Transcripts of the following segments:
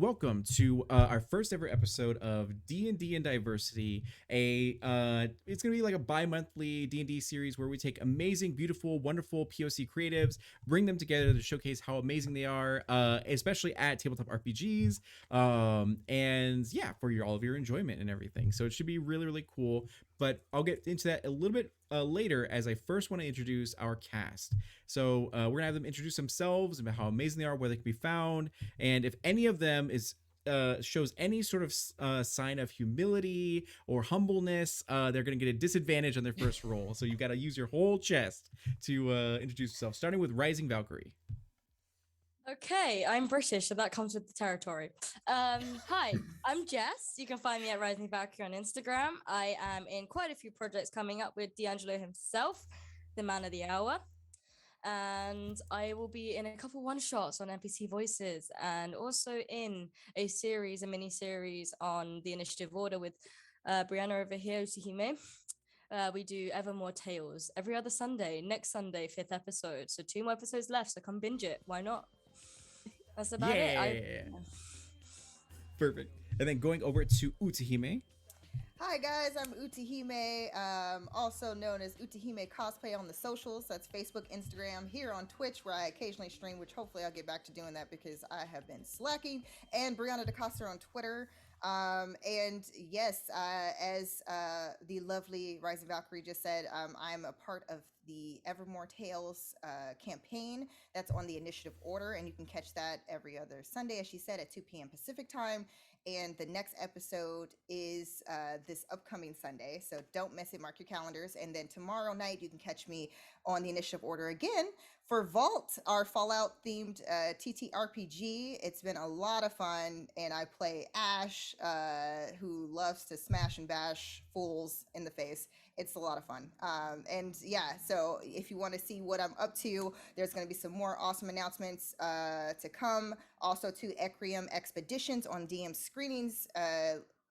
welcome to our first ever episode of D&D and Diversity. It's gonna be like a bi-monthly D&D series where we take amazing, beautiful, wonderful POC creatives, bring them together to showcase how amazing they are, especially at tabletop RPGs, and yeah, for all of your enjoyment and everything. So it should be really, really cool. But I'll get into that a little bit later, as I first want to introduce our cast. So we're gonna have them introduce themselves about how amazing they are, where they can be found, and if any of them is shows any sort of sign of humility or humbleness, they're going to get a disadvantage on their first roll. So you've got to use your whole chest to introduce yourself, starting with Rising Valkyrie. Okay, I'm British, so that comes with the territory. Hi, I'm Jess. You can find me at Rising Valkyrie on Instagram. I am in quite a few projects coming up with D'Angelo himself, the man of the hour. And I will be in a couple one shots on NPC Voices and also in a mini series on the Initiative Order with Brianna over here, Usahime. We do Evermore Tales every other Sunday. Next Sunday, 5th episode. So 2 more episodes left. So come binge it. Why not? That's about it. Perfect. And then going over to Utahime. Hi guys, I'm Utahime, also known as Utahime Cosplay on the socials. That's Facebook, Instagram, here on Twitch, where I occasionally stream, which hopefully I'll get back to doing that because I have been slacking. And Brianna DeCosta on Twitter. And yes, as the lovely Rising Valkyrie just said, I'm a part of the Evermore Tales campaign that's on the Initiative Order, and you can catch that every other Sunday, as she said, at 2 p.m. Pacific time. And the next episode is this upcoming Sunday, so don't miss it. Mark your calendars. And then tomorrow night, you can catch me on the Initiative Order again for Vault, our Fallout themed TTRPG. It's been a lot of fun, and I play Ash, who loves to smash and bash fools in the face. It's a lot of fun. And yeah, so if you want to see what I'm up to, there's going to be some more awesome announcements to come. Also to Ecrium Expeditions on DM Screenings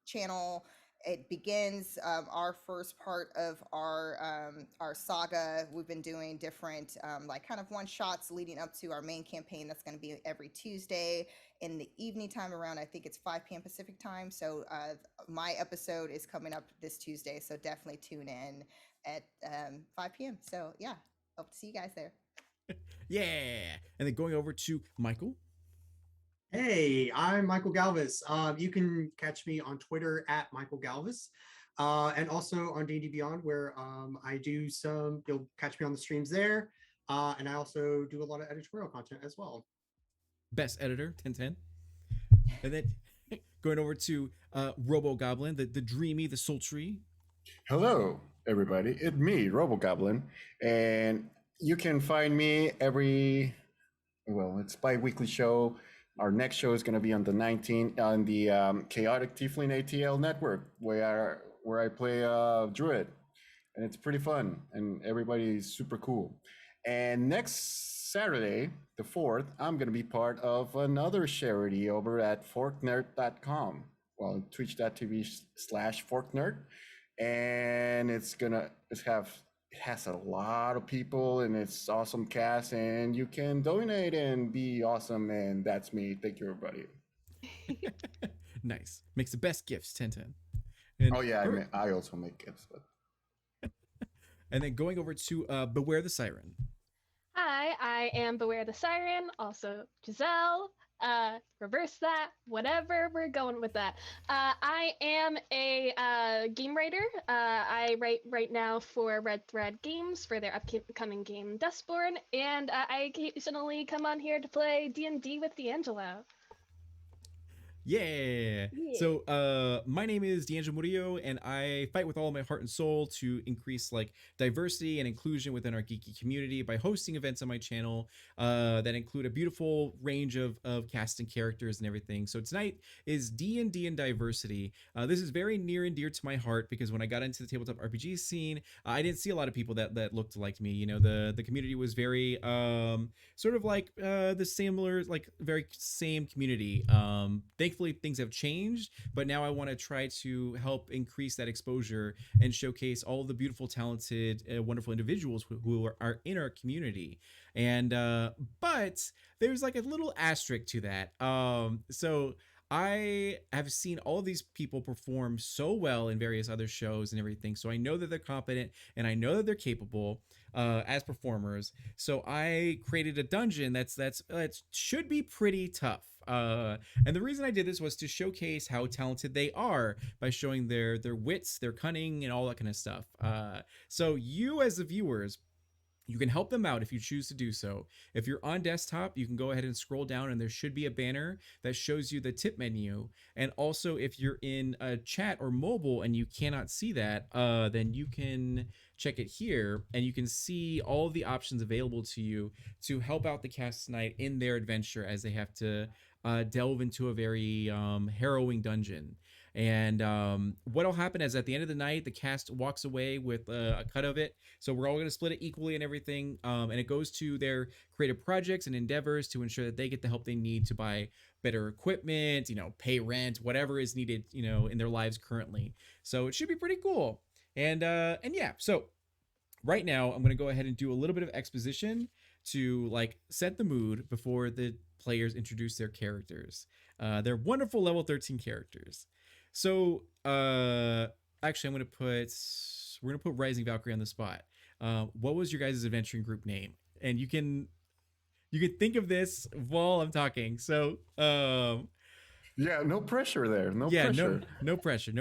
channel. It begins our first part of our saga. We've been doing different like kind of one shots leading up to our main campaign. That's going to be every Tuesday in the evening time around, I think it's 5 p.m. Pacific time. So my episode is coming up this Tuesday. So definitely tune in at 5 p.m. So yeah, hope to see you guys there. Yeah. And then going over to Michael. Hey, I'm Michael Galvis. You can catch me on Twitter at Michael Galvis, and also on D&D Beyond, where you'll catch me on the streams there, and I also do a lot of editorial content as well. Best editor, 1010. And then going over to Robo Goblin, the dreamy, the sultry. Hello, everybody. It's me, Robo Goblin, and you can find me it's bi-weekly show. Our next show is going to be on the 19th on the Chaotic Tiefling ATL network, where I play Druid, and it's pretty fun, and everybody's super cool. And next Saturday, the 4th, I'm going to be part of another charity over at forknerd.com, twitch.tv/forknerd, and it has a lot of people, and it's awesome cast, and you can donate and be awesome. And that's me. Thank you, everybody. Nice. Makes the best gifts, 1010. And I also make gifts. But... And then going over to Beware the Siren. Hi, I am Beware the Siren, also Giselle. Reverse that, whatever, we're going with that. I am a game writer. I write right now for Red Thread Games for their upcoming game Dustborn, and I occasionally come on here to play D&D with D'Angelo. Yeah. So my name is D'Angelo Murillo, and I fight with all of my heart and soul to increase like diversity and inclusion within our geeky community by hosting events on my channel that include a beautiful range of cast and characters and everything. So tonight is D&D&Diversity. This is very near and dear to my heart because when I got into the tabletop RPG scene, I didn't see a lot of people that looked like me. You know, the community was very sort of like the similar, like very same community. Thankfully, things have changed, but now I want to try to help increase that exposure and showcase all the beautiful, talented, wonderful individuals who are in our community. And but there's like a little asterisk to that. So I have seen all of these people perform so well in various other shows and everything. So I know that they're competent and I know that they're capable as performers. So I created a dungeon that should be pretty tough. And the reason I did this was to showcase how talented they are by showing their wits, their cunning, and all that kind of stuff. So you as the viewers, you can help them out if you choose to do so. If you're on desktop, you can go ahead and scroll down and there should be a banner that shows you the tip menu. And also if you're in a chat or mobile and you cannot see that, then you can check it here and you can see all of the options available to you to help out the cast tonight in their adventure as they have to delve into a very harrowing dungeon. And what'll happen is at the end of the night, the cast walks away with a cut of it. So we're all going to split it equally and everything. And it goes to their creative projects and endeavors to ensure that they get the help they need to buy better equipment, pay rent, whatever is needed, in their lives currently. So it should be pretty cool. And yeah, so right now I'm going to go ahead and do a little bit of exposition to like set the mood before the players introduce their characters. They're wonderful level 13 characters. So actually we're gonna put Rising Valkyrie on the spot. What was your guys' adventuring group name? And you can think of this while I'm talking. So Yeah, no pressure there. No yeah, pressure. no pressure.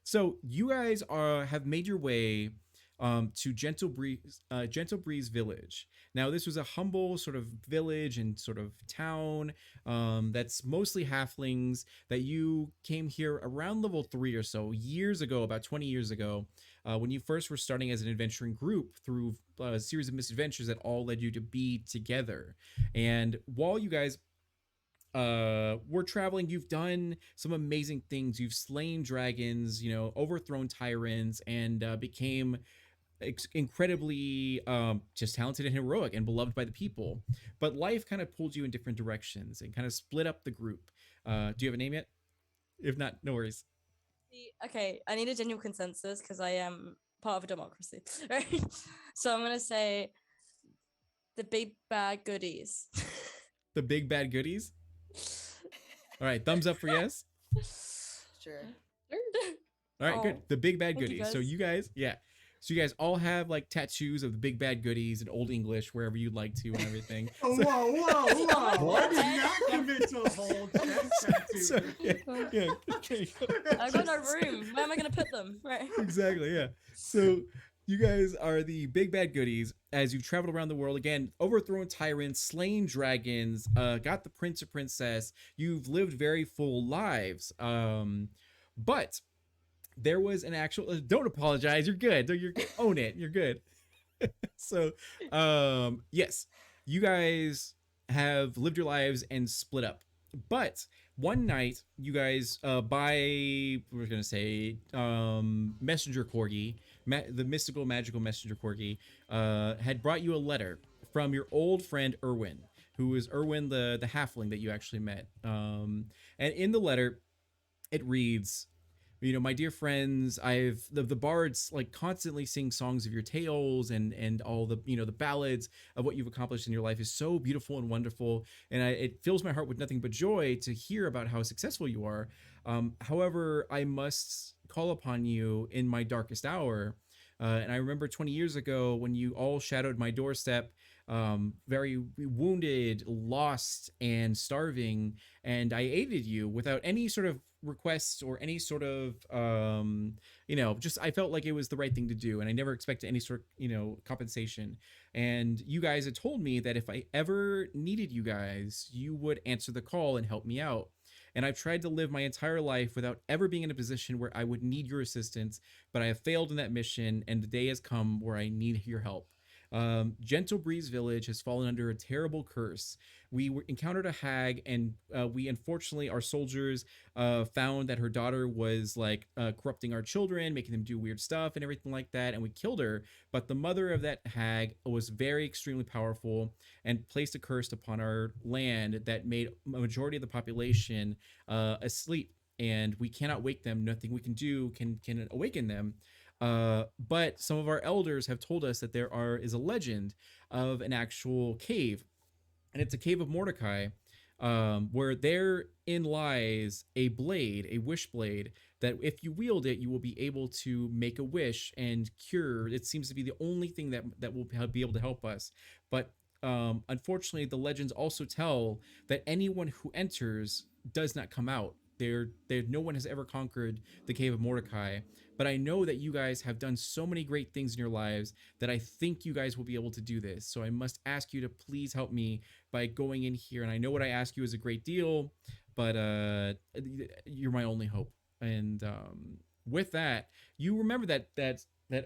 So you guys have made your way to Gentle Breeze Village. Now, this was a humble sort of village and sort of town that's mostly halflings that you came here around level 3 or so years ago, about 20 years ago, when you first were starting as an adventuring group through a series of misadventures that all led you to be together. And while you guys we're traveling, you've done some amazing things. You've slain dragons, overthrown tyrants, and became incredibly just talented and heroic and beloved by the people. But life kind of pulled you in different directions and kind of split up the group. Do you have a name yet? If not, no worries. Okay, I need a genuine consensus because I am part of a democracy. Right? So I'm gonna say the big bad goodies. The big bad goodies. All right, thumbs up for yes. Sure. All right, good. The big bad Thank you, goodies. So guys. you guys, yeah. So you guys all have like tattoos of the big bad goodies in Old English, wherever you'd like to, and everything. Oh, So- whoa! I did not commit to a whole chest tattoo. So, yeah, yeah. Okay. I've got no room. Where am I gonna put them? Right. Exactly, yeah. So you guys are the big bad goodies as you've traveled around the world again, overthrown tyrants, slain dragons, got the prince or princess. You've lived very full lives. But there was an actual don't apologize, you're good. You're own it, you're good. So yes, you guys have lived your lives and split up. But one night, you guys, we're gonna say, Messenger Corgi, the mystical, magical Messenger Corgi, had brought you a letter from your old friend Erwin, who is Erwin the halfling that you actually met. And in the letter, it reads, my dear friends, the bards like constantly sing songs of your tales and all the the ballads of what you've accomplished in your life is so beautiful and wonderful, and it fills my heart with nothing but joy to hear about how successful you are. However, I must call upon you in my darkest hour, and I remember 20 years ago when you all shadowed my doorstep, very wounded, lost, and starving, and I aided you without any sort of requests or any sort of just I felt like it was the right thing to do, and I never expected any sort of compensation. And you guys had told me that if I ever needed you guys, you would answer the call and help me out. And I've tried to live my entire life without ever being in a position where I would need your assistance, but I have failed in that mission, and the day has come where I need your help. Gentle Breeze Village has fallen under a terrible curse. We encountered a hag, and we unfortunately, our soldiers found that her daughter was like corrupting our children, making them do weird stuff and everything like that, and we killed her. But the mother of that hag was very extremely powerful and placed a curse upon our land that made a majority of the population asleep, and we cannot wake them. Nothing we can do can awaken them. But some of our elders have told us that is a legend of an actual cave, and it's a cave of Mordecai, where therein lies a blade, a wish blade, that if you wield it, you will be able to make a wish and cure. It seems to be the only thing that will be able to help us. But unfortunately, the legends also tell that anyone who enters does not come out. No one has ever conquered the Cave of Mordecai. But I know that you guys have done so many great things in your lives that I think you guys will be able to do this. So I must ask you to please help me by going in here. And I know what I ask you is a great deal, but you're my only hope. And with that, you remember that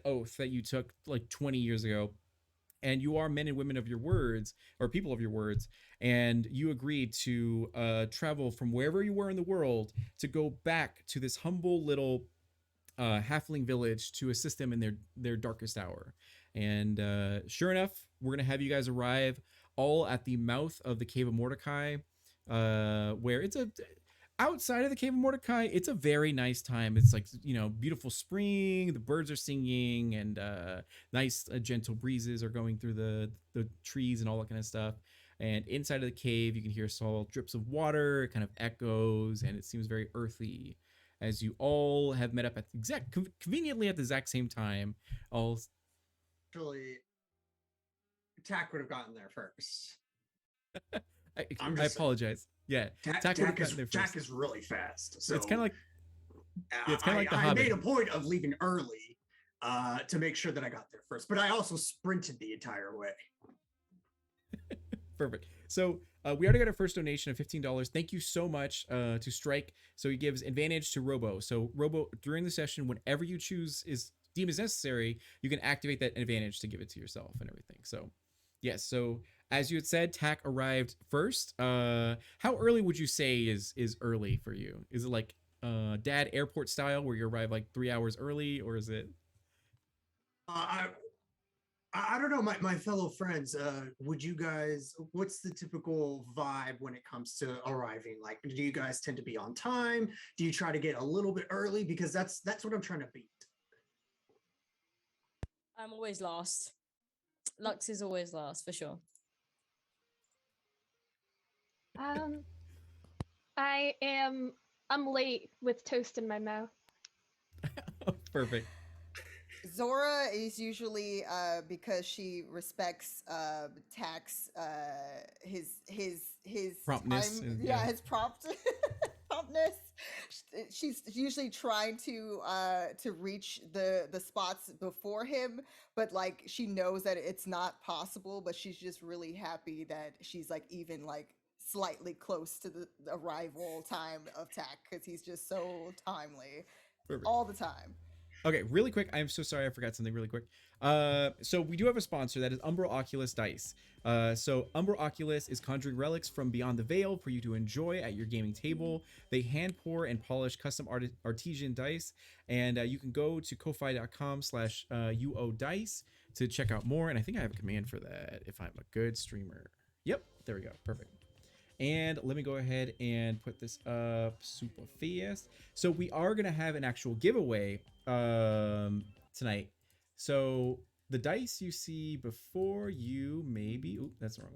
oath that you took like 20 years ago, and you are men and women of your words, or people of your words, and you agreed to travel from wherever you were in the world to go back to this humble little halfling village to assist them in their darkest hour. And sure enough, we're gonna have you guys arrive all at the mouth of the Cave of Mordecai, where it's a outside of the Cave of Mordecai, it's a very nice time. It's like, beautiful spring, the birds are singing, and nice gentle breezes are going through the trees and all that kind of stuff. And inside of the cave, you can hear small drips of water. It kind of echoes, and it seems very earthy, as you all have met up at conveniently at the exact same time. All Actually, Tack would have gotten there first. I apologize. Yeah, Tack is really fast. So it's kind of like it's kind of like the I Hobbit. made a point of leaving early to make sure that I got there first, but I also sprinted the entire way. Perfect. So we already got our first donation of $15. Thank you so much to Strike. So he gives advantage to Robo. So Robo, during the session, whenever you deem as necessary, you can activate that advantage to give it to yourself and everything. So yes. So as you had said, Tack arrived first. How early would you say is early for you? Is it like dad airport style where you arrive like 3 hours early, or is it? I don't know, my fellow friends. Would you guys? What's the typical vibe when it comes to arriving? Like, do you guys tend to be on time? Do you try to get a little bit early? Because that's what I'm trying to beat. I'm always last. Lux is always last for sure. I'm late with toast in my mouth. Perfect. Zora is usually because she respects Tax his promptness. Time, his promptness. She's usually trying to reach the spots before him, but like she knows that it's not possible, but she's just really happy that she's like even like slightly close to the arrival time of Tack, because he's just so timely. Perfect. All the time. Okay, really quick. I'm so sorry, I forgot something really quick. So we do have a sponsor, that is Umbral Oculus Dice. So Umbral Oculus is conjuring relics from beyond the veil for you to enjoy at your gaming table. They hand pour and polish custom artesian dice, and you can go to ko-fi.com/uodice to check out more. And I think I have a command for that if I'm a good streamer. Yep, there we go. Perfect. And let me go ahead and put this up super fast. So we are going to have an actual giveaway tonight. So the dice you see before you, maybe, that's the wrong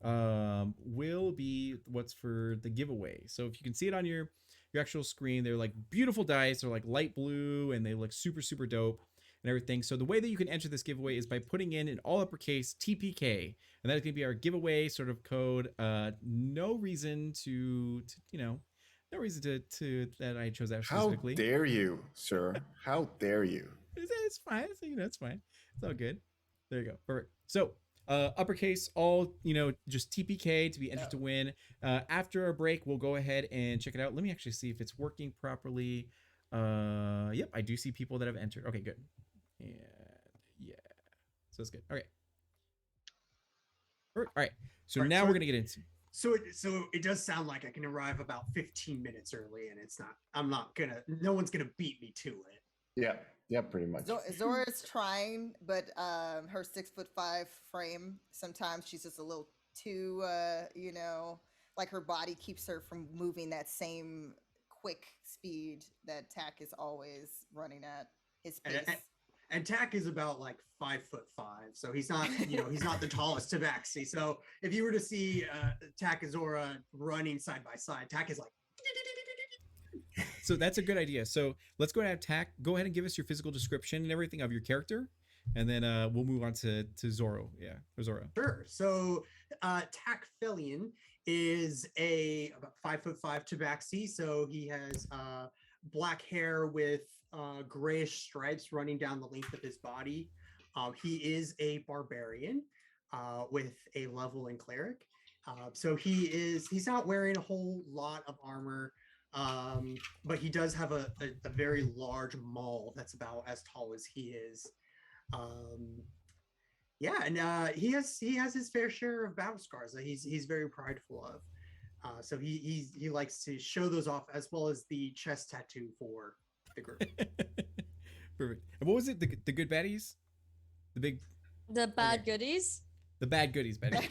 one, will be what's for the giveaway. So if you can see it on your actual screen, they're like beautiful dice. They're like light blue and they look super, super dope and everything. So the way that you can enter this giveaway is by putting in all uppercase TPK, and that is going to be our giveaway sort of code. No reason to no reason to that I chose that specifically. How dare you, sir? How dare you? It's fine. It's fine. It's all good. There you go. Perfect. So uppercase, all, just TPK to be entered to win. After a break, we'll go ahead and check it out. Let me actually see if it's working properly. Yep, I do see people that have entered. Okay, good. And yeah, so it's good. Okay. All right. So now we're gonna get into. So it does sound like I can arrive about 15 minutes early, and no one's gonna beat me to it. Yeah, pretty much. Zora's trying, but her 6'5" frame, sometimes she's just a little too, like her body keeps her from moving that same quick speed that Tack is always running at his pace. And Tack is about like 5'5", so he's not, he's not the tallest Tabaxi. So if you were to see Tack and Zora running side by side, Tack is like. So that's a good idea. So let's go ahead and attack. Go ahead and give us your physical description and everything of your character, and then we'll move on to Zoro. Yeah, or Zora. Sure. So Tack Felian is about 5'5" Tabaxi. So he has black hair with grayish stripes running down the length of his body. He is a barbarian with a level in cleric. So he's not wearing a whole lot of armor. But he does have a very large maul that's about as tall as he is. Yeah, and he has his fair share of battle scars that he's very prideful of. So he likes to show those off, as well as the chest tattoo for the group. Perfect. And what was it? The good baddies? The bad goodies? The bad goodies, Betty.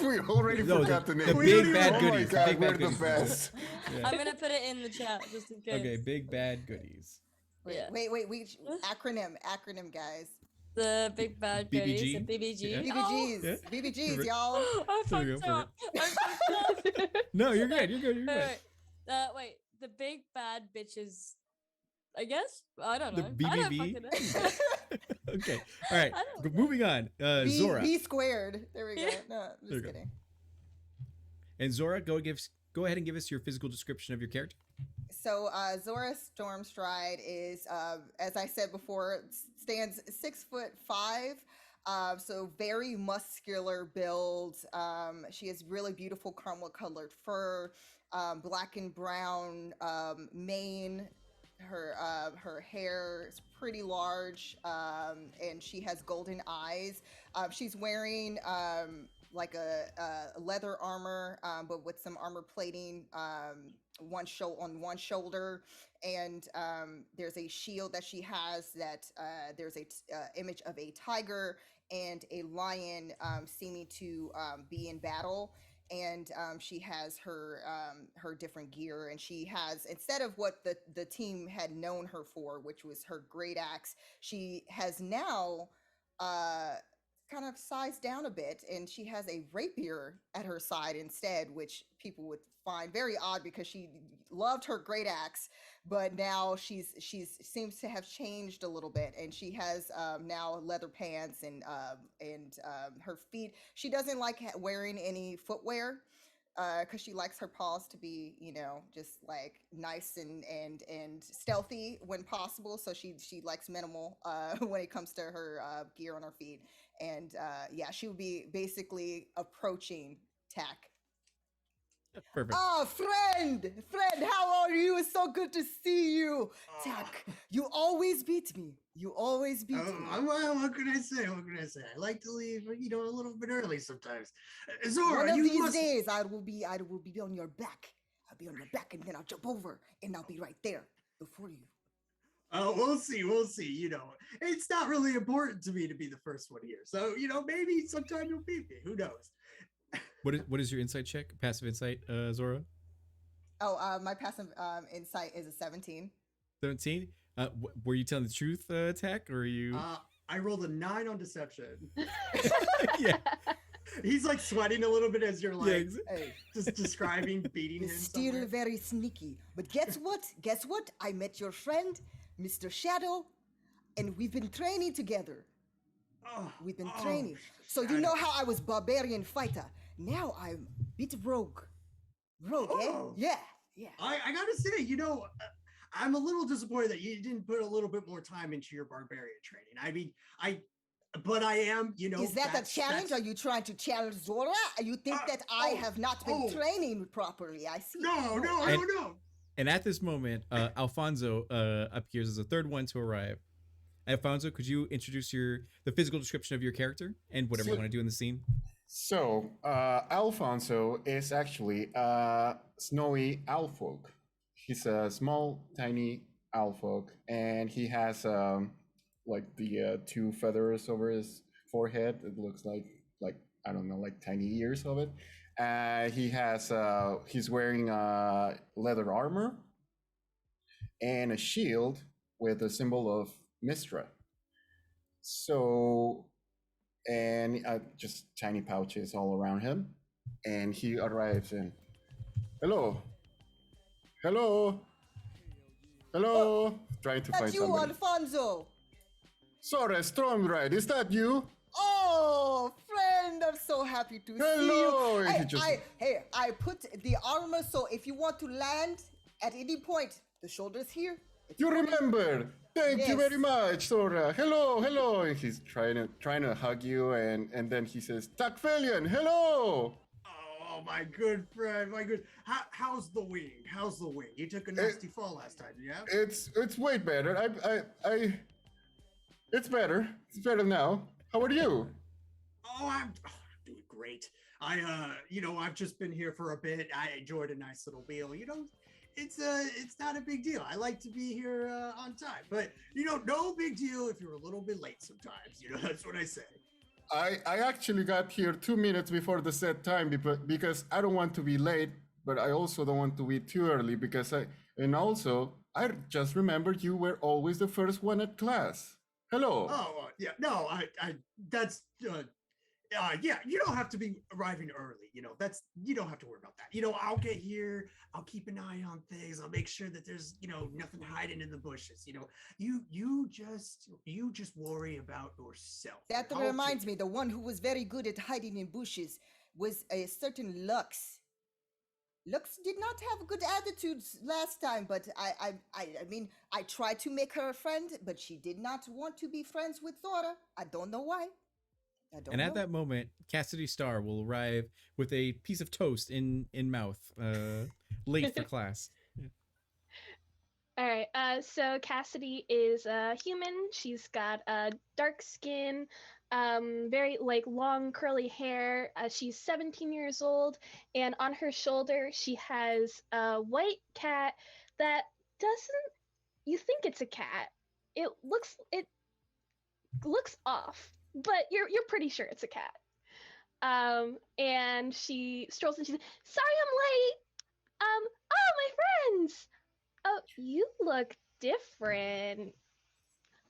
We already forgot the name. The big bad Oh goodies. my God, Big we're bad the goodies. best. Yeah. I'm gonna put it in the chat just in case. Okay, big bad goodies. Yeah. Wait, acronym, guys. The big bad goodies. BBG? The BBG. Yeah. BBGs, Yeah. BBGs, Perfect. y'all. I There you fucked go, up. I fucked up. No, you're good. You're good. You're good. Wait, the big bad bitches. I guess I don't The know. I don't BBB? fucking know. Okay. All right. I don't Moving on. Zora. B squared. There we go. No, There you just go. kidding. And Zora, go ahead and give us your physical description of your character. So Zora Stormstride is, as I said before, stands 6'5". So very muscular build. She has really beautiful caramel colored fur, black and brown mane. Her hair is pretty large, and she has golden eyes. She's wearing like a leather armor, but with some armor plating on one shoulder, and there's a shield that she has that there's a image of a tiger and a lion seeming to be in battle. And she has her different gear, and she has, instead of what the team had known her for, which was her great axe, she has now kind of sized down a bit, and she has a rapier at her side instead, which people would find very odd because she loved her great axe, but now she's seems to have changed a little bit, and she has now leather pants and her feet. She doesn't like wearing any footwear because she likes her paws to be, just like nice and stealthy when possible. So she likes minimal when it comes to her gear on her feet. And yeah, she would be basically approaching Tack. Perfect. Ah, friend, how are you? It's so good to see you. Tack, you always beat me. You always beat me. What can I say? I like to leave, a little bit early sometimes. Zora, One of you these must. days, I will be on your back. I'll be on your back, and then I'll jump over, and I'll be right there before you. Oh, we'll see. It's not really important to me to be the first one here. So, maybe sometime you'll beat me. Who knows? What is your insight check? Passive insight, Zora? Oh, my passive insight is a 17. 17? Were you telling the truth, Tack, or are you? I rolled a 9 on deception. Yeah. He's like sweating a little bit as you're like Hey, just describing beating him. you're still somewhere. very sneaky. But guess what? I met your friend, Mr. Shadow, and we've been training together. We've been training. So you know how I was barbarian fighter. Now I'm bit rogue. Oh. Yeah. Yeah. I gotta say, I'm a little disappointed that you didn't put a little bit more time into your barbarian training. I mean, but I am, Is that a challenge? Are you trying to challenge Zora? You think that I have not been training properly? I see. No. And at this moment, Alfonso appears as a third one to arrive. Alfonso, could you introduce the physical description of your character and whatever you want to do in the scene? So, Alfonso is actually a snowy owlfolk. He's a small, tiny owlfolk, and he has like the 2 feathers over his forehead. It looks like I don't know, like tiny ears of it. He's wearing leather armor and a shield with a symbol of Mistra. So, and just tiny pouches all around him. And he arrives in, hello, hello, Oh, hello, trying to find that's you, somebody. Alfonso. Sorry, Stormride, is that you? Oh, friend, I'm so happy to Hello! see you. And he just, I put the armor so if you want to land at any point, the shoulder's here. If you want to- remember? Thank you Yes. very much, Sora. Hello, hello. And he's trying to hug you, and then he says, Takfelian, hello. Oh, my good friend, my good. How's the wing? How's the wing? You took a nasty fall last time, yeah? It's way better. It's better. It's better now. How are you? I'm doing great. I've just been here for a bit. I enjoyed a nice little meal. It's not a big deal. I like to be here on time, but no big deal if you're a little bit late sometimes. That's what I say. I actually got here 2 minutes before the set time because I don't want to be late, but I also don't want to be too early I just remembered you were always the first one at class. Hello. Oh, yeah. No, that's, yeah, you don't have to be arriving early. You don't have to worry about that. I'll get here. I'll keep an eye on things. I'll make sure that there's, nothing hiding in the bushes. You just worry about yourself. That reminds me, the one who was very good at hiding in bushes was a certain Lux. Lux did not have good attitudes last time, but I mean, I tried to make her a friend, but she did not want to be friends with Thora. I don't know why. And at that moment, Cassidy Star will arrive with a piece of toast in mouth, late for class. All right. So Cassidy is a human. She's got dark skin, very like long curly hair. She's 17 years old, and on her shoulder she has a white cat that doesn't. You think it's a cat. It looks off, but you're pretty sure it's a cat. And she strolls in. She's sorry I'm late. Oh my friends. Oh, you look different.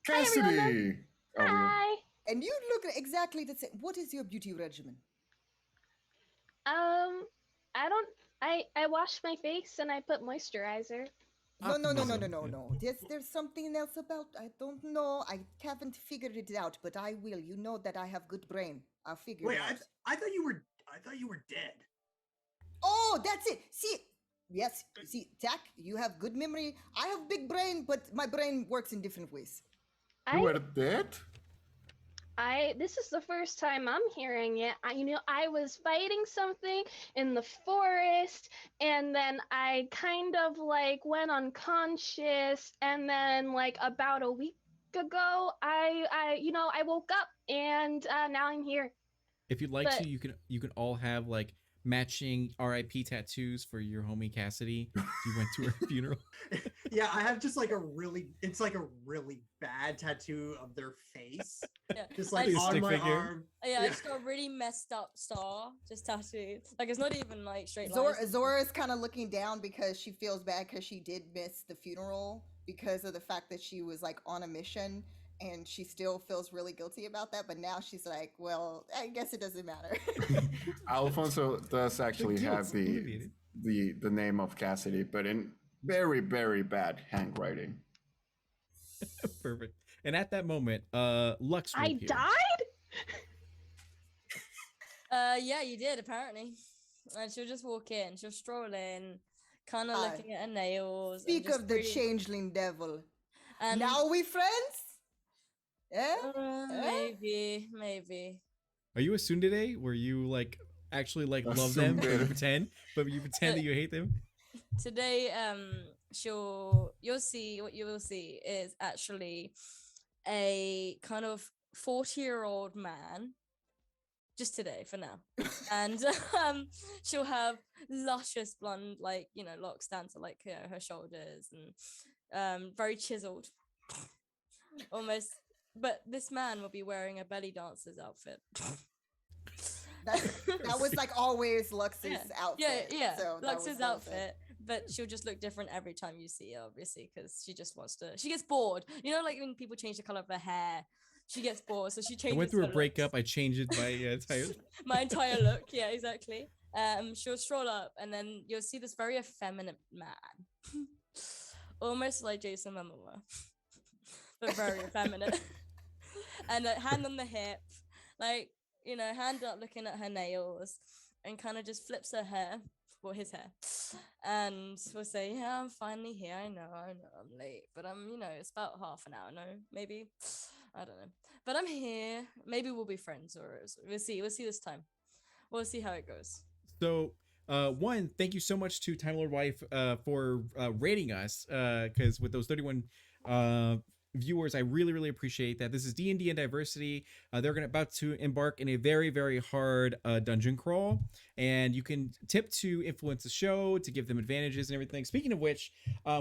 Cassidy. Hi, everyone. Hi. And you look exactly the same. What is your beauty regimen? I don't. I wash my face and I put moisturizer. No. Optimism. There's something else about. I don't know. I haven't figured it out, but I will. You know that I have good brain. I'll figure Wait, it out. I thought you were dead. Oh, that's it. See, yes. See, Tack, you have good memory. I have big brain, but my brain works in different ways. You were dead? This is the first time I'm hearing it. I was fighting something in the forest, and then I kind of like went unconscious, and then like about a week ago, I woke up, and now I'm here. If you'd like to, you can all have like matching RIP tattoos for your homie Cassidy. You went to her funeral. Yeah, I have just like it's like a really bad tattoo of their face. Yeah. Just like Like a on stick my figure? arm. Yeah, I just got a really messed up star just tattooed. Like it's not even like straight Zora, lines. Zora is kind of looking down because she feels bad because she did miss the funeral because of the fact that she was like on a mission, and she still feels really guilty about that. But now she's like, well, I guess it doesn't matter. Alfonso does actually have the name of Cassidy, but in very, very bad handwriting. Perfect. And at that moment, Lux will I appear. died? Yeah, you did apparently. And she'll just walk in. She'll stroll in, kind of Hi. looking at her nails. and Speak just of the really- changeling devil. And Now we friends? Yeah? maybe. Are you a tsundere where you like actually like A love them, but you tsundere. pretend, that you hate them? Today, you'll see what you will see is actually a kind of 40-year-old man. Just today for now. And she'll have luscious blonde, like, locks down to like her shoulders and very chiseled. Almost. But this man will be wearing a belly dancer's outfit. That was like always Lux's outfit. Yeah. So that Lux's was the whole thing. outfit. But she'll just look different every time you see her, obviously, because she just wants to. She gets bored. Like when people change the color of her hair, She gets bored, so she I changes went through a her breakup. looks. I changed my entire. My entire look. Yeah, exactly. She'll stroll up, and then you'll see this very effeminate man, almost like Jason Momoa, but very effeminate. And a hand on the hip, like hand up, looking at her nails, and kind of just flips her hair, well, his hair, and we'll say, "Yeah, I'm finally here. I know, I'm late, but it's about half an hour, no, maybe, I don't know, but I'm here. Maybe we'll be friends, or we'll see. We'll see this time. We'll see how it goes." So, one, thank you so much to Time Lord Wife for rating us, because with those 31 viewers, I really, really appreciate that. This is D&D and Diversity. They're about to embark in a very, very hard dungeon crawl, and you can tip to influence the show to give them advantages and everything. Speaking of which,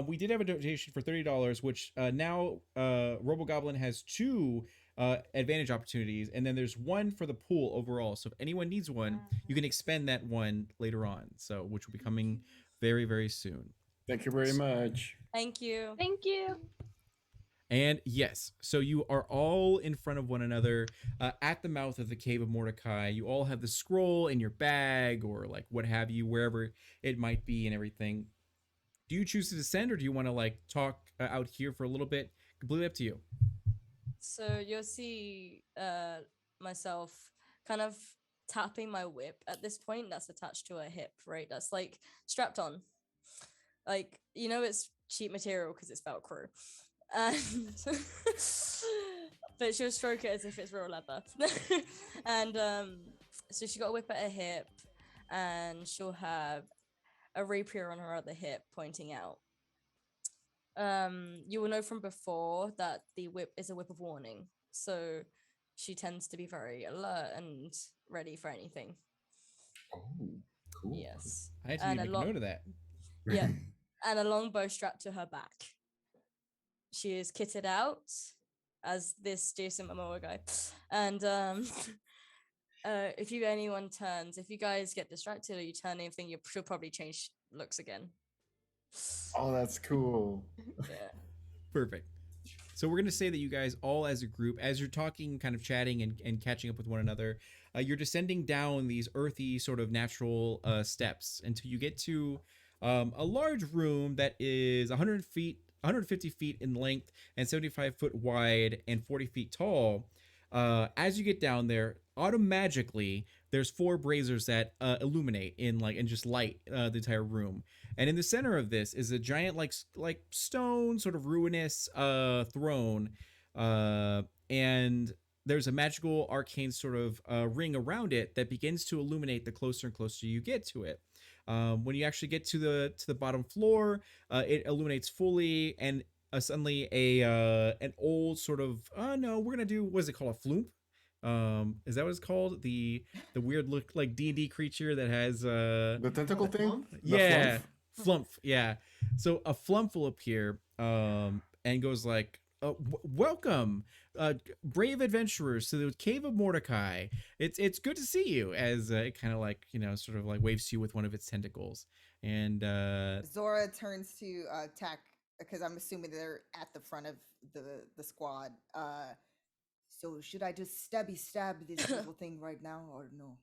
we did have a donation for $30, which now RoboGoblin has two advantage opportunities, and then there's one for the pool overall. So if anyone needs one, you can expend that one later on. So which will be coming very, very soon. Thank you very much. Thank you. Thank you. And yes, so you are all in front of one another at the mouth of the Cave of Mordecai. You all have the scroll in your bag or like what have you, wherever it might be and everything. Do you choose to descend, or do you want to like talk out here for a little bit? Completely up to you. So you'll see myself kind of tapping my whip at this point that's attached to her hip, right? That's like strapped on. Like, it's cheap material because it's Velcro. And but she'll stroke it as if it's real leather. And so she got a whip at her hip, and she'll have a rapier on her other hip pointing out. You will know from before that the whip is a whip of warning, so she tends to be very alert and ready for anything. Oh, cool. Yes. I had to And make a note of that. Yeah. And a longbow strapped to her back. She is kitted out as this Jason Momoa guy. And if anyone turns, if you guys get distracted or you turn anything, she'll probably change looks again. Oh, that's cool. Yeah. Perfect. So we're going to say that you guys all as a group, as you're talking, kind of chatting and catching up with one another, you're descending down these earthy sort of natural steps until you get to a large room that is 150 feet in length and 75 foot wide and 40 feet tall. As you get down there, automagically, there's 4 braziers that illuminate and just light the entire room. And in the center of this is a giant like stone sort of ruinous throne, and there's a magical arcane sort of ring around it that begins to illuminate the closer and closer you get to it. When you actually get to the bottom floor, it illuminates fully, and suddenly an old sort of no, we're gonna do, what is it called, a floomp? Is that what it's called? The weird look like D&D creature that has The tentacle thing? yeah, flump. Yeah. So a flump will appear and goes like, welcome, brave adventurers, to the Cave of Mordecai. It's good to see you, as it kind of like, sort of like waves to you with one of its tentacles. And Zora turns to Tack, because I'm assuming they're at the front of the squad. So should I just stab this little thing right now, or no?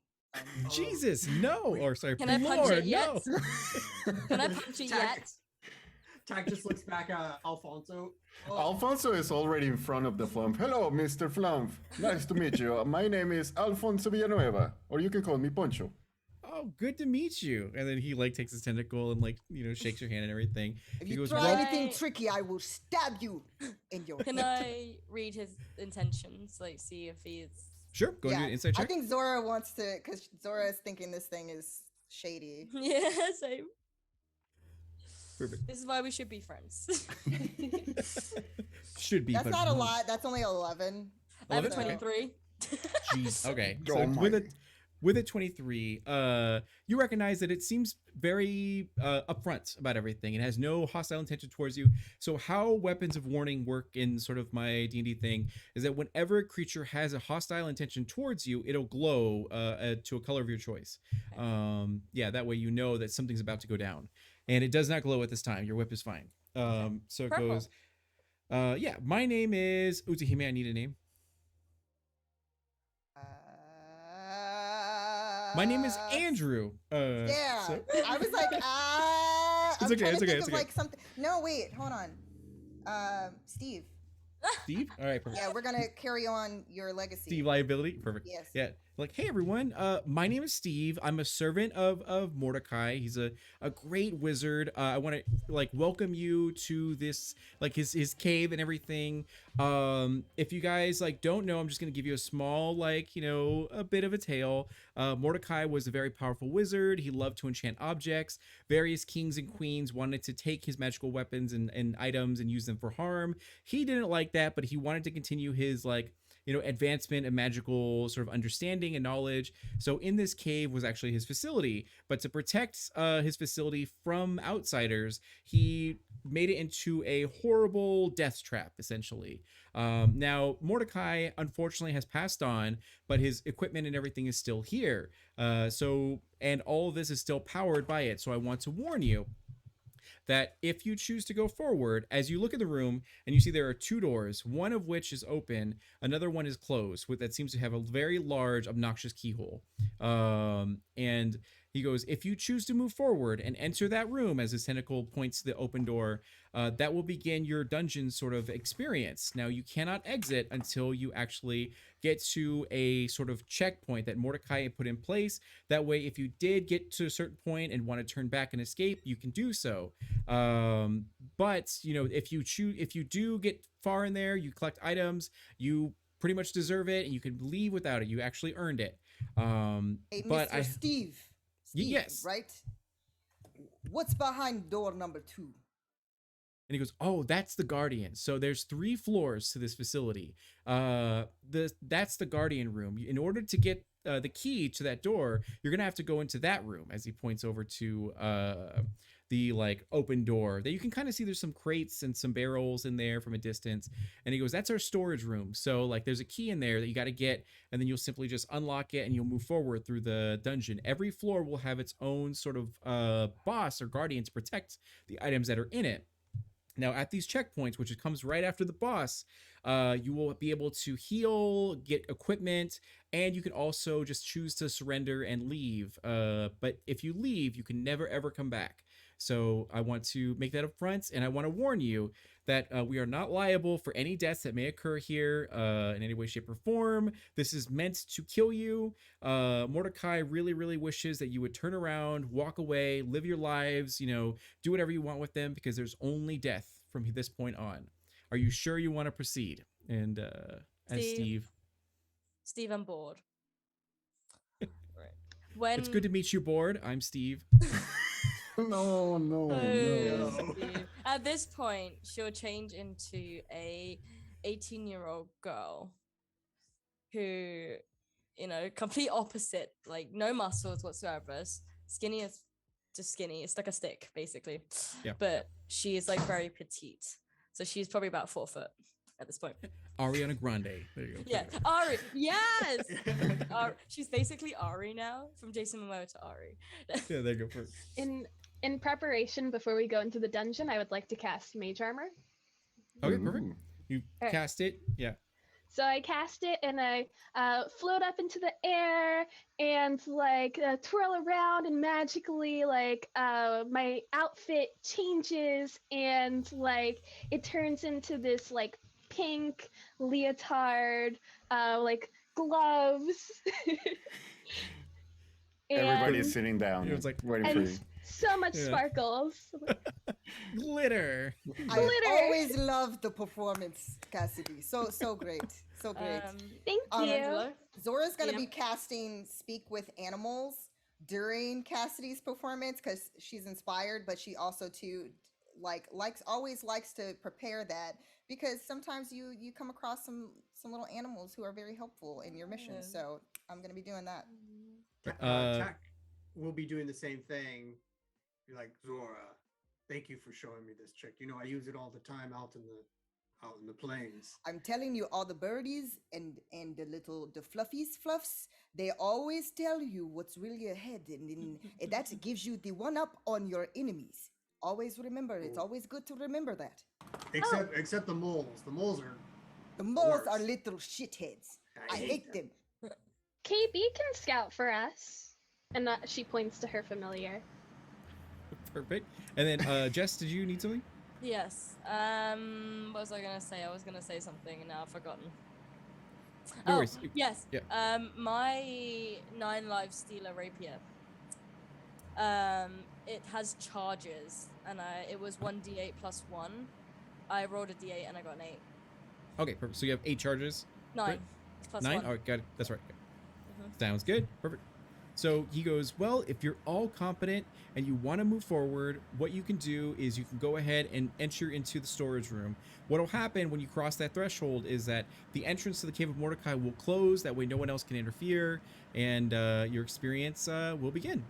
Jesus, no. Or sorry, Can I punch Lord, it yet? no. Can I punch it yet? Tack just looks back at Alfonso. Alfonso is already in front of the flump. Hello, Mr. Flump. Nice to meet you. My name is Alfonso Villanueva, or you can call me Poncho. Oh, good to meet you. And then he like takes his tentacle and like, shakes your hand and everything. If He you goes, try "Well, anything tricky, I will stab you in your Can head." I read his intentions? Like, see if he's. sure, go and do an insight I check." think Zora wants to, because Zora is thinking this thing is shady. Yeah, same. Perfect. This is why we should be friends. Should be, That's but not a won't. lot. That's only 11. I have a Okay. 23. Jeez. Okay. Oh So my. with a 23, you recognize that it seems very upfront about everything. It has no hostile intention towards you. So how weapons of warning work in sort of my D&D thing is that whenever a creature has a hostile intention towards you, it'll glow to a color of your choice. That way you know that something's about to go down. And it does not glow at this time. Your whip is fine. So it Purple. goes, my name is Utahime. I need a name. My name is Andrew. Yeah, so- I was like, It's I'm okay, trying it's to okay, think it's of okay. like something. No, wait, hold on. Steve. Steve? All right, perfect. Yeah, we're gonna carry on your legacy. Steve liability, perfect. Yes. Yeah, like, hey everyone, my name is Steve. I'm a servant of Mordecai. He's a great wizard. I want to like welcome you to this, like his cave and everything. If you guys like don't know, I'm just gonna give you a small, like, you know, a bit of a tale. Mordecai was a very powerful wizard. He loved to enchant objects. Various kings and queens wanted to take his magical weapons and items and use them for harm. He didn't like that, but he wanted to continue his, like, you know, advancement of magical sort of understanding and knowledge. So in this cave was actually his facility, but to protect his facility from outsiders, he made it into a horrible death trap, essentially. Now Mordecai unfortunately has passed on, but his equipment and everything is still here. And all of this is still powered by it. So I want to warn you that if you choose to go forward, as you look in the room and you see there are two doors, one of which is open, another one is closed, with that seems to have a very large, obnoxious keyhole. And he goes, if you choose to move forward and enter that room, as his tentacle points to the open door, that will begin your dungeon sort of experience. Now, you cannot exit until you actually get to a sort of checkpoint that Mordecai had put in place. That way, if you did get to a certain point and want to turn back and escape, you can do so. But you know, if you do get far in there, you collect items, you pretty much deserve it, and you can leave without it. You actually earned it. Hey, But Mr. Steve. Steve, yes. right? What's behind door number 2? And he goes, oh, that's the Guardian. So there's 3 floors to this facility. That's the Guardian room. In order to get the key to that door, you're gonna have to go into that room. As he points over to the like open door that you can kind of see there's some crates and some barrels in there from a distance. And he goes, that's our storage room. So like there's a key in there that you got to get, and then you'll simply just unlock it and you'll move forward through the dungeon. Every floor will have its own sort of boss or guardian to protect the items that are in it. Now, at these checkpoints, which comes right after the boss, you will be able to heal, get equipment, and you can also just choose to surrender and leave. But if you leave, you can never, ever come back. So I want to make that upfront, and I want to warn you that we are not liable for any deaths that may occur here in any way, shape, or form. This is meant to kill you. Mordecai really, really wishes that you would turn around, walk away, live your lives, you know, do whatever you want with them, because there's only death from this point on. Are you sure you want to proceed? And as Steve, I'm bored. Right. It's good to meet you, Board. I'm Steve. No. Steve. At this point, she'll change into a 18-year-old girl who, you know, complete opposite, like no muscles whatsoever. Skinny as just skinny. It's like a stick, basically. Yeah. But she is like very petite. So she's probably about 4 foot at this point. Ariana Grande. There you go. Yeah, Ari. Yes. She's basically Ari now, from Jason Momoa to Ari. Yeah, there you go. First. In preparation, before we go into the dungeon, I would like to cast Mage Armor. Okay, perfect. You Alright. cast it. Yeah. So I cast it and I float up into the air and like twirl around, and magically like my outfit changes and like it turns into this like pink leotard, like gloves. Everybody's sitting down, It was like- waiting for and you. so much Yeah. sparkles. Glitter. I always loved the performance, Cassidy. So great. So great. Thank you. Angelo? Zora's gonna Yeah. be casting Speak with Animals during Cassidy's performance because she's inspired, but she also too always likes to prepare that because sometimes you come across some little animals who are very helpful in your mission. Yeah. So I'm gonna be doing that. Tack will be doing the same thing. Be like, Zora, thank you for showing me this trick. You know, I use it all the time out in the plains. I'm telling you, all the birdies and the fluffies fluffs, they always tell you what's really ahead, and that gives you the one up on your enemies. Always remember, it's always good to remember that. Except the moles. The moles are The moles are worst. little shitheads. I hate them. KB can scout for us. And she points to her familiar. Perfect. And then Jess, did you need something? Yes. What was I gonna say? I was gonna say something and now I've forgotten. No Oh, worries. yes. Yeah. My 9 live stealer rapier. It has charges, and it was 1d8 plus 1. I rolled a d8 and I got an 8. Okay, perfect. So you have 8 charges. 9 Right. plus 9? 1. All right, got it. That's right. Mhm. Sounds good. Perfect. So he goes, well, if you're all competent and you want to move forward, what you can do is you can go ahead and enter into the storage room. What'll happen when you cross that threshold is that the entrance to the Cave of Mordecai will close. That way no one else can interfere, and your experience will begin.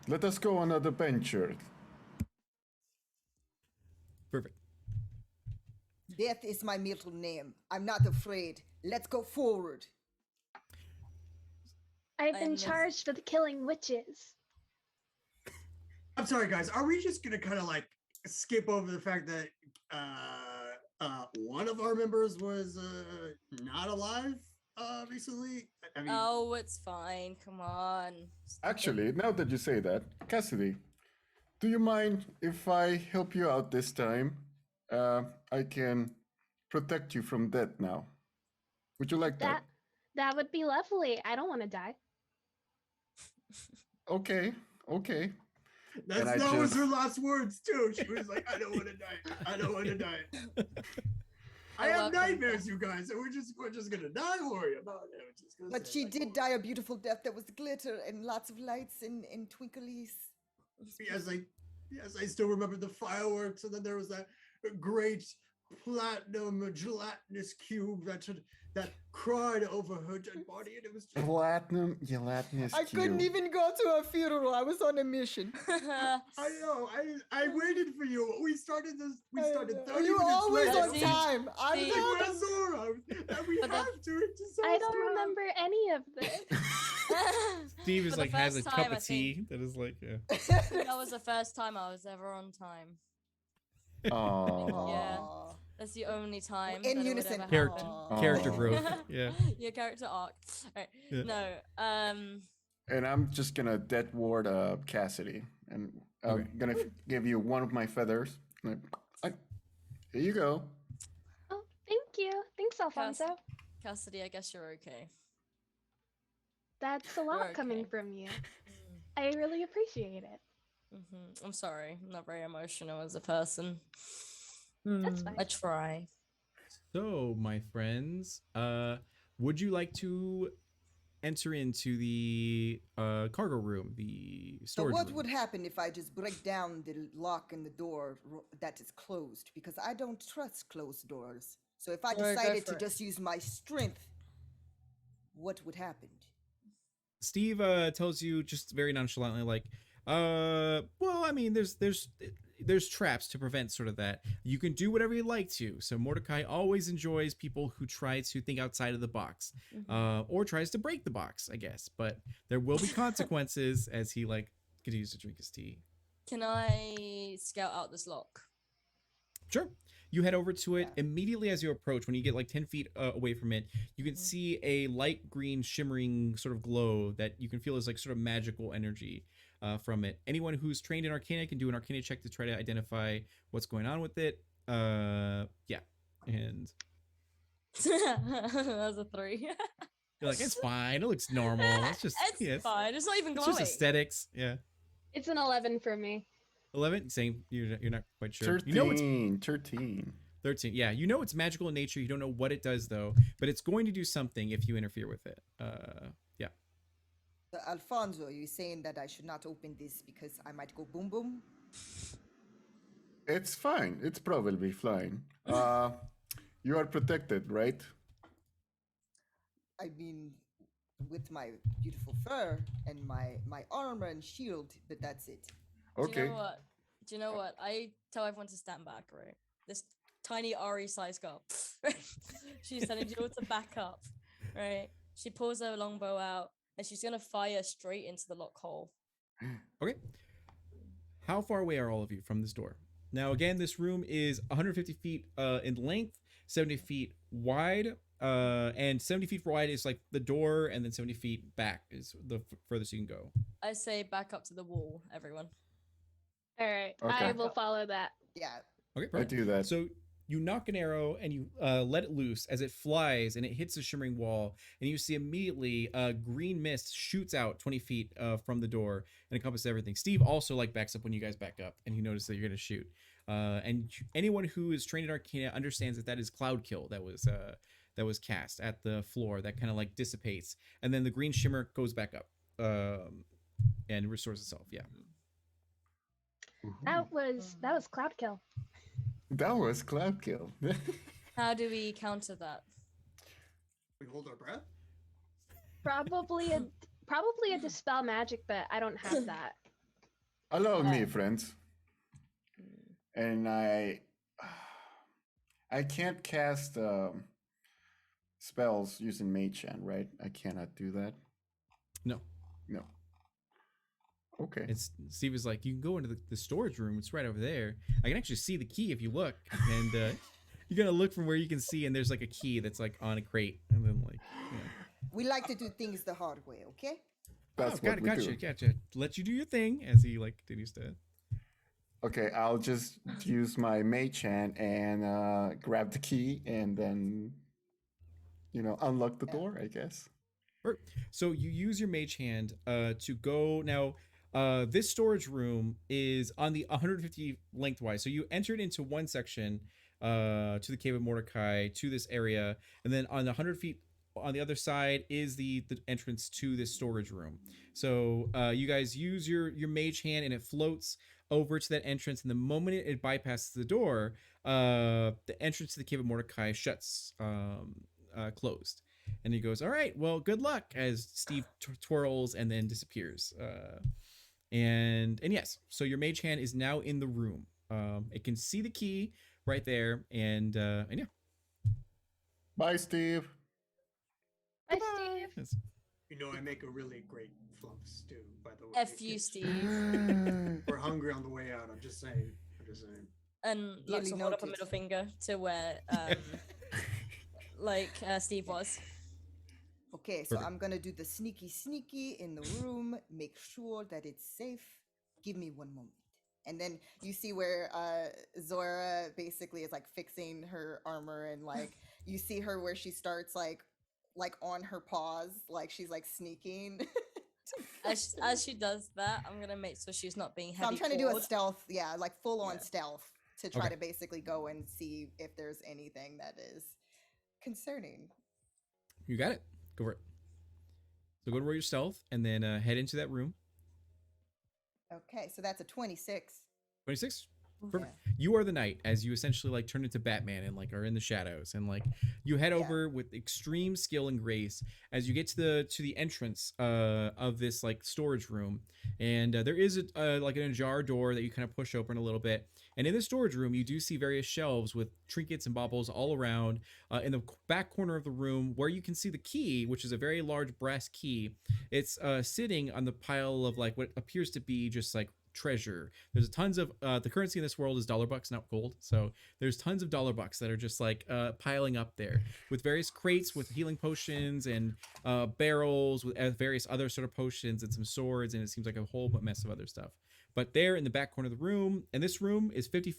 Let us go on an adventure. Perfect. Death is my middle name. I'm not afraid. Let's go forward. I've I been miss- charged with killing witches. I'm sorry, guys. Are we just gonna kind of like skip over the fact that one of our members was not alive recently? I mean, Oh, it's fine. Come on. Stop it. Actually, now that you say that, Cassidy, do you mind if I help you out this time? I can protect you from death now. Would you like that? That would be lovely. I don't want to die. Okay, okay. that I was just- her last words too. She was like, "I don't want to die. I don't want to die." I You're have welcome. nightmares, you guys, and we're just gonna die. Don't worry about it. We're just gonna But say, she like, did die a beautiful death that was glitter and lots of lights and twinklies. Yes, I still remember the fireworks, and then there was that great platinum gelatinous cube that cried over her dead body, and it was just. Platinum gelatinous I couldn't cube. even go to her funeral. I was on a mission. I know. I waited for you. We started 30 You minutes always late. on See? time. I'm See? the We're Zora, and we But the- have to. It's just so I don't strong. remember any of this. Steve is For the like has a first cup time, I of tea that is like, yeah. That was the first time I was ever on time. Oh. Yeah. Aw. That's the only time. In that it would unison. ever Character- happen. Character Aw. growth. Yeah. Your character arc. Right. Yeah. No. And I'm just gonna death ward Cassidy, and I'm Okay. gonna give you one of my feathers. Like, here you go. Oh, thank you. Thanks, Alfonso. Cassidy, I guess you're okay. That's a lot You're coming okay. from you. I really appreciate it. I'm sorry. I'm not very emotional as a person. That's fine. I try. So, my friends, would you like to enter into the cargo room, the So storage what room? would happen if I just break down the lock in the door that is closed? Because I don't trust closed doors. So if I Sure, go decided for to it. just use my strength, what would happen? Steve tells you just very nonchalantly, like, well, I mean, there's traps to prevent sort of that. You can do whatever you like to. So Mordecai always enjoys people who try to think outside of the box, or tries to break the box, I guess. But there will be consequences as he like continues to drink his tea. Can I scout out this lock? Sure. You head over to it Yeah. immediately as you approach. When you get like 10 feet away from it, you can see a light green shimmering sort of glow that you can feel is like sort of magical energy from it. Anyone who's trained in Arcana can do an Arcana check to try to identify what's going on with it. Yeah. And That was a 3. you're like, it's fine. It looks normal. It's just, It's yeah, fine. It's not even it's glowing. just aesthetics. Yeah. It's an 11 for me. 11, same. You're not quite sure. 13. You know it's 13. 13. Yeah, you know it's magical in nature. You don't know what it does though, but it's going to do something if you interfere with it. Yeah. So Alfonso, you're saying that I should not open this because I might go boom boom? It's fine. It's probably fine. You are protected, right? I mean, with my beautiful fur and my armor and shield, but that's it. Do Okay. you know what? Do you know what? I tell everyone to stand back, right? This tiny Ari size girl. She's telling you all to back up, right? She pulls her longbow out and she's gonna fire straight into the lock hole. Okay. How far away are all of you from this door? Now, again, this room is 150 feet in length, 70 feet wide. And 70 feet wide is like the door, and then 70 feet back is the furthest you can go. I say back up to the wall, everyone. All right, Okay. I will follow that. Yeah. Okay, I perfect. do that. So you knock an arrow and you let it loose as it flies and it hits the shimmering wall, and you see immediately green mist shoots out 20 feet from the door and encompasses everything. Steve also like backs up when you guys back up, and he notices that you're gonna shoot. And anyone who is trained in Arcana understands that that is Cloud Kill that was cast at the floor that kind of like dissipates, and then the green shimmer goes back up and restores itself. Yeah. That was Cloud Kill. That was Cloud Kill. How do we counter that? We hold our breath. Probably a dispel magic, but I don't have that. Allow me, friends. And I can't cast spells using Mage Hand, right? I cannot do that. No. No. Okay. It's Steve is like, you can go into the storage room. It's right over there. I can actually see the key if you look, and you're gonna look from where you can see, and there's like a key that's like on a crate, and then like, We like to do things the hard way, okay? That's what we do. Gotcha. Let you do your thing as he like continues to. Okay, I'll just use my Mage Hand and grab the key, and then unlock the door, I guess. So you use your mage hand to go now. This storage room is on the 150 lengthwise. So you entered into one section to the Cave of Mordecai, to this area, and then on the 100 feet on the other side is the entrance to this storage room. So you guys use your mage hand, and it floats over to that entrance, and the moment it bypasses the door, the entrance to the Cave of Mordecai shuts closed. And he goes, all right, well, good luck, as Steve twirls and then disappears. And yes, so your mage hand is now in the room. It can see the key right there, and yeah. Bye, Steve. Bye, Steve. Yes. I make a really great fluff stew, by the way. F you, Steve. We're hungry on the way out. I'm just saying. And Lux will hold up a middle finger to where Steve was. Okay, so I'm gonna do the sneaky in the room, make sure that it's safe. Give me one moment. And then you see where Zora basically is like fixing her armor, and like you see her where she starts like on her paws, like she's like sneaking. As she does that, I'm gonna make sure she's not being heavy. So I'm trying to do a stealth, like full on stealth to try Okay. to basically go and see if there's anything that is concerning. You got it. Go for it. So go to roll your stealth, and then head into that room. Okay, so that's a 26. 26. Yeah. Perfect. You are the knight, as you essentially like turn into Batman and like are in the shadows, and like you head over with extreme skill and grace as you get to the entrance of this like storage room, and there is like an ajar door that you kind of push open a little bit, and in the storage room you do see various shelves with trinkets and baubles all around. In the back corner of the room, where you can see the key, which is a very large brass key, it's sitting on the pile of like what appears to be just like treasure. There's tons of the currency in this world is dollar bucks, not gold. So there's tons of dollar bucks that are just like piling up there, with various crates with healing potions and barrels with various other sort of potions and some swords, and it seems like a whole mess of other stuff. But there in the back corner of the room, and this room is 50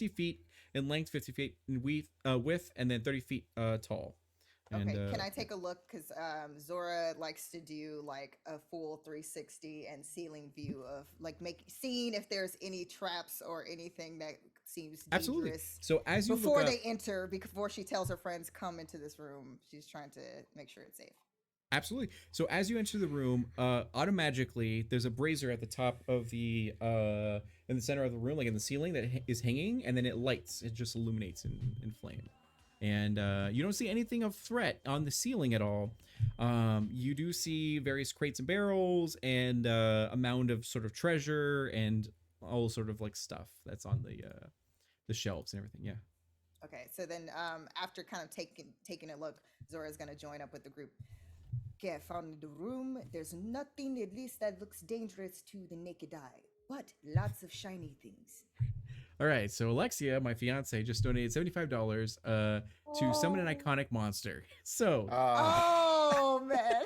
feet in length, 50 feet in width, and then 30 feet tall. And, Okay, can I take a look? Because Zora likes to do like a full 360 and ceiling view of like seeing if there's any traps or anything that seems dangerous. Absolutely. So as you before look up, they enter, before she tells her friends come into this room, she's trying to make sure it's safe. Absolutely. So as you enter the room, automatically there's a brazier at the top of the in the center of the room, like in the ceiling, that is hanging, and then it lights. It just illuminates in flame. And you don't see anything of threat on the ceiling at all. You do see various crates and barrels, and a mound of sort of treasure and all sort of like stuff that's on the shelves and everything. Yeah. Okay, so then after kind of taking a look, Zora's gonna join up with the group. Okay, I found the room. There's nothing, at least, that looks dangerous to the naked eye, but lots of shiny things. All right, so Alexia, my fiance, just donated $75 to summon an iconic monster. So Oh man.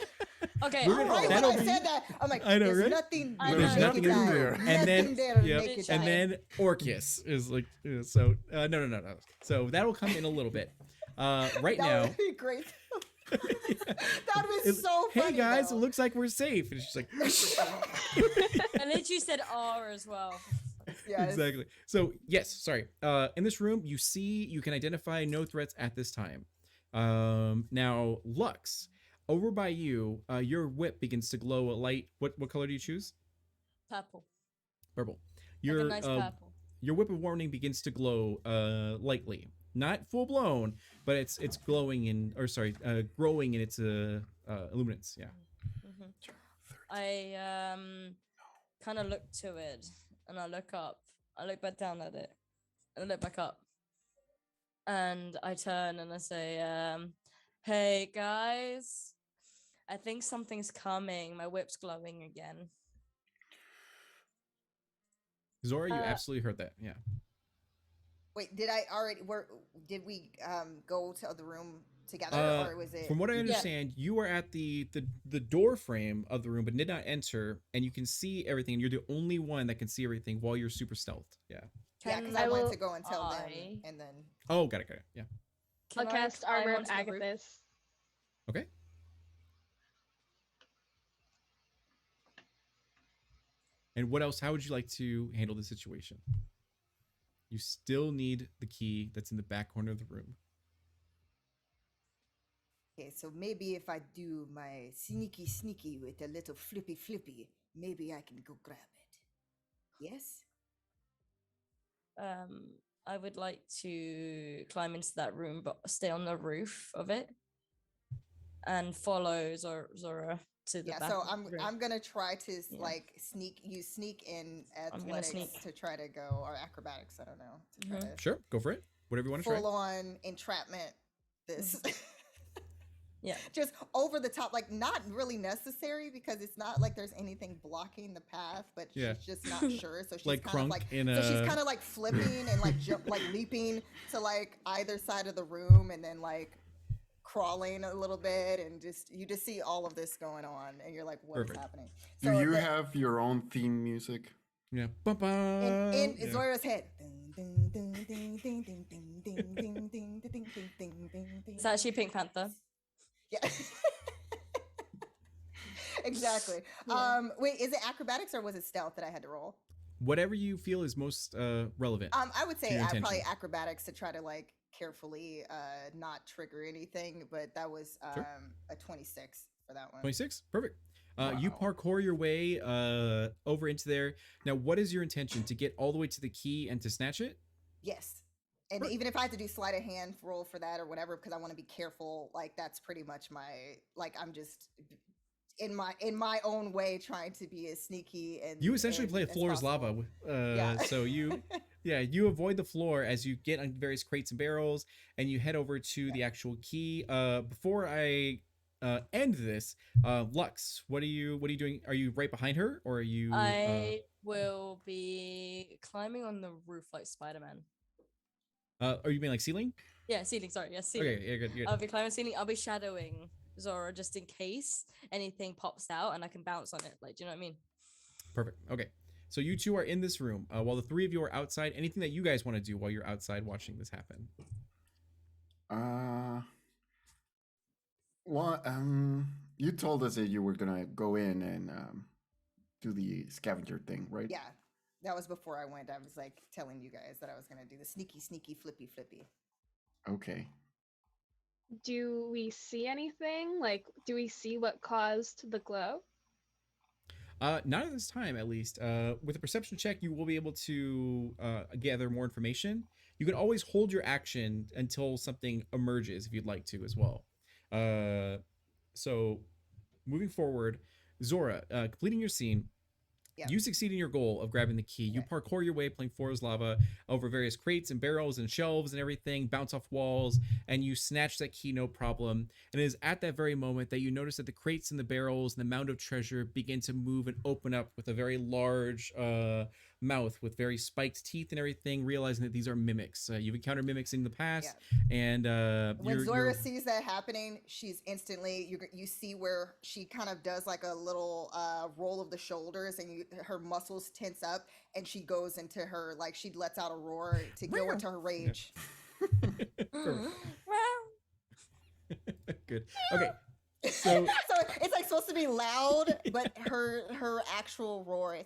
Okay. We're Right gonna- when that'll I be- said that, I'm like, I know, there's right? nothing. I There's know. nothing in there. And then- Nothing there to yep, make it and giant. then Orcus is like so. No. So that'll come in a little bit. Right that now, would be great. yeah. That would be It's, so hey funny. guys, though. it looks like we're safe. And she's like, I literally said R as well. Yes. exactly. So yes, sorry. In this room, you can identify no threats at this time. Now Lux, over by you, your whip begins to glow a light. What color do you choose? Purple. Purple. Like Your a nice purple. your whip of warning begins to glow lightly, not full blown, but it's glowing in, or sorry, growing in its illuminance. Yeah. Mhm. I kind of look to it and I look up. I look back down at it and I look back up. And I turn and I say, hey guys, I think something's coming. My whip's glowing again. Zora, you Uh, absolutely heard that. Yeah. Wait, did I already? Did we go to the room together, or was it? From what I understand, you were at the door frame of the room, but did not enter, and you can see everything. And you're the only one that can see everything while you're super stealthed. Yeah. Yeah, because I I wanted will- to go and tell them, I- and then. Oh, got it. Yeah. I'll Can I cast climb Armor of onto the roof? Agathis. Okay. And what else? How would you like to handle the situation? You still need the key that's in the back corner of the room. Okay, so maybe if I do my sneaky with a little flippy, maybe I can go grab it. Yes. I would like to climb into that room, but stay on the roof of it and follow Zora to the Yeah. back. So of the room. I'm gonna try to Yeah. like sneak in I'm gonna athletics sneak. to try to go, or acrobatics. I don't know. To try to Sure, go for it. Whatever you want to try. full on entrapment. This. Yeah. Just over the top, like not really necessary because it's not like there's anything blocking the path, but Yeah. she's just not sure. So she's Like kind of Crunk like in so she's a- kind of like flipping and like like leaping to like either side of the room and then like crawling a little bit and you just see all of this going on and you're like, what is Perfect. happening? Do you the- have your own theme music? Yeah. Ba-ba. in Yeah. Zora's head? It's actually Pink Panther. Yeah. Exactly. Yeah. Wait, is it acrobatics or was it stealth that I had to roll? Whatever you feel is most relevant. I would say your probably intentions. acrobatics to try to like carefully not trigger anything, but that was Sure. a 26 for that one. 26. Perfect. You Wow. parkour your way over into there. Now, what is your intention? To get all the way to the key and to snatch it? Yes. And Right. even if I had to do sleight of hand roll for that or whatever, because I want to be careful, like that's pretty much my like I'm just in my own way trying to be as sneaky and You essentially play as floor is lava. possible. Yeah. So you, yeah, you avoid the floor as you get on various crates and barrels, and you head over to the actual key. Before I end this, Lux, what are you doing? Are you right behind her, or are you? I will be climbing on the roof like Spider-Man. Are you being like ceiling? Yeah, ceiling. Sorry, yes, ceiling. Okay, yeah, good. Good. I'll be climbing ceiling. I'll be shadowing Zora just in case anything pops out and I can bounce on it. Like, do you know what I mean? Perfect. Okay. So you two are in this room while the three of you are outside. Anything that you guys want to do while you're outside watching this happen? Well, you told us that you were gonna go in and do the scavenger thing, right? Yeah. That was before I went. I was like telling you guys that I was gonna do the sneaky, flippy. Okay. Do we see anything? Like, do we see what caused the glow? Not at this time, at least. With a perception check, you will be able to gather more information. You can always hold your action until something emerges if you'd like to as well. So moving forward, Zora, completing your scene, Yeah. You succeed in your goal of grabbing the key. You Okay. parkour your way, playing Floor's Lava, over various crates and barrels and shelves and everything, bounce off walls, and you snatch that key no problem. And it is at that very moment that you notice that the crates and the barrels and the mound of treasure begin to move and open up with a very large mouth with very spiked teeth and everything, realizing that these are mimics. You've encountered mimics in the past, and when Zora sees that happening, she's instantly you see where she kind of does like a little roll of the shoulders, and her muscles tense up, and she goes into her like she lets out a roar to go into her rage. Good. Okay. So it's like supposed to be loud, but her actual roar is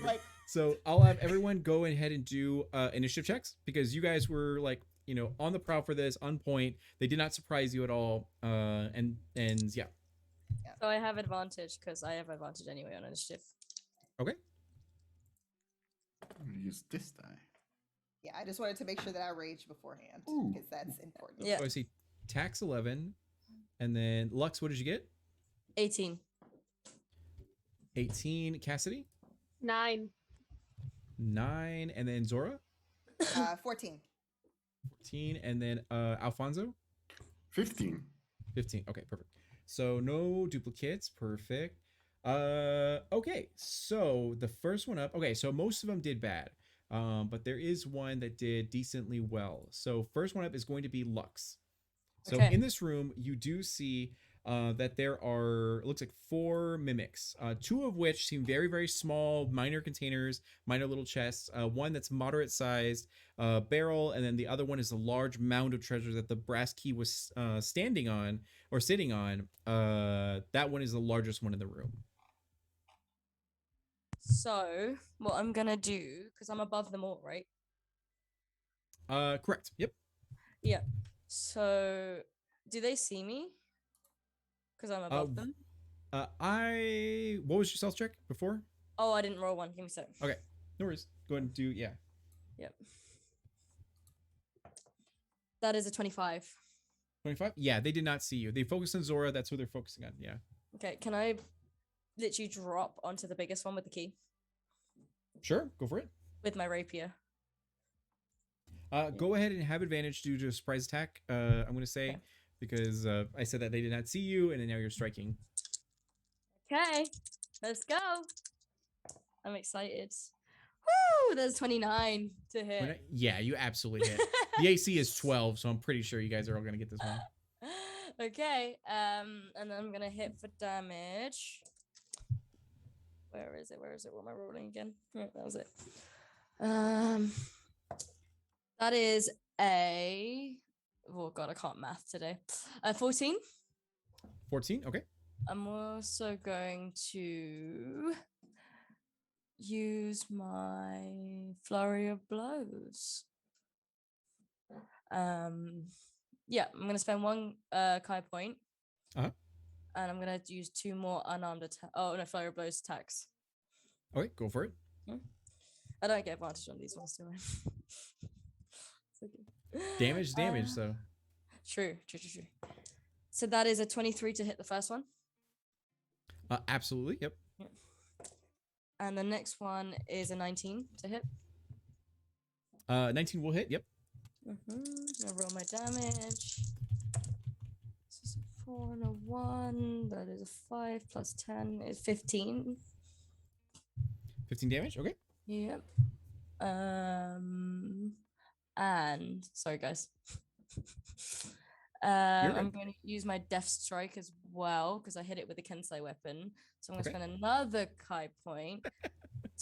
like. So I'll have everyone go ahead and do initiative checks, because you guys were like, on the prowl for this, on point. They did not surprise you at all. And yeah. So I have advantage because I have advantage anyway on initiative. Okay. I'm gonna use this die. Yeah, I just wanted to make sure that I raged beforehand, because that's important. Yeah. So I see Tax 11, and then Lux, what did you get? 18. 18. Cassidy? 9. 9, and then Zora? 14. 14, and then Alfonso? 15. 15. Okay, perfect. So no duplicates. Perfect. Okay, so the first one up. Okay, so most of them did bad. But there is one that did decently well. So first one up is going to be Lux. So in this room, you do see that there are, it looks like 4 mimics, 2 of which seem very, very small, minor containers, minor little chests. One that's moderate sized barrel, and then the other one is a large mound of treasure that the brass key was standing on or sitting on. That one is the largest one in the room. So what I'm gonna do, because I'm above them all, right? Correct. Yep. Yeah. So do they see me? Because I'm above them. What was your stealth check before? Oh, I didn't roll one. Give me a sec. Okay, no worries. Go ahead and do, yeah. Yep. That is a 25. 25? Yeah, they did not see you. They focused on Zora. That's who they're focusing on. Yeah. Okay, can I literally drop onto the biggest one with the key? Sure, go for it. With my rapier. Go ahead and have advantage due to a surprise attack, I'm going to say, because I said that they did not see you, and then now you're striking. Okay, let's go. I'm excited. Woo! There's 29 to hit. Yeah, you absolutely hit. The AC is 12, so I'm pretty sure you guys are all going to get this one. Okay, and then I'm going to hit for damage. Where is it? What am I rolling again? Oh, that was it. That is a... Oh, God, I can't math today. 14. 14, okay. I'm also going to use my flurry of blows. Yeah, I'm gonna spend 1 Kai point. Uh-huh. And I'm gonna use 2 more unarmed attack. Oh no, flurry of blows attacks. Okay, go for it. I don't get advantage on these ones, do I? Damage, so. True. So that is a 23 to hit the first one. Absolutely, yep. And the next one is a 19 to hit. 19 will hit, yep. I'll roll my damage. This is a 4 and a 1. That is a 5 plus 10 is 15. 15 damage, okay. Yep. And sorry guys. I'm going to use my Death Strike as well because I hit it with a Kensei weapon. So I'm going to spend another Kai point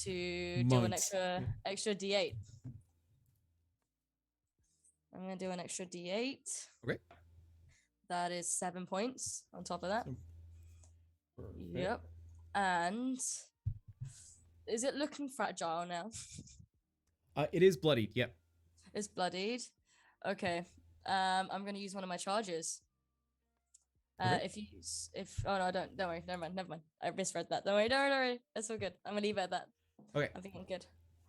to do an extra D8. I'm going to do an extra D8. Okay. That is 7 points on top of that. Perfect. Yep. And is it looking fragile now? It is bloodied, yep. It's bloodied. Okay. I'm going to use one of my charges. Oh no, don't worry. Never mind. I misread that. Don't worry. That's all good. I'm going to leave it at that. Okay. I think I'm good.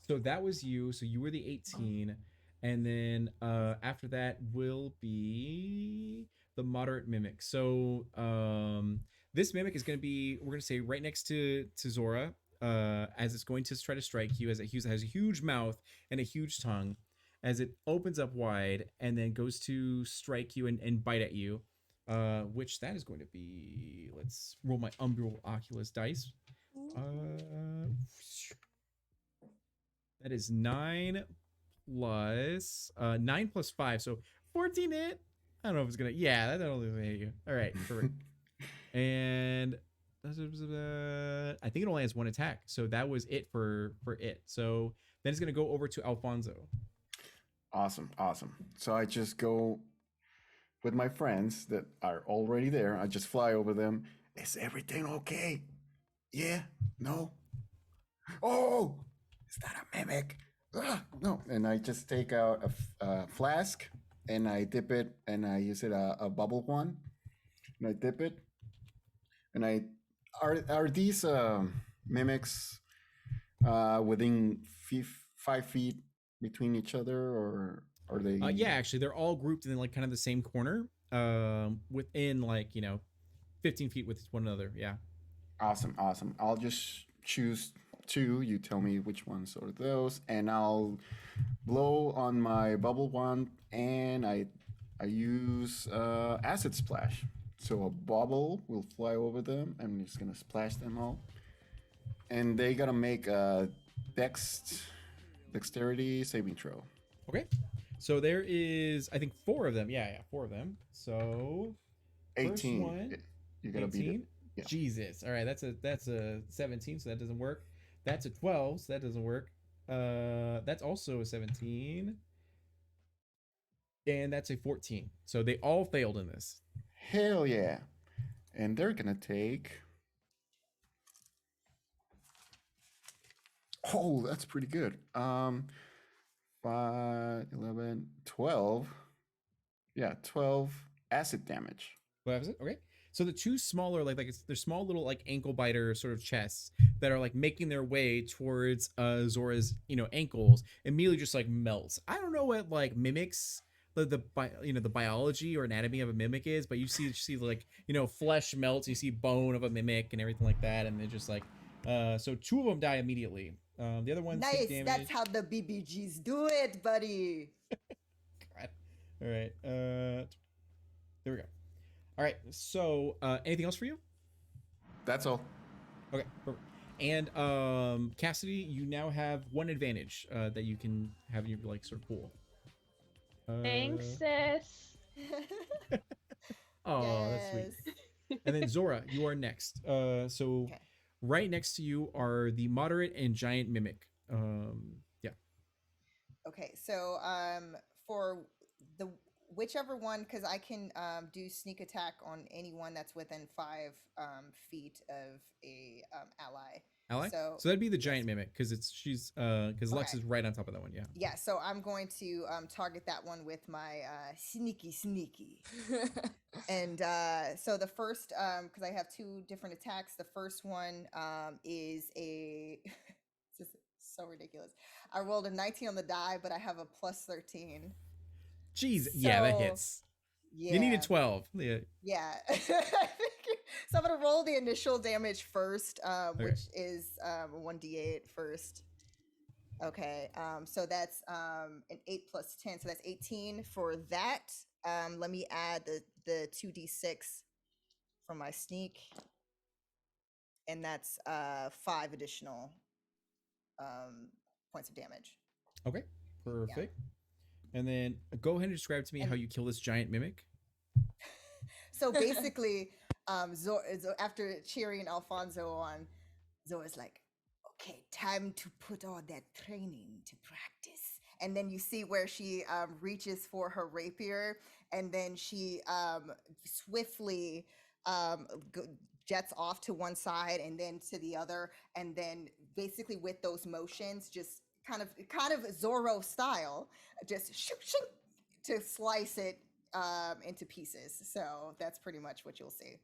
So that was you. So you were the 18. And then after that will be the moderate mimic. So this mimic is going to be, we're going to say right next to Zora. as it's going to try to strike you, as it has a huge mouth and a huge tongue, as it opens up wide and then goes to strike you and bite at you. Which that is going to be. Let's roll my Umbral Oculus dice. That is 9 plus 5, so 14 hit. I don't know if it's gonna. Yeah, that don't hit you. All right, perfect. And I think it only has one attack, so that was it for it. So then it's gonna go over to Alfonso. Awesome. So I just go with my friends that are already there. I just fly over them. Is everything okay? Yeah? No? Oh, is that a mimic? No. And I just take out a flask and I dip it and I use it a bubble one. And I dip it. And are these mimics within 5 feet between each other, or are they? Yeah, actually, they're all grouped in like kind of the same corner, within like 15 feet with one another. Yeah. Awesome. I'll just choose 2. You tell me which ones are those, and I'll blow on my bubble wand, and I use acid splash. So a bubble will fly over them, and it's gonna splash them all, and they gotta make a dexterity saving throw. Okay. So there is, I think, 4 of them. Yeah, 4 of them. So 18. One, You gotta beat it. Yeah. Jesus. All right, that's a 17, so that doesn't work. That's a 12, so that doesn't work. That's also a 17. And that's a 14. So they all failed in this. Hell yeah. And they're gonna take. Oh, that's pretty good. 5, 11, 12. Yeah, 12 acid damage. What was it? Okay. So the 2 smaller, they're small little like ankle biter sort of chests that are like making their way towards Zora's ankles, immediately just like melts. I don't know what like mimics the biology or anatomy of a mimic is, but you see like flesh melts, you see bone of a mimic and everything like that, and they're just like so 2 of them die immediately. The other one nice. That's how the BBGs do it, buddy. God. All right. There we go. All right. So anything else for you? That's all. Okay. Perfect. And Cassidy, you now have 1 advantage that you can have in your like sort of pool. Thanks, sis. Oh, that's sweet. And then Zora, you are next. So Okay. right next to you are the moderate and giant mimic. Yeah. Okay, so for the whichever one, because I can do sneak attack on anyone that's within 5 feet of a ally. Ally. So So that'd be the giant mimic because because Lex Okay. is right on top of that one. Yeah. Yeah, so I'm going to target that one with my sneaky. And so the first, because I have 2 different attacks. The first one is a. This is so ridiculous. I rolled a 19 on the die, but I have a plus 13. Jeez. Yeah, that So, hits. Yeah. You needed 12. Yeah. Yeah. So I'm gonna roll the initial damage first, which is 1d8 first. Okay. So that's an 8 plus 10, so that's 18 for that. Let me add the 2d6 from my sneak, and that's 5 additional points of damage. Okay. Perfect. And then go ahead and describe to me how you kill this giant mimic. So basically, after cheering Alfonso on, Zora's like, okay, time to put all that training to practice. And then you see where she reaches for her rapier, and then she swiftly jets off to one side and then to the other, and then basically with those motions, just kind of Zorro style, just shoot, to slice it into pieces. So that's pretty much what you'll see.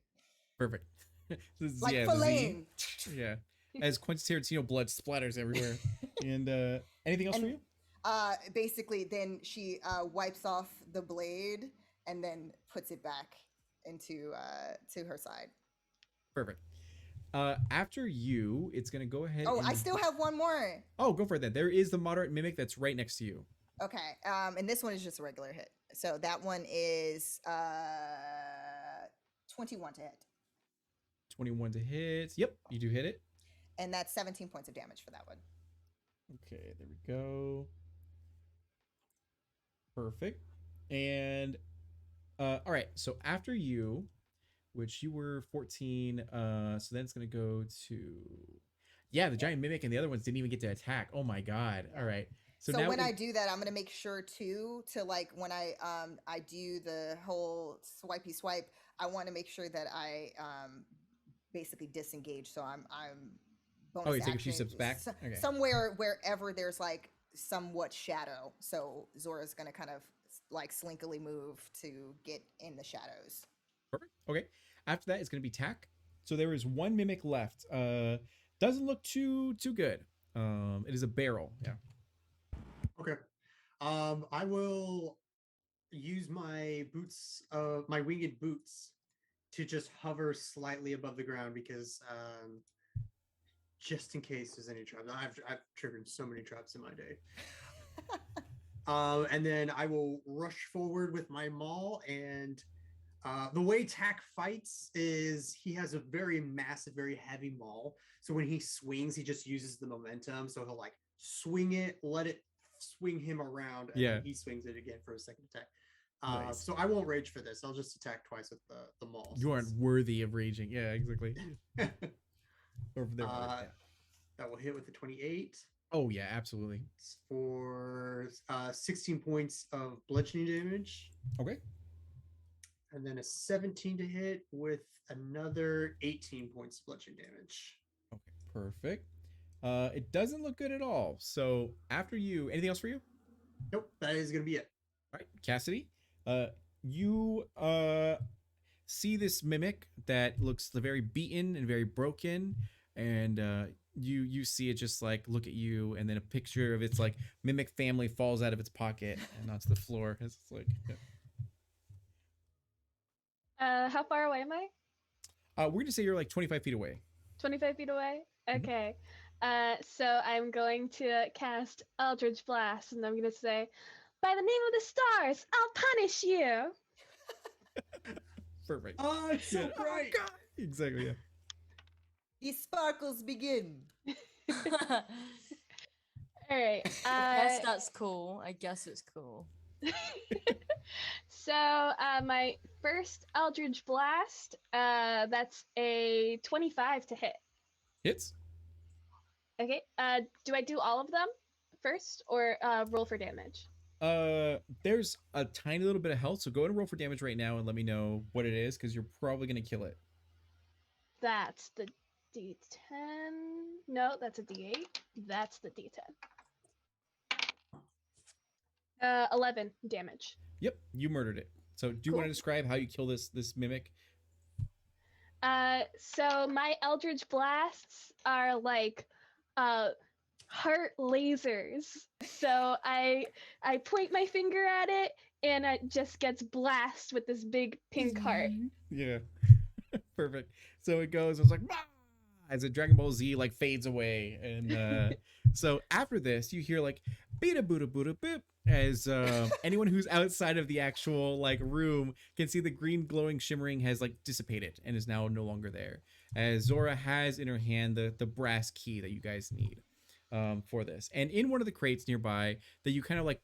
Perfect. Like yeah, filleting. Yeah. As Quentin Tarantino blood splatters everywhere. And anything else for you? Basically, then she wipes off the blade and then puts it back into to her side. Perfect. After you, it's gonna go ahead. Oh, I and still have one more. Oh, go for it then. There is the moderate mimic that's right next to you. Okay. And this one is just a regular hit. So that one is 21 to hit. 21 to hit. Yep, you do hit it. And that's 17 points of damage for that one. Okay, there we go. Perfect. And all right, so after you, which you were 14, so then it's gonna go to the giant mimic, and the other ones didn't even get to attack. Oh my god. Yeah. All right. So now when I do that, I'm gonna make sure too to like when I do the whole swipey swipe, I want to make sure that I basically disengage. So I'm bonus you take a few action, steps back? Okay. somewhere wherever there's like somewhat shadow. So Zora's gonna kind of like slinkily move to get in the shadows. Perfect. Okay. After that, it's gonna be tack. So there is one mimic left. Doesn't look too good. It is a barrel. Yeah. Okay. I will use my boots, my winged boots, to just hover slightly above the ground because just in case there's any traps. I've triggered so many traps in my day. And then I will rush forward with my maul. And the way Tack fights is he has a very massive, very heavy maul. So when he swings, he just uses the momentum. So he'll like swing it, let it swing him around, and then he swings it again for a second attack. Nice. So I won't rage for this. I'll just attack twice with the maul. You aren't worthy of raging. Yeah, exactly. Over there. That will hit with the 28. Oh yeah, absolutely. It's for 16 points of bludgeoning damage. Okay. And then a 17 to hit with another 18 points of bludgeoning damage. Okay, perfect. It doesn't look good at all. So after you, anything else for you? Nope, that is gonna be it. All right, Cassidy. You see this mimic that looks very beaten and very broken, and you see it just like look at you, and then a picture of its like mimic family falls out of its pocket and onto the floor. It's like. How far away am I? We're gonna say you're like 25 feet away. 25 feet away? Okay. So I'm going to cast Eldritch Blast, and I'm going to say, by the name of the stars, I'll punish you. Perfect. Oh, it's so bright. God. Exactly, yeah. The sparkles begin. All right. I guess that's cool. I guess it's cool. So my first Eldritch Blast, that's a 25 to hit. Hits. Okay. Do I do all of them first, or roll for damage? There's a tiny little bit of health, so go ahead and roll for damage right now and let me know what it is, because you're probably gonna kill it. That's the D10. No, that's a D8. That's the D10. 11 damage. Yep, you murdered it. So do you want to describe how you kill this mimic? So my Eldritch Blasts are like heart lasers. So I point my finger at it, and it just gets blasted with this big pink heart. Yeah. Perfect. So it goes, it's like, "Bah!" as a Dragon Ball Z like fades away. And so after this, you hear like, "Bida Buddha Buddha Bip," as anyone who's outside of the actual like room can see the green glowing shimmering has like dissipated and is now no longer there, as Zora has in her hand the brass key that you guys need for this. And in one of the crates nearby that you kind of like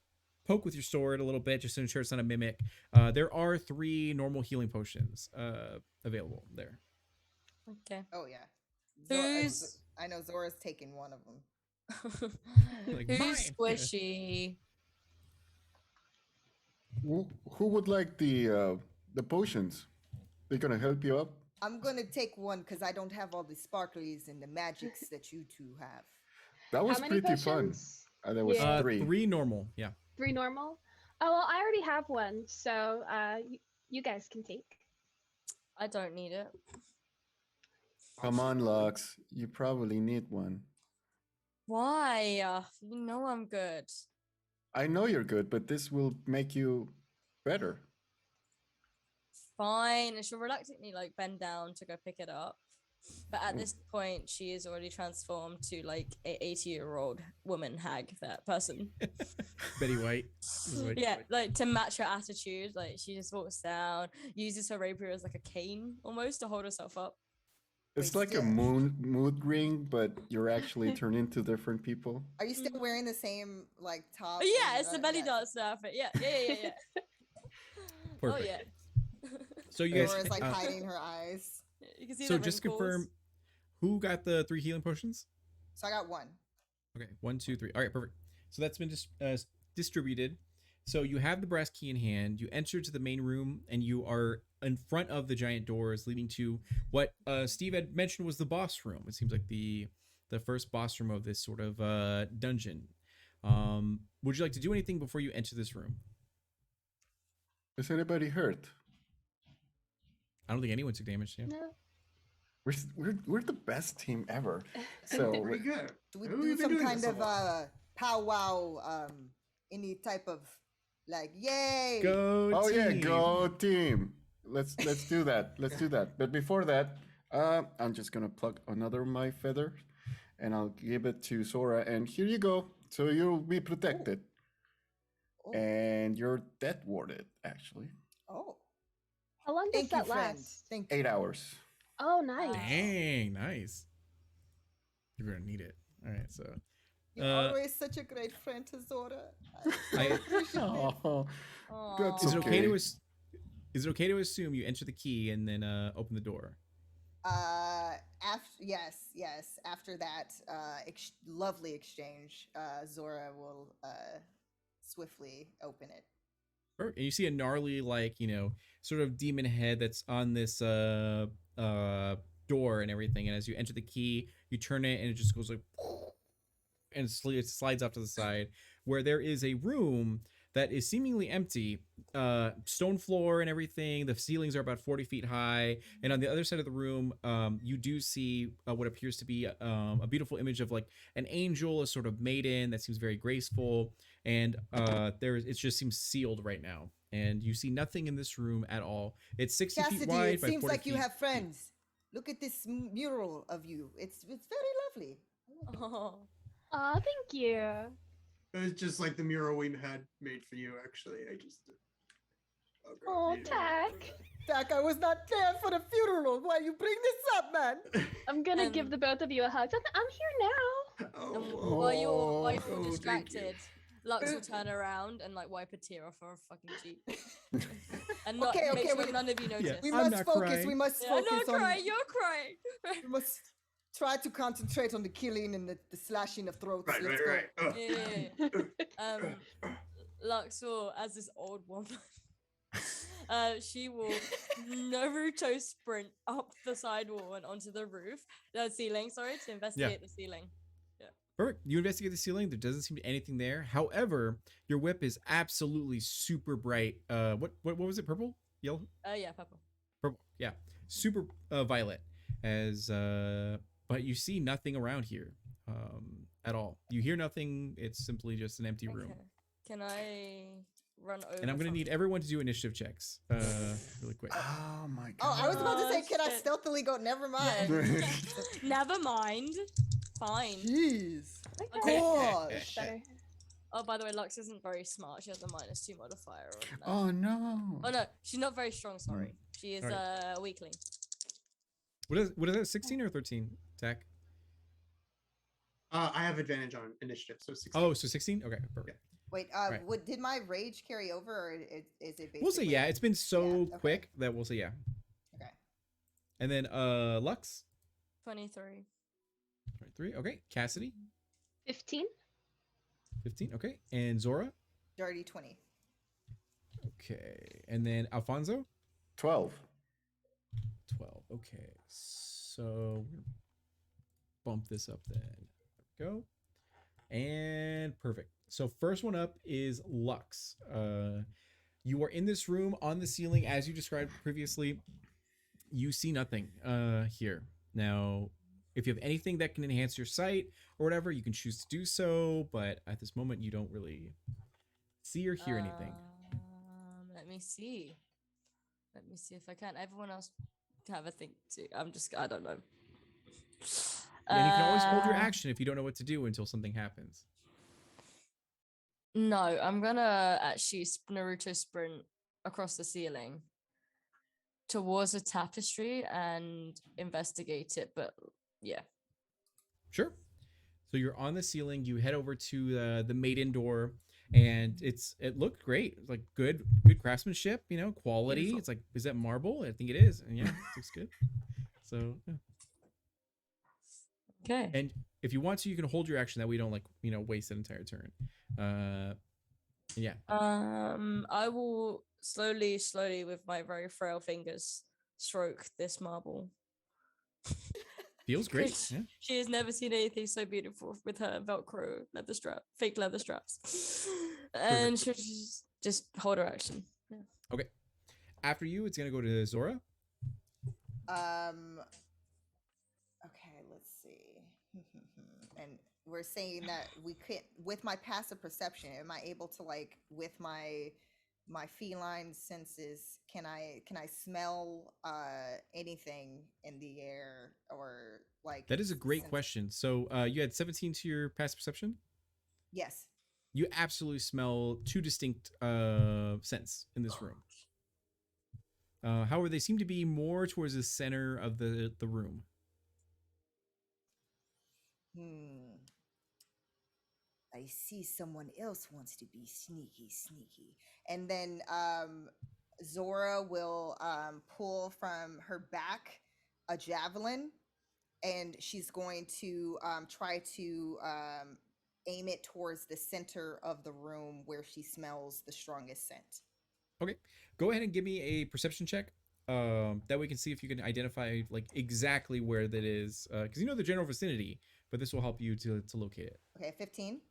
poke with your sword a little bit just to ensure it's not a mimic, there are 3 normal healing potions available there. Okay. Oh yeah. Who's- I know Zora's taking one of them. Like, Who's mine. squishy? Who would like the potions? They're gonna help you up. I'm gonna take one because I don't have all the sparklies and the magics that you two have. That was How many pretty potions? fun. There was Yeah. 3. 3 normal. Yeah. 3 normal? Oh, well, I already have one, so you guys can take. I don't need it. Come on, Lux. You probably need one. Why? You know I'm good. I know you're good, but this will make you better. Fine. I should reluctantly like bend down to go pick it up. But at Oh. this point, she is already transformed to like a 80-year-old woman hag. That person. Betty White. This is White. Yeah, like to match her attitude. Like she just walks down, uses her rapier as like a cane almost to hold herself up. It's Wait, like a still- mood ring, but you're actually turned into different people. Are you still wearing the same like top? Oh, yeah, and, it's the belly yes. dancer outfit. Yeah. Oh Perfect. yeah. So you guys, Laura's like hiding her eyes. You can see so the just to wrinkles. confirm, who got the 3 healing potions? So I got one. Okay, 1, 2, 3. All right, perfect. So that's been distributed. So you have the brass key in hand. You enter to the main room, and you are in front of the giant doors leading to what Steve had mentioned was the boss room. It seems like the first boss room of this sort of dungeon. Would you like to do anything before you enter this room? Is anybody hurt? I don't think anyone took damage. Yeah. No. We're the best team ever. So Pretty good. Do we We've do been some doing kind this a of while. powwow? Any type of like yay? Go oh yeah, team. go team. Let's do that. Let's do that. But before that, I'm just gonna pluck another of my feathers, and I'll give it to Sora. And here you go. So you'll be protected, Oh. and you're death warded actually. Oh. How long does Thank you, that friend. last? Thank you. 8 hours. Oh, nice. Dang, nice. You're gonna need it. All right, so You're always such a great friend to Zora. I- appreciate it. Oh, Aw. That's is it okay to Okay. is it okay to assume you enter the key and then open the door? Yes. After that, lovely exchange, Zora will swiftly open it. Perfect. And you see a gnarly, like, sort of demon head that's on this door and everything. And as you enter the key, you turn it and it just goes like, and it slides off to the side, where there is a room that is seemingly empty, stone floor and everything. The ceilings are about 40 feet high, and on the other side of the room, you do see what appears to be a beautiful image of like an angel, a sort of maiden that seems very graceful, and it just seems sealed right now. And you see nothing in this room at all. It's 60 feet Cassidy, wide it by seems 40 like you feet have deep. friends. Look at this mural of you. It's very lovely. Oh. Aw, thank you. It's just like the mural we had made for you, actually. I just. God, Oh, you know. Tack. Dak, I was not there for the funeral. Why you bring this up, man? I'm gonna give Um, the both of you a hug. I'm here now. And Oh, while you're Oh, while you're thank you. distracted, Lux will turn around and like wipe a tear off her fucking cheek, and not Okay, make okay, sure we- none of you notice. We I'm must not focus. crying. We must Yeah, I'm focus not on. crying. You're crying. We must try to concentrate on the killing and the slashing of throats. Right, Let's right, go. right. Lux will, as this old woman, she will Naruto sprint up the sidewall and onto the roof, the ceiling. Sorry, to investigate the ceiling. Perfect. You investigate the ceiling. There doesn't seem to be anything there. However, your whip is absolutely super bright. What was it? Purple? Yellow? Yeah, purple. Purple. Yeah. Super violet. But you see nothing around here at all. You hear nothing. It's simply just an empty room. Okay. Can I run over? And I'm gonna from- need everyone to do initiative checks really quick. Oh my god. Oh, I was about to say, Oh, can I shit. stealthily go? Never mind. Yeah. Never mind. Fine. Jeez. Okay. Gosh. Better. Oh, by the way, Lux isn't very smart. She has a -2 modifier. On that. Oh no. Oh no, she's not very strong. Sorry, she is Alright. a weakling. What is that? 16 or 13? Tack. I have advantage on initiative, so 16. Oh, so 16. Okay, perfect. Wait, Right. did my rage carry over, or is it basically? We'll say yeah. It's been so okay. quick that we'll say yeah. Okay. And then Lux. 23. 23. Okay. Cassidy. 15. 15. Okay. And Zora. Dirty 20. Okay. And then Alfonso. 12. 12. Okay. So we're gonna bump this up then. There we go. And perfect. So first one up is Lux. You are in this room on the ceiling as you described previously. You see nothing here. Now, if you have anything that can enhance your sight or whatever, you can choose to do so, but at this moment you don't really see or hear anything. Let me see. Let me see if I can. Everyone else have a think too. I don't know. Yeah, and you can always hold your Uh, action if you don't know what to do until something happens. No, I'm gonna actually Naruto sprint across the ceiling towards a tapestry and investigate it. But yeah, Sure. So you're on the ceiling. You head over to the maiden door, and it looked great. It's like good craftsmanship. You know, quality. Beautiful. It's like, is that marble? I think it is. And yeah, it looks good. So yeah. okay. And if you want to, you can hold your action that we don't like waste an entire turn. Yeah, I will slowly with my very frail fingers stroke this marble. feels great. 'Cause Yeah. she has never seen anything so beautiful with her Velcro leather strap, fake leather straps, and she'll just hold her action. Yeah. Okay. After you, it's gonna go to Zora. Um. Okay, let's see. And we're saying that we could, with my passive perception, am I able to, like, with my feline senses, can I smell anything in the air, or like That is a great sense? question. So you had 17 to your passive perception. Yes. You absolutely smell two distinct scents in this room. However, they seem to be more towards the center of the room. Hmm. I see someone else wants to be sneaky. And then Zora will pull from her back a javelin, and she's going to try to aim it towards the center of the room where she smells the strongest scent. Okay, go ahead and give me a perception check. That we can see if you can identify like exactly where that is, because you know the general vicinity, but this will help you to locate it. Okay, 15.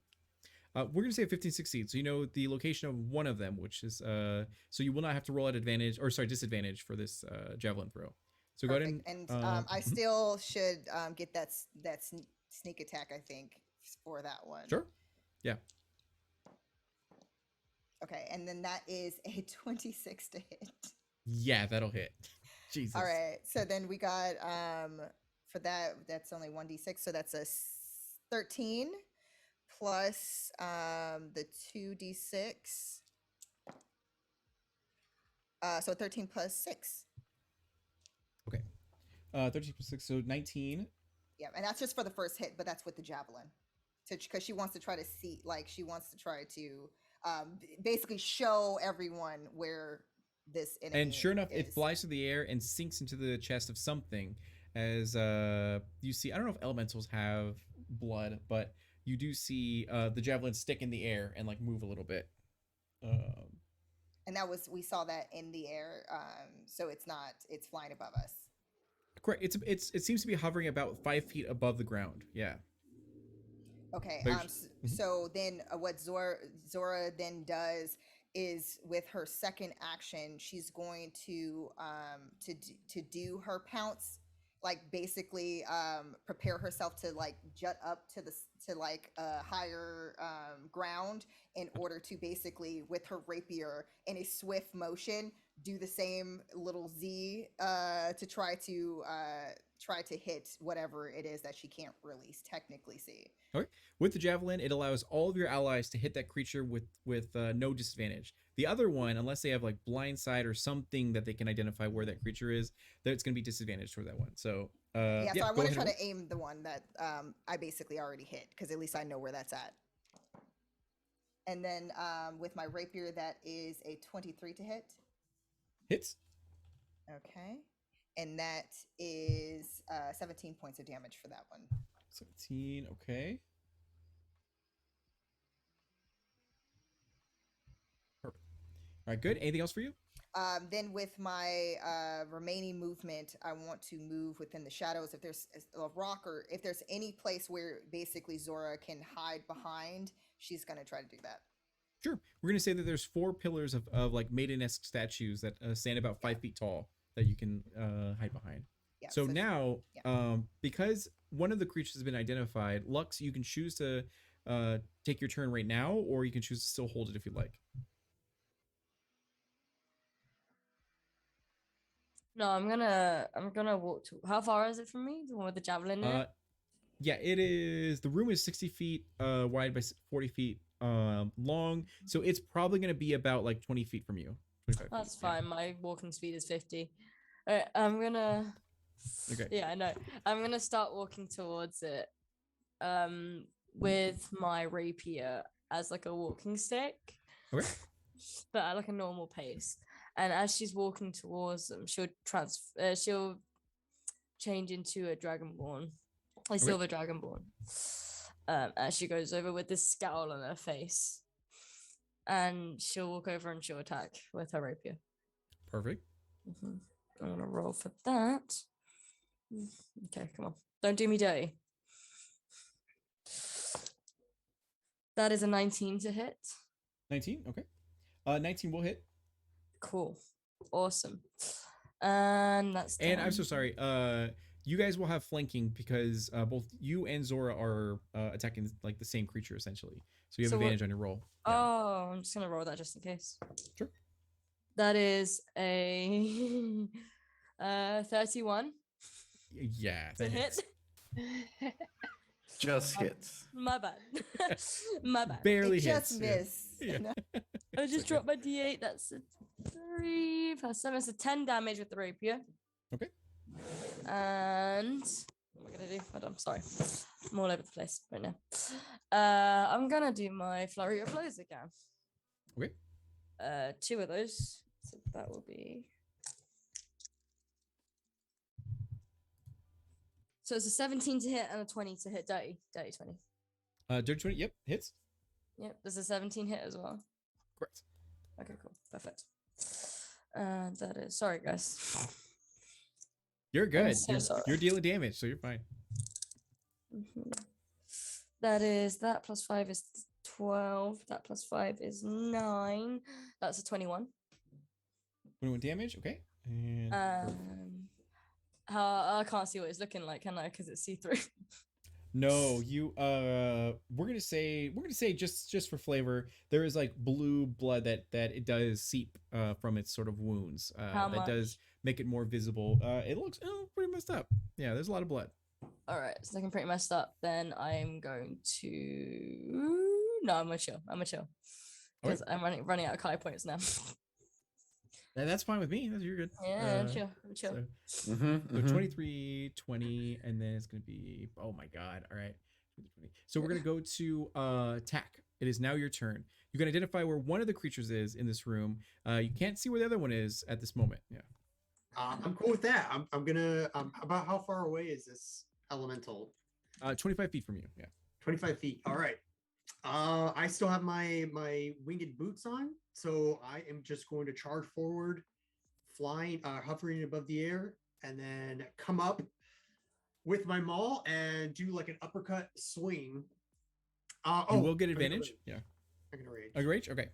We're gonna say a 15 succeeds, so you know the location of one of them, which is so you will not have to roll at advantage or sorry disadvantage for this javelin throw. So go ahead Perfect. and And I still should get that sneak attack, I think, for that one. sure, yeah, Okay, and then that is a 26 to hit. yeah, that'll hit. Jesus. All right, so then we got for that's only 1d6, so that's a 13 plus the 2d6. So 13 plus 6. Okay, 13 plus 6, so 19. Yeah, and that's just for the first hit, but that's with the javelin. So because she wants to try to see, like, she wants to try to basically show everyone where this enemy And sure enough, is. it flies through the air and sinks into the chest of something. As you see, I don't know if elementals have blood, but you do see the javelin stick in the air and like move a little bit. And we saw that in the air. So it's flying above us. Correct. It seems to be hovering about 5 feet above the ground. Yeah. Okay. But So then what Zora then does is, with her second action, she's going to do her pounce, like basically prepare herself to like jut up to like a higher ground, in order to basically, with her rapier in a swift motion, do the same little Z to try to hit whatever it is that she can't really technically see. okay. With the javelin, it allows all of your allies to hit that creature with no disadvantage. The other one, unless they have like blind sight or something that they can identify where that creature is, that it's going to be disadvantaged for that one. So Yeah, so I go want to ahead try and to aim the one that I basically already hit, because at least I know where that's at. And then with my rapier, that is a 23 to hit. hits. Okay. And that is 17 points of damage for that one. 17. Okay. Perfect. All right. Good. Anything else for you? Then with my remaining movement, I want to move within the shadows. If there's a rock, or if there's any place where basically Zora can hide behind, she's going to try to do that. Sure. We're going to say that there's 4 pillars of like maiden-esque statues that stand about 5 feet tall that you can hide behind. Yeah, so now, yeah. Because one of the creatures has been identified, Lux, you can choose to take your turn right now, or you can choose to still hold it if you'd like. No, I'm gonna walk to. How far is it from me? The one with the javelin in Uh, it? yeah, it is. The room is 60 feet wide by 40 feet long, so it's probably gonna be about like 20 feet from you. 25 feet. That's Yeah. fine. My walking speed is 50. Alright, I'm gonna. Okay. Yeah, I know. I'm gonna start walking towards it. With my rapier as like a walking stick, Okay. but at like a normal pace. And as she's walking towards them, she'll change into a dragonborn, a silver dragonborn. As she goes over with this scowl on her face, and she'll walk over and she'll attack with her rapier. Perfect. I'm gonna roll for that. Okay, come on, don't do me dirty. That is a 19 to hit. 19. Okay. 19 will hit. Cool, awesome. And that's. And I'm so 10. sorry. You guys will have flanking because both you and Zora are attacking like the same creature essentially. So you have So what- advantage on your roll. Yeah. Oh, I'm just gonna roll that just in case. Sure. That is a 31 Yeah. to That hit. hits. Just hits. My bad. My bad. Barely It just hits. yeah. miss. Yeah. I just dropped my D8. That's a 3 plus 7. So 10 damage with the rapier. Okay. And what am I gonna do? Hold on, sorry. I'm all over the place right now. I'm gonna do my flurry of blows again. Okay. 2 of those. So that will be. So it's a 17 to hit and a 20 to hit. Dirty 20. Dirty 20. Yep. Hits. Yep. There's a 17 hit as well. Correct. Okay, cool. Perfect. And that is. Sorry, guys. You're good. so You're, sorry. you're dealing damage, so you're fine. That is. That plus 5 is 12. That plus 5 is 9. That's a 21. 21 damage. Okay. And How I can't see what it's looking like, can I? Because it's see-through. no, you we're gonna say just for flavor, there is like blue blood that it does seep from its sort of wounds. How that does much? make it more visible. It looks pretty messed up. Yeah, there's a lot of blood. All right, so looking pretty messed up. Then I'm going to. No, I'm gonna chill. Because I'm running out of Kai points now. That's fine with me. You're good. Yeah, I'm chill. So 23, 20, and then it's gonna be, oh my god. All right. So we're gonna go to attack. It is now your turn. You can identify where one of the creatures is in this room. You can't see where the other one is at this moment. Yeah. I'm cool with that. I'm gonna. About how far away is this elemental? 25 feet from you. Yeah. 25 feet. All right. I still have my winged boots on, so I am just going to charge forward, flying, hovering above the air, and then come up with my maul and do like an uppercut swing. You will get advantage. Yeah. I'm gonna rage. Rage. Okay.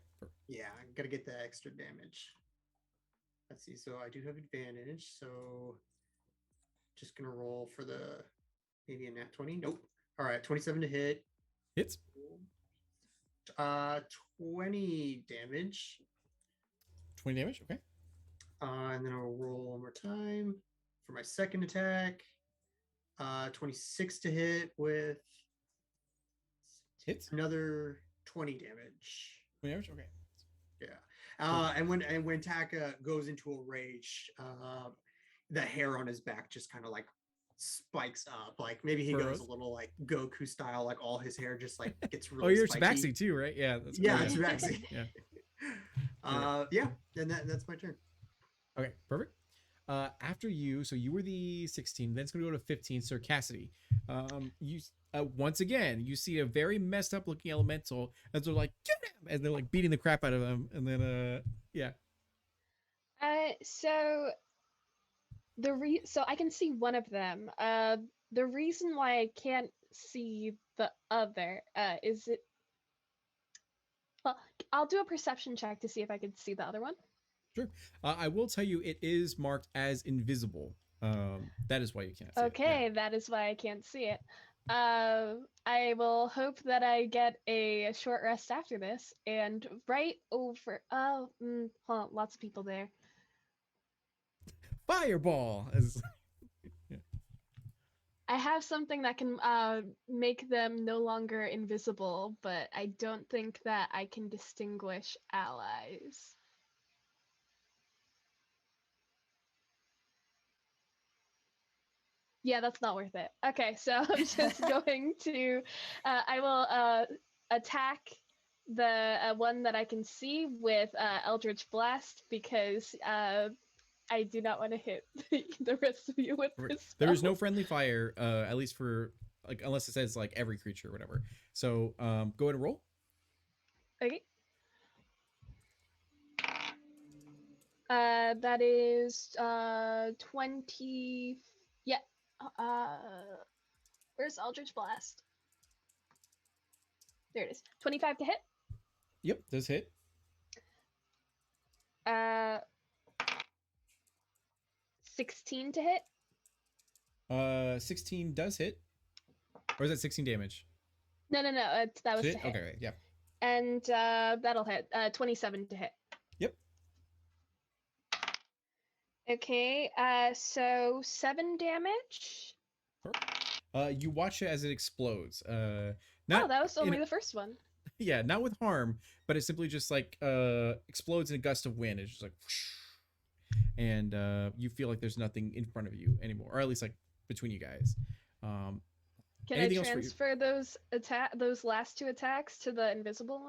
Yeah, I gotta get the extra damage. Let's see. So I do have advantage. So just gonna roll for the maybe a nat 20. Nope. All right, 27 to hit. Hits. 20 damage. 20 damage. Okay. And then I'll roll one more time for my second attack. 26 to hit with Hits. another 20 damage. 20 damage. Okay. Yeah. And when Taka goes into a rage, the hair on his back just kind of like spikes up. Like maybe he goes a little like Goku style, like all his hair just like gets really. Oh, you're spiky. Tabaxi too, right? Yeah. That's Yeah, cool. it's Tabaxi. Yeah. Yeah. And that's my turn. Okay, perfect. After you, so you were the 16, then it's gonna go to 15, Sir Cassidy. You once again you see a very messed up looking elemental, and they're like, get him, and they're like beating the crap out of him, and then yeah. So so I can see one of them. The reason why I can't see the other is it. Well, I'll do a perception check to see if I can see the other one. Sure. I will tell you it is marked as invisible. That is why you can't see Okay, it. that is why I can't see it. I will hope that I get a short rest after this, and right over. Lots of people there. fireball. Yeah. I have something that can make them no longer invisible, but I don't think that I can distinguish allies. Yeah, that's not worth it. Okay, so I'm just going to, I will attack the one that I can see with Eldritch Blast because I do not want to hit the rest of you with this spell. There is no friendly fire, at least for like unless it says like every creature or whatever. So go ahead and roll. Okay. That is 20. Yeah. Where's Eldritch Blast? There it is. 25 to hit. Yep, does hit. 16 to hit. 16 does hit. Or is that 16 damage? No. That was to hit. Okay, right, yeah. And that'll hit. 27 to hit. Yep. Okay. So 7 damage. You watch it as it explodes. Oh, that was only the first one. Yeah, not with harm, but it simply just like explodes in a gust of wind. It's just like, whoosh, and you feel like there's nothing in front of you anymore, or at least like between you guys. Can I transfer those last 2 attacks to the invisible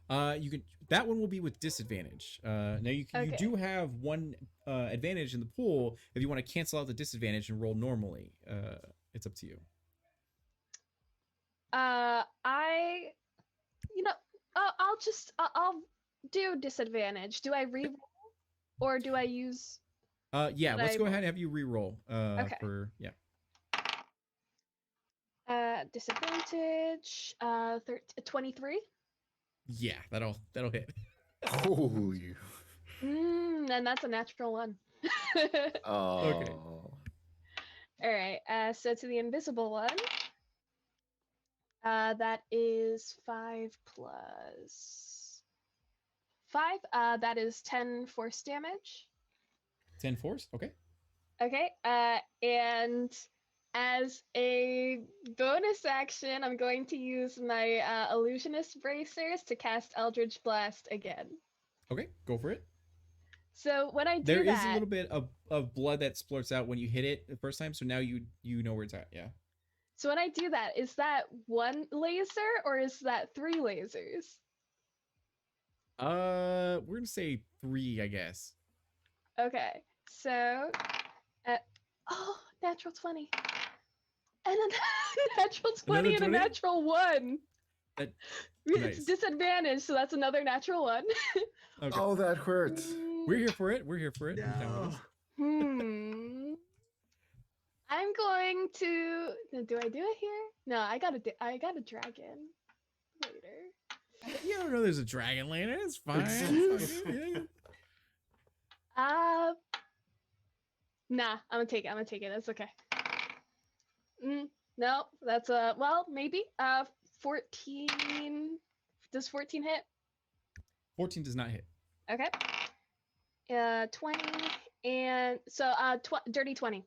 one? You can. That one will be with disadvantage. Now you do have one advantage in the pool if you want to cancel out the disadvantage and roll normally. It's up to you. I'll do disadvantage. Do I re-roll or do I use? Yeah, let's go ahead and have you re-roll. Okay. For yeah. Disadvantage. 23. Yeah, that'll hit. Holy. And that's a natural 1. Oh. Okay. All right. So to the invisible one. That is 5 plus 5. That is 10 force damage. 10 force? Okay. Okay. And as a bonus action, I'm going to use my illusionist bracers to cast Eldritch Blast again. Okay, go for it. So when I do there that, is a little bit of blood that splurts out when you hit it the first time. So now you know where it's at. Yeah. So when I do that, is that 1 laser or is that 3 lasers? We're gonna say 3, I guess. Okay, so, natural 20, and a natural 20 and a natural 1. Nice. It's disadvantage, so that's another natural 1. Okay. Oh, that hurts. We're here for it. No. I'm going to. Do I do it here? No, I got a dragon later. You don't know there's a dragon later. It's fine. Nah, I'm gonna take it. That's okay. No, that's well, maybe 14. Does 14 hit? 14 does not hit. Okay. 20 and so dirty 20.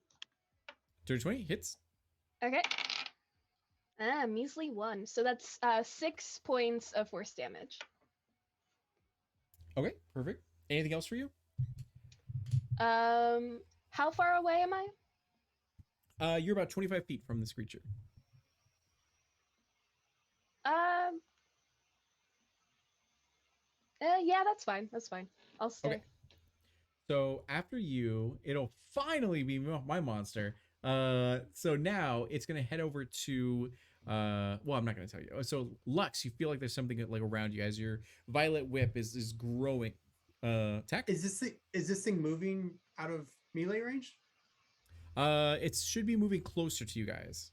Dirty 20 hits. Okay. Measly 1. So that's 6 points of force damage. Okay, perfect. Anything else for you? How far away am I? You're about 25 feet from this creature. Yeah, that's fine. I'll stay. Okay. So after you, it'll finally be my monster. So now it's gonna head over to well, I'm not gonna tell you. So Lux, you feel like there's something like around you as your violet whip is growing. Attack. Is this thing moving out of melee range? It should be moving closer to you guys.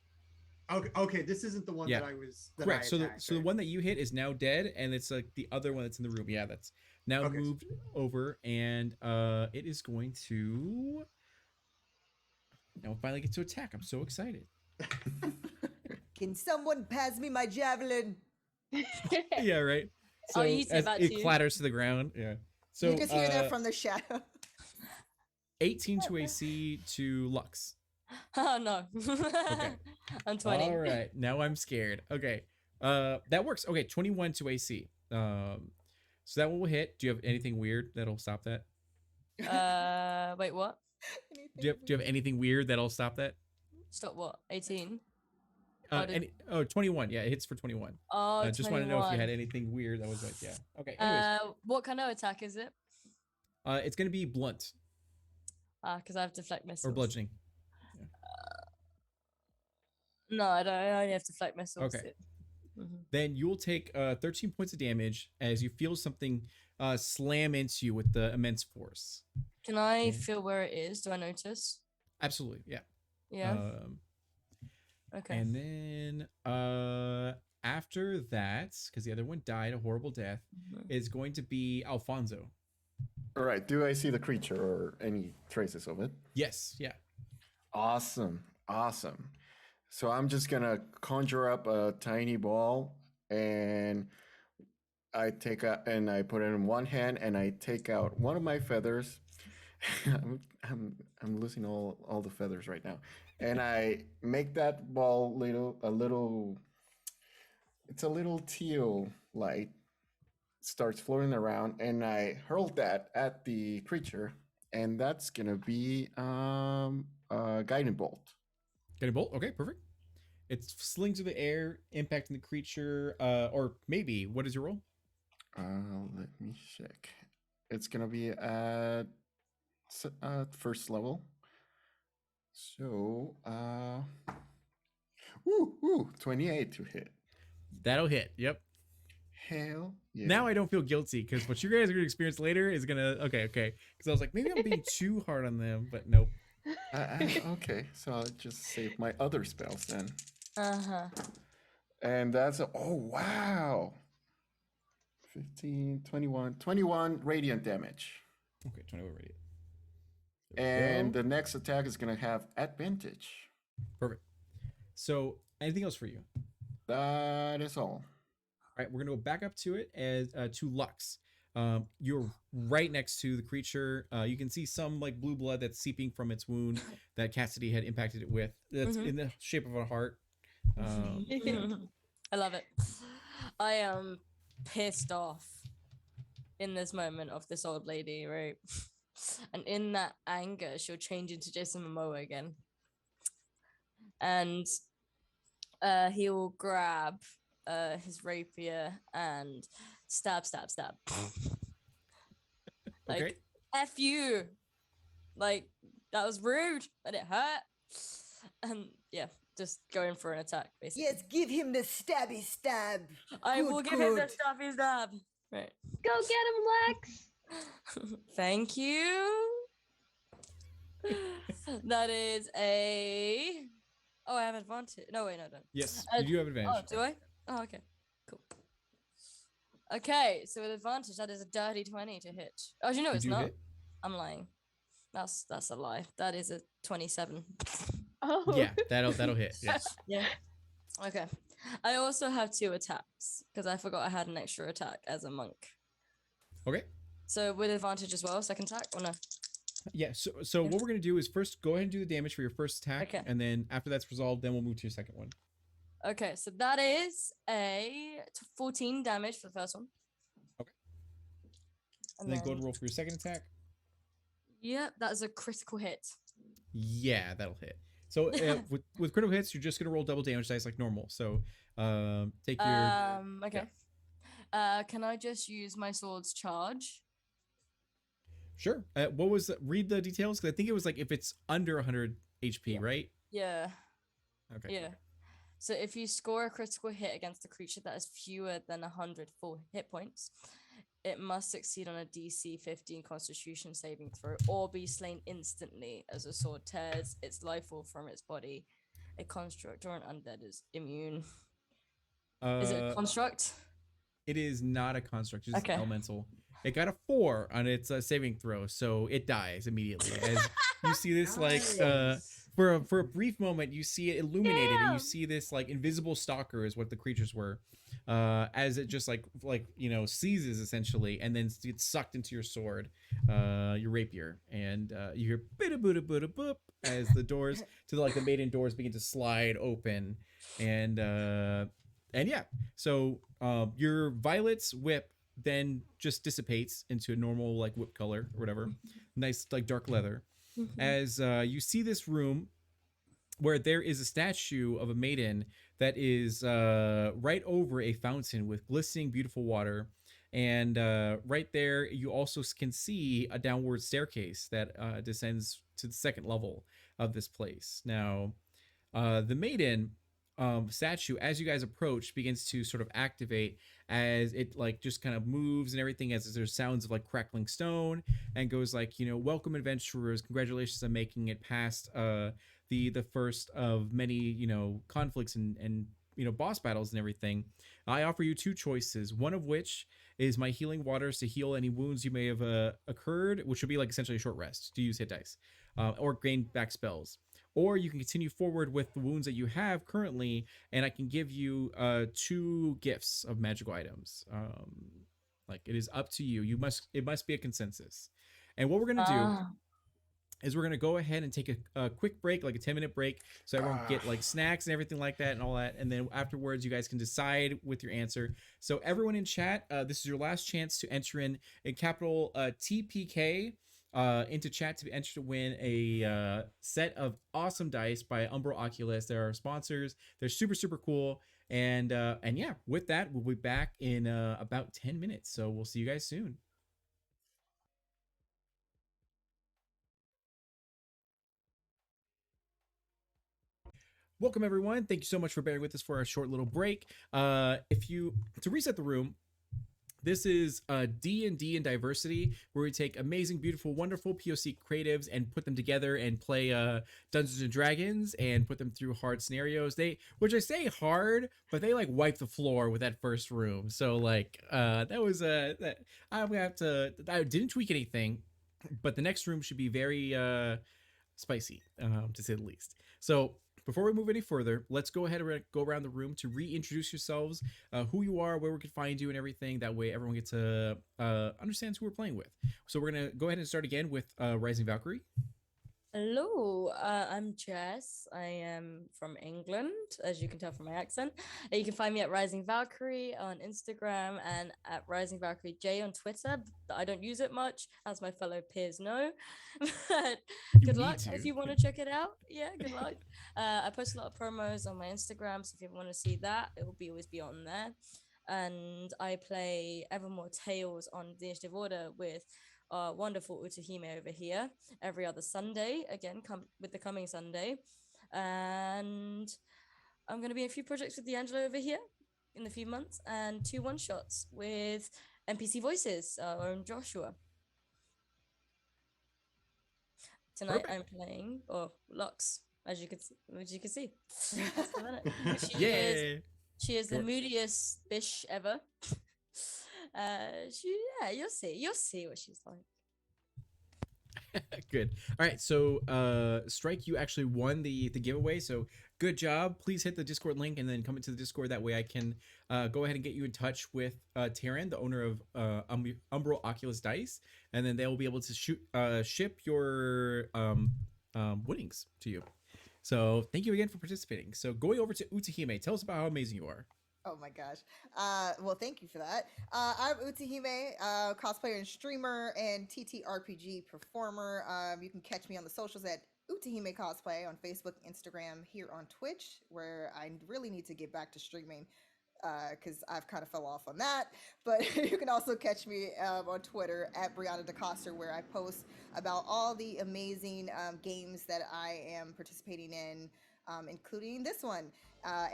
Okay, this isn't the one that I was. That correct. I So attacked, the one that you hit is now dead, and it's like the other one that's in the room. Yeah, that's now moved over, and it is going to now finally get to attack. I'm so excited. Can someone pass me my javelin? Yeah, right. So you said as that it too. clatters to the ground. Yeah. So You just hear that from the shadow. 18 to AC to Lux. Oh no. Okay. I'm 20. All right. Now I'm scared. Okay. That works. Okay, 21 to AC. So that will hit. Do you have anything weird that'll stop that? Wait, what? Do you have anything weird that'll stop that? Stop what? 18? Oh, 21. Yeah, it hits for 21. Oh, Just want to know if you 21. had anything weird that was like, yeah. Okay. Anyways, What kind of attack is it? it's gonna be blunt Because I have deflect missiles. or bludgeoning. No, I don't. I only have deflect missiles. Okay. Then you'll take 13 points of damage as you feel something slam into you with the immense force. Can I feel where it is? Do I notice? Absolutely, yeah. Yeah. Okay. And then after that, because the other one died a horrible death, is going to be Alfonso. All right. Do I see the creature or any traces of it? Yes, yeah. Awesome. Awesome. So I'm just going to conjure up a tiny ball and I put it in one hand and I take out one of my feathers. I'm losing all the feathers right now. And I make that ball it's a little teal light, starts floating around, and I hurl that at the creature, and that's gonna be a guiding bolt. Guiding bolt. Okay, perfect. It slings through the air, impacting the creature. Or maybe what is your roll? Let me check. It's gonna be at first level. So 28 to hit. That'll hit. Yep. Hell yeah. Now I don't feel guilty because what you guys are gonna experience later is gonna okay. Because I was like, maybe I'm being too hard on them, but nope. Okay, so I'll just save my other spells then. And that's oh wow. 15, 21 radiant damage. Okay, 21 radiant. And the next attack is gonna have advantage. Perfect. So anything else for you? That is all. All right, we're gonna go back up to it as to Lux. You're right next to the creature. You can see some like blue blood that's seeping from its wound that Cassidy had impacted it with. That's in the shape of a heart. I love it. I am pissed off in this moment of this old lady, right? And in that anger, she'll change into Jason Momoa again. And he will grab his rapier and stab. Like, Okay. F you. Like, that was rude, but it hurt. And yeah, just going for an attack, basically. Yes, give him the stabby stab. I Good, will give him the good. stabby stab. Right. Go get him, Lex. Thank you. That is a. Oh, I have advantage. No, wait, no, don't. Yes, you do have advantage. Oh, do I? Oh, okay. Cool. Okay, so with advantage, that is a dirty 20 to hit. Oh, you know You it's do not. hit? I'm lying. That's a lie. That is a 27. Oh. Yeah, that'll hit. Yes. Yeah. Okay. I also have 2 attacks because I forgot I had an extra attack as a monk. Okay. So with advantage as well, second attack or no? Yeah. So what we're gonna do is first go ahead and do the damage for your first attack, Okay. and then after that's resolved, then we'll move to your second one. Okay, so that is a 14 damage for the first one. Okay. And And then go then, to roll for your second attack. yep, that is a critical hit. Yeah, that'll hit. So with critical hits, you're just gonna roll double damage dice like normal. So take your Okay. Can I just use my sword's charge? sure. What was read the details? Because I think it was like if it's under 100 HP, right? Yeah. Okay. Yeah. So if you score a critical hit against a creature that has fewer than 100 full hit points, it must succeed on a DC 15 Constitution saving throw or be slain instantly as a sword tears its life force from its body. A construct or an undead is immune. Is it a construct? It is not a construct, it's Okay. elemental. It got a 4 on its saving throw, so it dies immediately. As you see this, like, Nice. for a brief moment, you see it illuminated, and you Damn! see this like invisible stalker is what the creatures were, as it just like seizes essentially, and then gets sucked into your sword, your rapier, and you hear bida bida bida boop as the doors to the maiden doors begin to slide open, and yeah, so your Violet's whip then just dissipates into a normal like whip color or whatever, nice like dark leather, Mhm. as you see this room where there is a statue of a maiden that is right over a fountain with glistening, beautiful water. And right there, you also can see a downward staircase that descends to the second level of this place. Now, the maiden statue, as you guys approach, begins to sort of activate as it like just kind of moves and everything, as there's sounds of like crackling stone, and goes like, welcome adventurers, congratulations on making it past the first of many conflicts and boss battles and everything. I offer you two choices, one of which is my healing waters to heal any wounds you may have occurred, which would be like essentially a short rest to use hit dice, or gain back spells. Or you can continue forward with the wounds that you have currently, and I can give you two gifts of magical items. Like, it is up to you. It must be a consensus. And what we're gonna do Ah. is we're gonna go ahead and take a quick break, like a 10-minute break, so everyone can get Ah. like snacks and everything like that and all that. And then afterwards, you guys can decide with your answer. So everyone in chat, this is your last chance to enter in capital TPK into chat to enter to win a set of awesome dice by Umbro Oculus. They're our sponsors. They're super super cool. And yeah, with that, we'll be back in about 10 minutes. So we'll see you guys soon. Welcome everyone. Thank you so much for bearing with us for our short little break. To reset the room, this is D&D&Diversity, where we take amazing, beautiful, wonderful POC creatives and put them together and play Dungeons and Dragons and put them through hard scenarios. Which I say hard, but they like wipe the floor with that first room. So like that was I'm gonna have to. I didn't tweak anything, but the next room should be very spicy, to say the least. So before we move any further, let's go ahead and go around the room to reintroduce yourselves, who you are, where we can find you, and everything. That way, everyone gets to understands who we're playing with. So we're gonna go ahead and start again with Rising Valkyrie. Hello, I'm Jess. I am from England, as you can tell from my accent. You can find me at Rising Valkyrie on Instagram and at Rising Valkyrie J on Twitter. I don't use it much, as my fellow peers know. But good luck if you want to check it out. Yeah, good luck. I post a lot of promos on my Instagram, so if you want to see that, it will always be on there. And I play Evermore Tales on the Initiative Order with wonderful Utahime over here every other Sunday. Again, come with the coming Sunday, and I'm going to be in a few projects with D'Angelo over here in a few months, and 2 one-shots with NPC voices, our own Joshua. Tonight I'm playing Lux, as you can see. She is the moodiest bitch ever. You'll see what she's like. Good. All right, so Strike, you actually won the giveaway, so good job. Please hit the Discord link and then come into the Discord. That way I can go ahead and get you in touch with Taryn, the owner of Umbro Oculus Dice, and then they will be able to ship your winnings to you. So thank you again for participating. So going over to Utahime, tell us about how amazing you are. Oh my gosh. Well, thank you for that. I'm Utahime, cosplayer and streamer and TTRPG performer. You can catch me on the socials at Utahime Cosplay on Facebook, Instagram, here on Twitch, where I really need to get back to streaming because I've kind of fell off on that. But you can also catch me on Twitter at Brianna DeCoster, where I post about all the amazing games that I am participating in, including this one.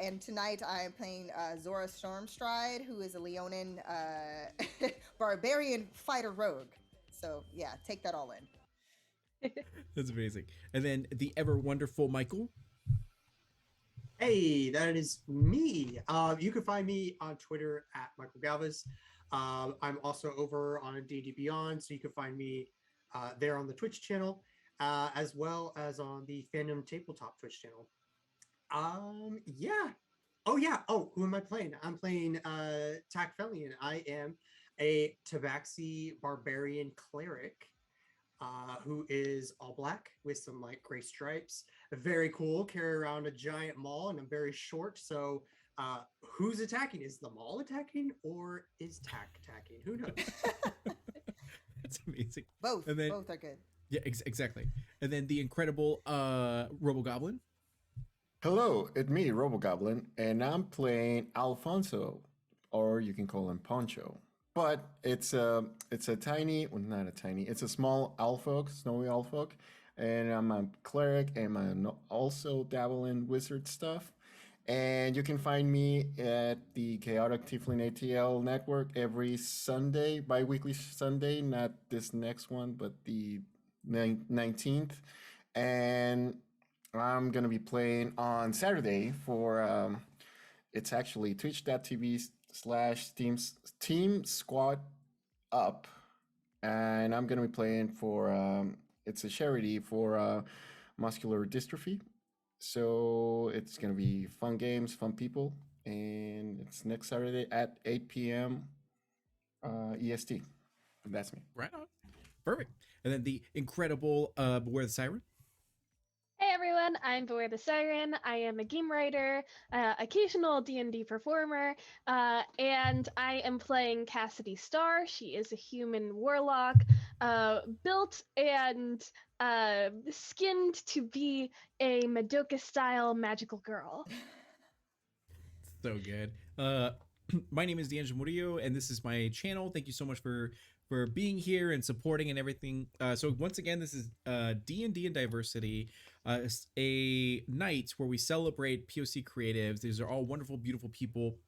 And tonight I am playing Zora Stormstride, who is a Leonin barbarian fighter rogue. So yeah, take that all in. That's amazing. And then the ever wonderful Michael. Hey, that is me. You can find me on Twitter at Michael Galvis. I'm also over on D&D Beyond, so you can find me there on the Twitch channel. as well as on the Fandom Tabletop Twitch channel. Yeah. Oh yeah. Oh, who am I playing? I'm playing Tak Felian. I am a Tabaxi barbarian cleric who is all black with some like gray stripes. Very cool. Carry around a giant maul, and I'm very short. So, who's attacking? Is the maul attacking, or is Tak attacking? Who knows? That's amazing. Both. And then Both are good. yeah, exactly. And then the incredible Robo Goblin. Hello, it's me, RoboGoblin, and I'm playing Alfonso, or you can call him Poncho. But it's a tiny, well, not a tiny, it's a small Alfolk, snowy Alfolk, and I'm a cleric, and I'm also dabble in wizard stuff. And you can find me at the Chaotic Tiefling ATL network every Sunday, bi-weekly Sunday, not this next one, but the 19th. And I'm gonna be playing on Saturday for it's actually twitch.tv/team squad up, and I'm gonna be playing for it's a charity for muscular dystrophy. So it's gonna be fun games, fun people, and it's next Saturday at 8 p.m. EST. And that's me. Right on. Perfect. And then the incredible Beware the Siren. Hey everyone, I'm Beware the Siren. I am a game writer, occasional D&D performer, and I am playing Cassidy Starr. She is a human warlock, built and skinned to be a Madoka-style magical girl. So good. My name is D'Angelo Murillo, and this is my channel. Thank you so much for being here and supporting and everything. So once again, this is D&D and Diversity, a night where we celebrate POC creatives. These are all wonderful, beautiful people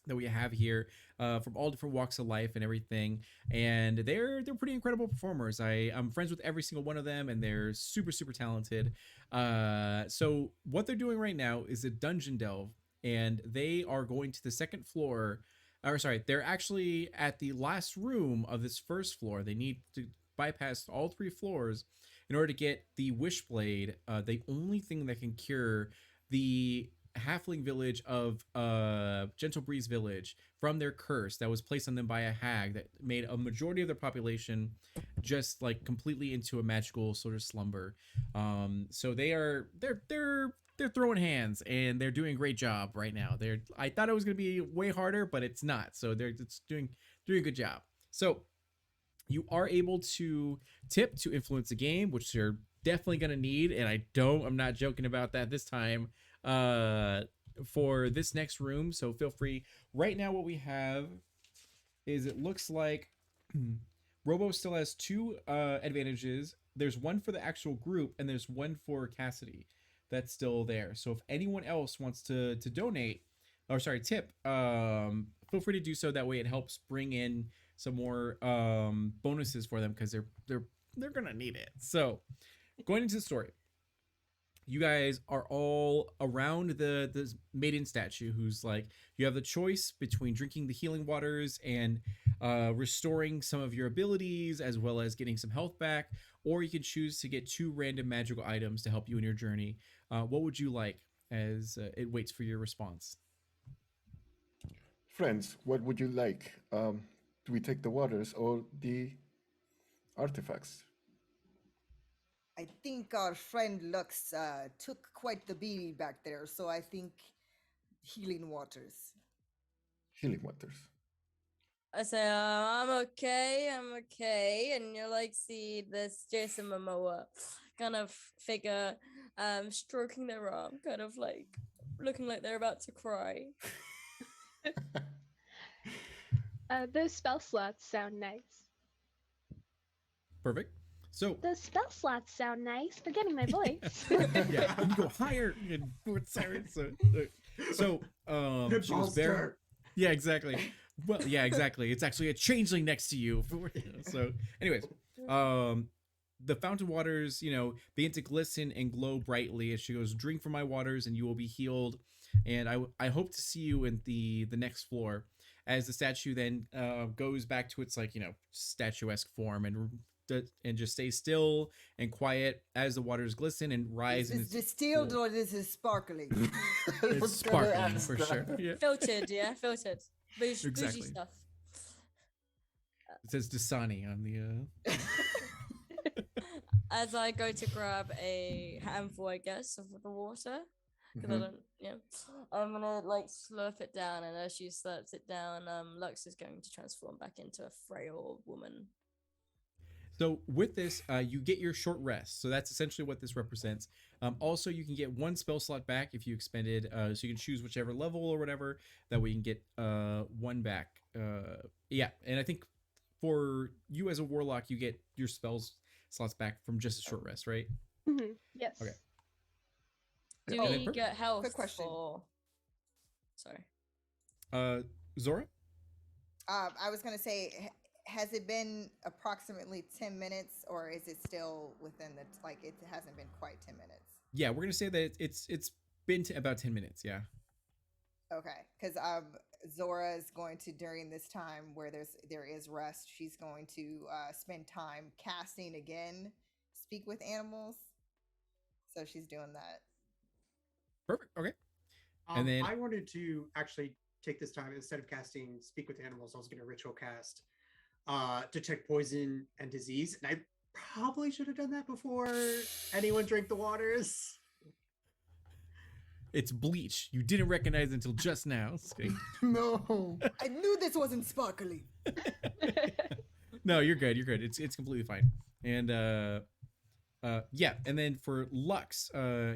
that we have here from all different walks of life and everything, and they're pretty incredible performers. I'm friends with every single one of them, and they're super talented. So what they're doing right now is a dungeon delve, and they are going to the second floor, or sorry, they're actually at the last room of this first floor. They need to bypass all 3 floors in order to get the Wishblade, the only thing that can cure the halfling village of Gentle Breeze Village from their curse that was placed on them by a hag that made a majority of their population just like completely into a magical sort of slumber. So they're throwing hands, and they're doing a great job right now. I thought it was going to be way harder, but it's not. So it's doing a good job. So you are able to tip to influence the game, which you're definitely going to need, and I'm not joking about that this time, for this next room. So feel free. Right now what we have is, it looks like Robo still has 2 advantages. There's one for the actual group, and there's one for Cassidy that's still there. So if anyone else wants to donate, or sorry, tip, feel free to do so. That way it helps bring in some more bonuses for them, because they're gonna need it. So going into the story, you guys are all around the maiden statue, who's like, you have the choice between drinking the healing waters and restoring some of your abilities, as well as getting some health back, or you can choose to get 2 random magical items to help you in your journey. What would you like, as it waits for your response? Friends, what would you like? Do we take the waters or the artifacts? I think our friend Lux took quite the beating back there, so I think healing waters. Healing waters. I say, I'm okay. And you like see this Jason Momoa kind of figure stroking their arm, kind of like looking like they're about to cry. Those spell slots sound nice. Perfect. So Those spell slots sound nice. Forgetting my voice. yeah, you go higher and with Siren. So she was very, yeah, exactly. Well, yeah, exactly. It's actually a changeling next to you. So, anyways, the fountain waters, begin to glisten and glow brightly as she goes, "Drink from my waters, and you will be healed." And I hope to see you in the next floor. As the statue then goes back to its statuesque form and and just stay still and quiet as the waters glisten and rise. Is And this distilled cool. or this is sparkling? It's sparkling for sure. Yeah. Filtered, yeah, filtered. Bougie Exactly. stuff. It says Dasani on the. As I go to grab a handful, I guess, of the water, because I Mhm. don't, I'm gonna like slurp it down, and as she slurps it down, Lux is going to transform back into a frail woman. So with this, you get your short rest. So that's essentially what this represents. Also, you can get one spell slot back if you expended. So you can choose whichever level or whatever. That way you can get one back. Yeah, and I think for you as a warlock, you get your spells slots back from just a short rest, right? Yes. Okay. Do Yeah, and then we per- get health? Quick question. Sorry. Zora? I was gonna say, has it been approximately 10 minutes, or is it still within the like? It hasn't been quite 10 minutes. Yeah, we're gonna say that it's been about 10 minutes. Yeah. Okay, because Zora is going to, during this time where there is rest, she's going to spend time casting again, speak with animals. So she's doing that. Perfect. Okay. And then- I wanted to actually take this time, instead of casting Speak with Animals, I was going to ritual cast Detect Poison and Disease. And I probably should have done that before anyone drank the waters. It's bleach. You didn't recognize it until just now. Just kidding. No. I knew this wasn't sparkly. No, you're good. You're good. It's completely fine. And yeah, and then for Lux,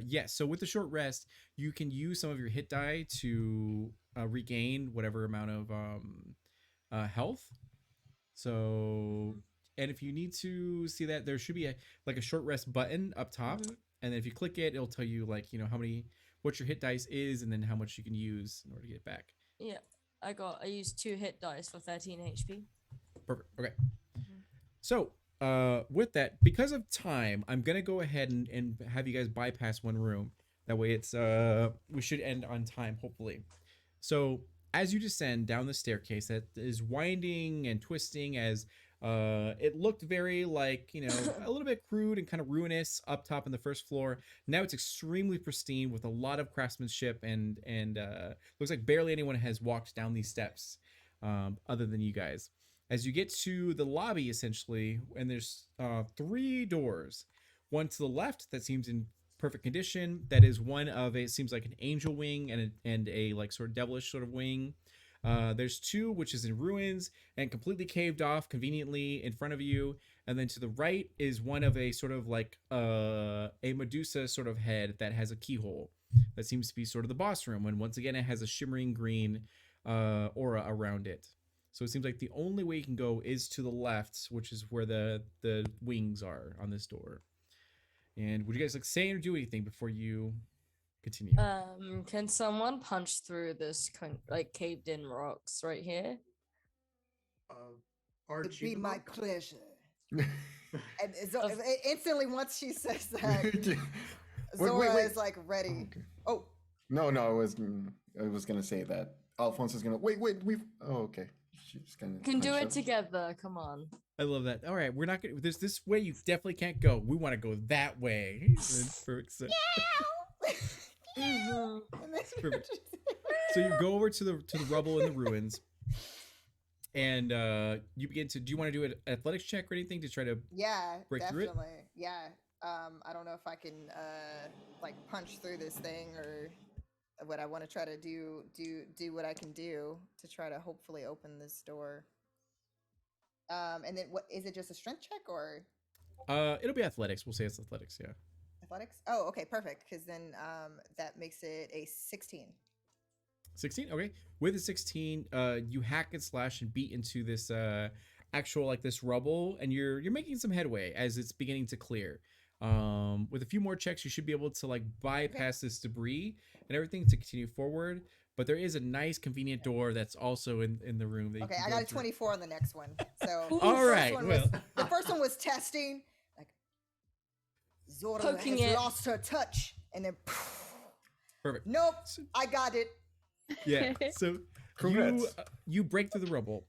yes. So with the short rest, you can use some of your hit die to regain whatever amount of health. So, and if you need to see that, there should be a short rest button up top, and then if you click it, it'll tell you like what your hit dice is, and then how much you can use in order to get it back. Yeah, I used 2 hit dice for 13 HP. Perfect. Okay. So, with that, because of time, I'm gonna go ahead and have you guys bypass one room. That way, it's we should end on time, hopefully. So, as you descend down the staircase that is winding and twisting, as it looked very like a little bit crude and kind of ruinous up top on the first floor. Now it's extremely pristine with a lot of craftsmanship and looks like barely anyone has walked down these steps other than you guys. As you get to the lobby, essentially, and there's 3 doors. One to the left that seems in perfect condition. That is one of it seems like an angel wing and a like sort of devilish sort of wing. There's 2 which is in ruins and completely caved off conveniently in front of you. And then to the right is one of a sort of like a Medusa sort of head that has a keyhole. That seems to be sort of the boss room. And once again, it has a shimmering green aura around it. So it seems like the only way you can go is to the left, which is where the wings are on this door. And would you guys like say or do anything before you continue? Can someone punch through this like caved in rocks right here? It'd be my pleasure. And instantly, once she says that, Zora is like ready. Oh, okay. No, I was gonna say that Alphonse is gonna wait. Okay. She's gonna can do it together. Come on. I love that. All right, we're not gonna. There's this way you definitely can't go. We want to go that way. Perfect. So you go over to the rubble and the ruins, and you begin to. Do you want to do an athletics check or anything to try to? Yeah, break definitely. through it? Yeah. I don't know if I can like punch through this thing, or what I want to try to do what I can do to try to hopefully open this door. And then what is it, just a strength check or It'll be athletics. We'll say it's athletics, yeah. athletics? Oh, okay, perfect. Because then that makes it a 16. 16. Okay. With a 16, you hack and slash and beat into this actual like this rubble, and you're making some headway as it's beginning to clear. With a few more checks, you should be able to like bypass this debris and everything to continue forward. But there is a nice convenient door that's also in the room. That Okay, I got a 24 on the next one. So all right. The first one was testing, like Zora Poking has it. lost her touch, and then Perfect. nope, I got it. Yeah. So Congrats. you break through the rubble.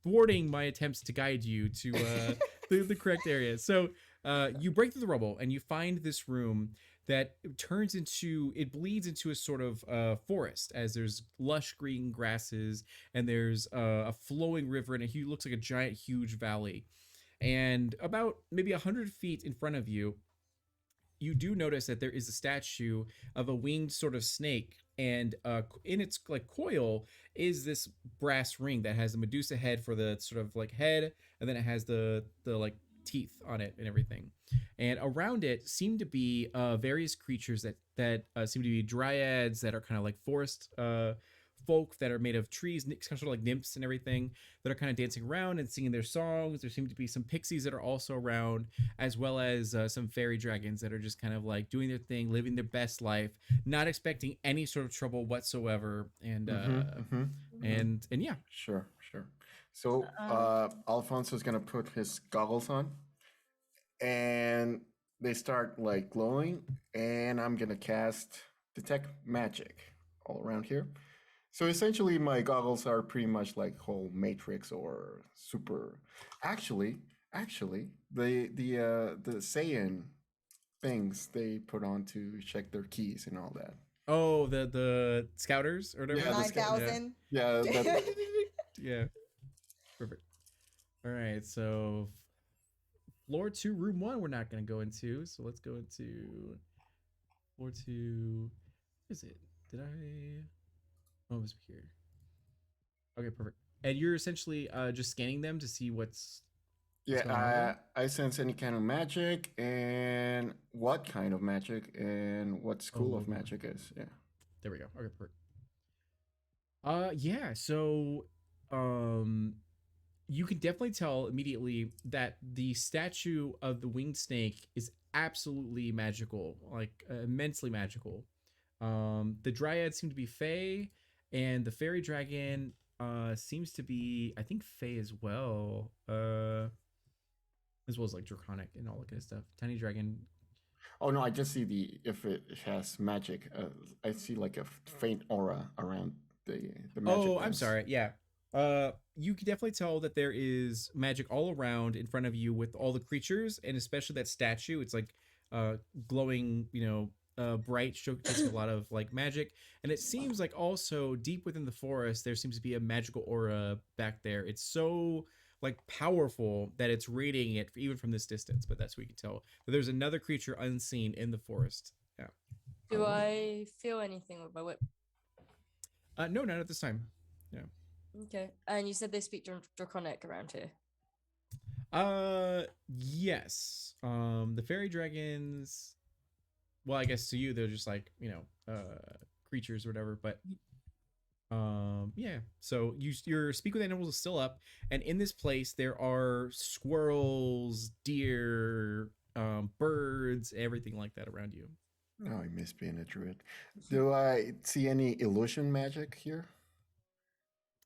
thwarting my attempts to guide you to the correct area. So you break through the rubble and you find this room that it bleeds into a sort of forest, as there's lush green grasses and there's a flowing river and looks like a giant, huge valley. And about maybe 100 feet in front of you, you do notice that there is a statue of a winged sort of snake, and in its like coil is this brass ring that has a Medusa head for the sort of like head, and then it has the like teeth on it and everything. And around it seem to be various creatures that seem to be dryads that are kind of like forest folk that are made of trees, sort of like nymphs and everything, that are kind of dancing around and singing their songs. There seem to be some pixies that are also around, as well as some fairy dragons that are just kind of like doing their thing, living their best life, not expecting any sort of trouble whatsoever. And and yeah. Sure. So Alfonso's gonna put his goggles on, and they start like glowing, and I'm gonna cast detect magic all around here. So essentially, my goggles are pretty much like whole Matrix or super. Actually, the Saiyan things they put on to check their keys and all that. Oh, the scouters or whatever. Yeah, the 9,000. Yeah, that, Yeah. Perfect. All right, so floor 2, room 1, we're not going to go into. So let's go into floor 2. What is it? Did I? Oh, it was here. Okay, perfect. And you're essentially just scanning them to see what's going on yeah. I sense any kind of magic and what kind of magic and what school of magic is. Yeah. There we go. Okay, perfect. Yeah. So, you can definitely tell immediately that the statue of the winged snake is absolutely magical, like immensely magical. The dryads seem to be fey, and the fairy dragon seems to be, I think, fey as well. As well as like draconic and all that kind of stuff. Tiny dragon. Oh no, I just see if it has magic. I see like a faint aura around the magic. Oh, I'm sorry. Yeah. You can definitely tell that there is magic all around in front of you with all the creatures, and especially that statue. It's like glowing, bright, showcasing a lot of like magic. And it seems like also deep within the forest there seems to be a magical aura back there. It's so like powerful that it's radiating it even from this distance, but that's what you can tell. But there's another creature unseen in the forest. Yeah. Do I feel anything with my whip? No, not at this time. Yeah. Okay. And you said they speak Draconic around here. Yes. The fairy dragons, well, I guess to you they're just like, creatures or whatever, but yeah. So your speak with animals is still up, and in this place there are squirrels, deer, birds, everything like that around you. Oh, I miss being a druid. Do I see any illusion magic here?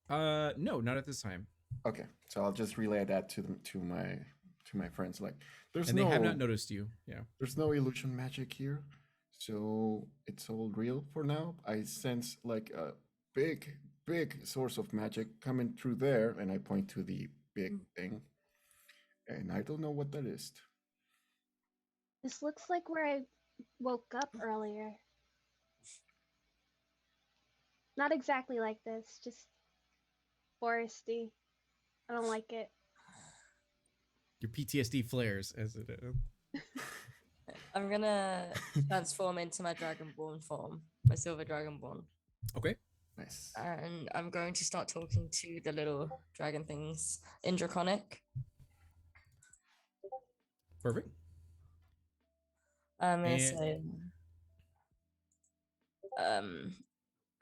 No, not at this time. Okay, so I'll just relay that to my friends. Like, they have not noticed you. Yeah. There's no illusion magic here, so it's all real for now. I sense like a big source of magic coming through there, and I point to the big thing, and I don't know what that is. This looks like where I woke up earlier. Not exactly like this, just foresty. I don't like it. Your PTSD flares as it is. I'm gonna transform into my dragonborn form, my silver dragonborn. Okay. Nice. And I'm going to start talking to the little dragon things in Draconic. Perfect. I'm gonna say,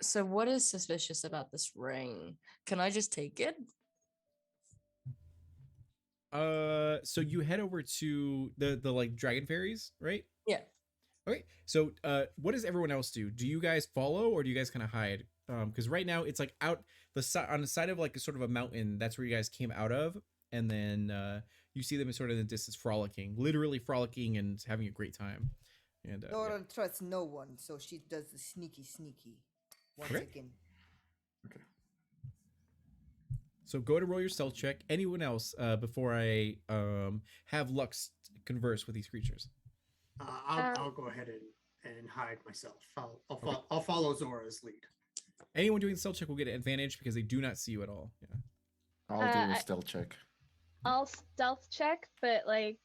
so what is suspicious about this ring? Can I just take it? So you head over to the like dragon fairies, right? Yeah. Okay. So what does everyone else do? Do you guys follow, or do you guys kind of hide? Because right now it's like out the side on the side of like a sort of a mountain. That's where you guys came out of, and then you see them sort of in the distance frolicking, literally frolicking and having a great time. And Dora trusts no one, so she does the sneaky once again. Okay. So go to roll your stealth check. Anyone else before I have Lux converse with these creatures? I'll go ahead and hide myself. I'll follow Zora's lead. Anyone doing the stealth check will get an advantage because they do not see you at all. Yeah. I'll do a I- stealth check. I'll stealth check, but like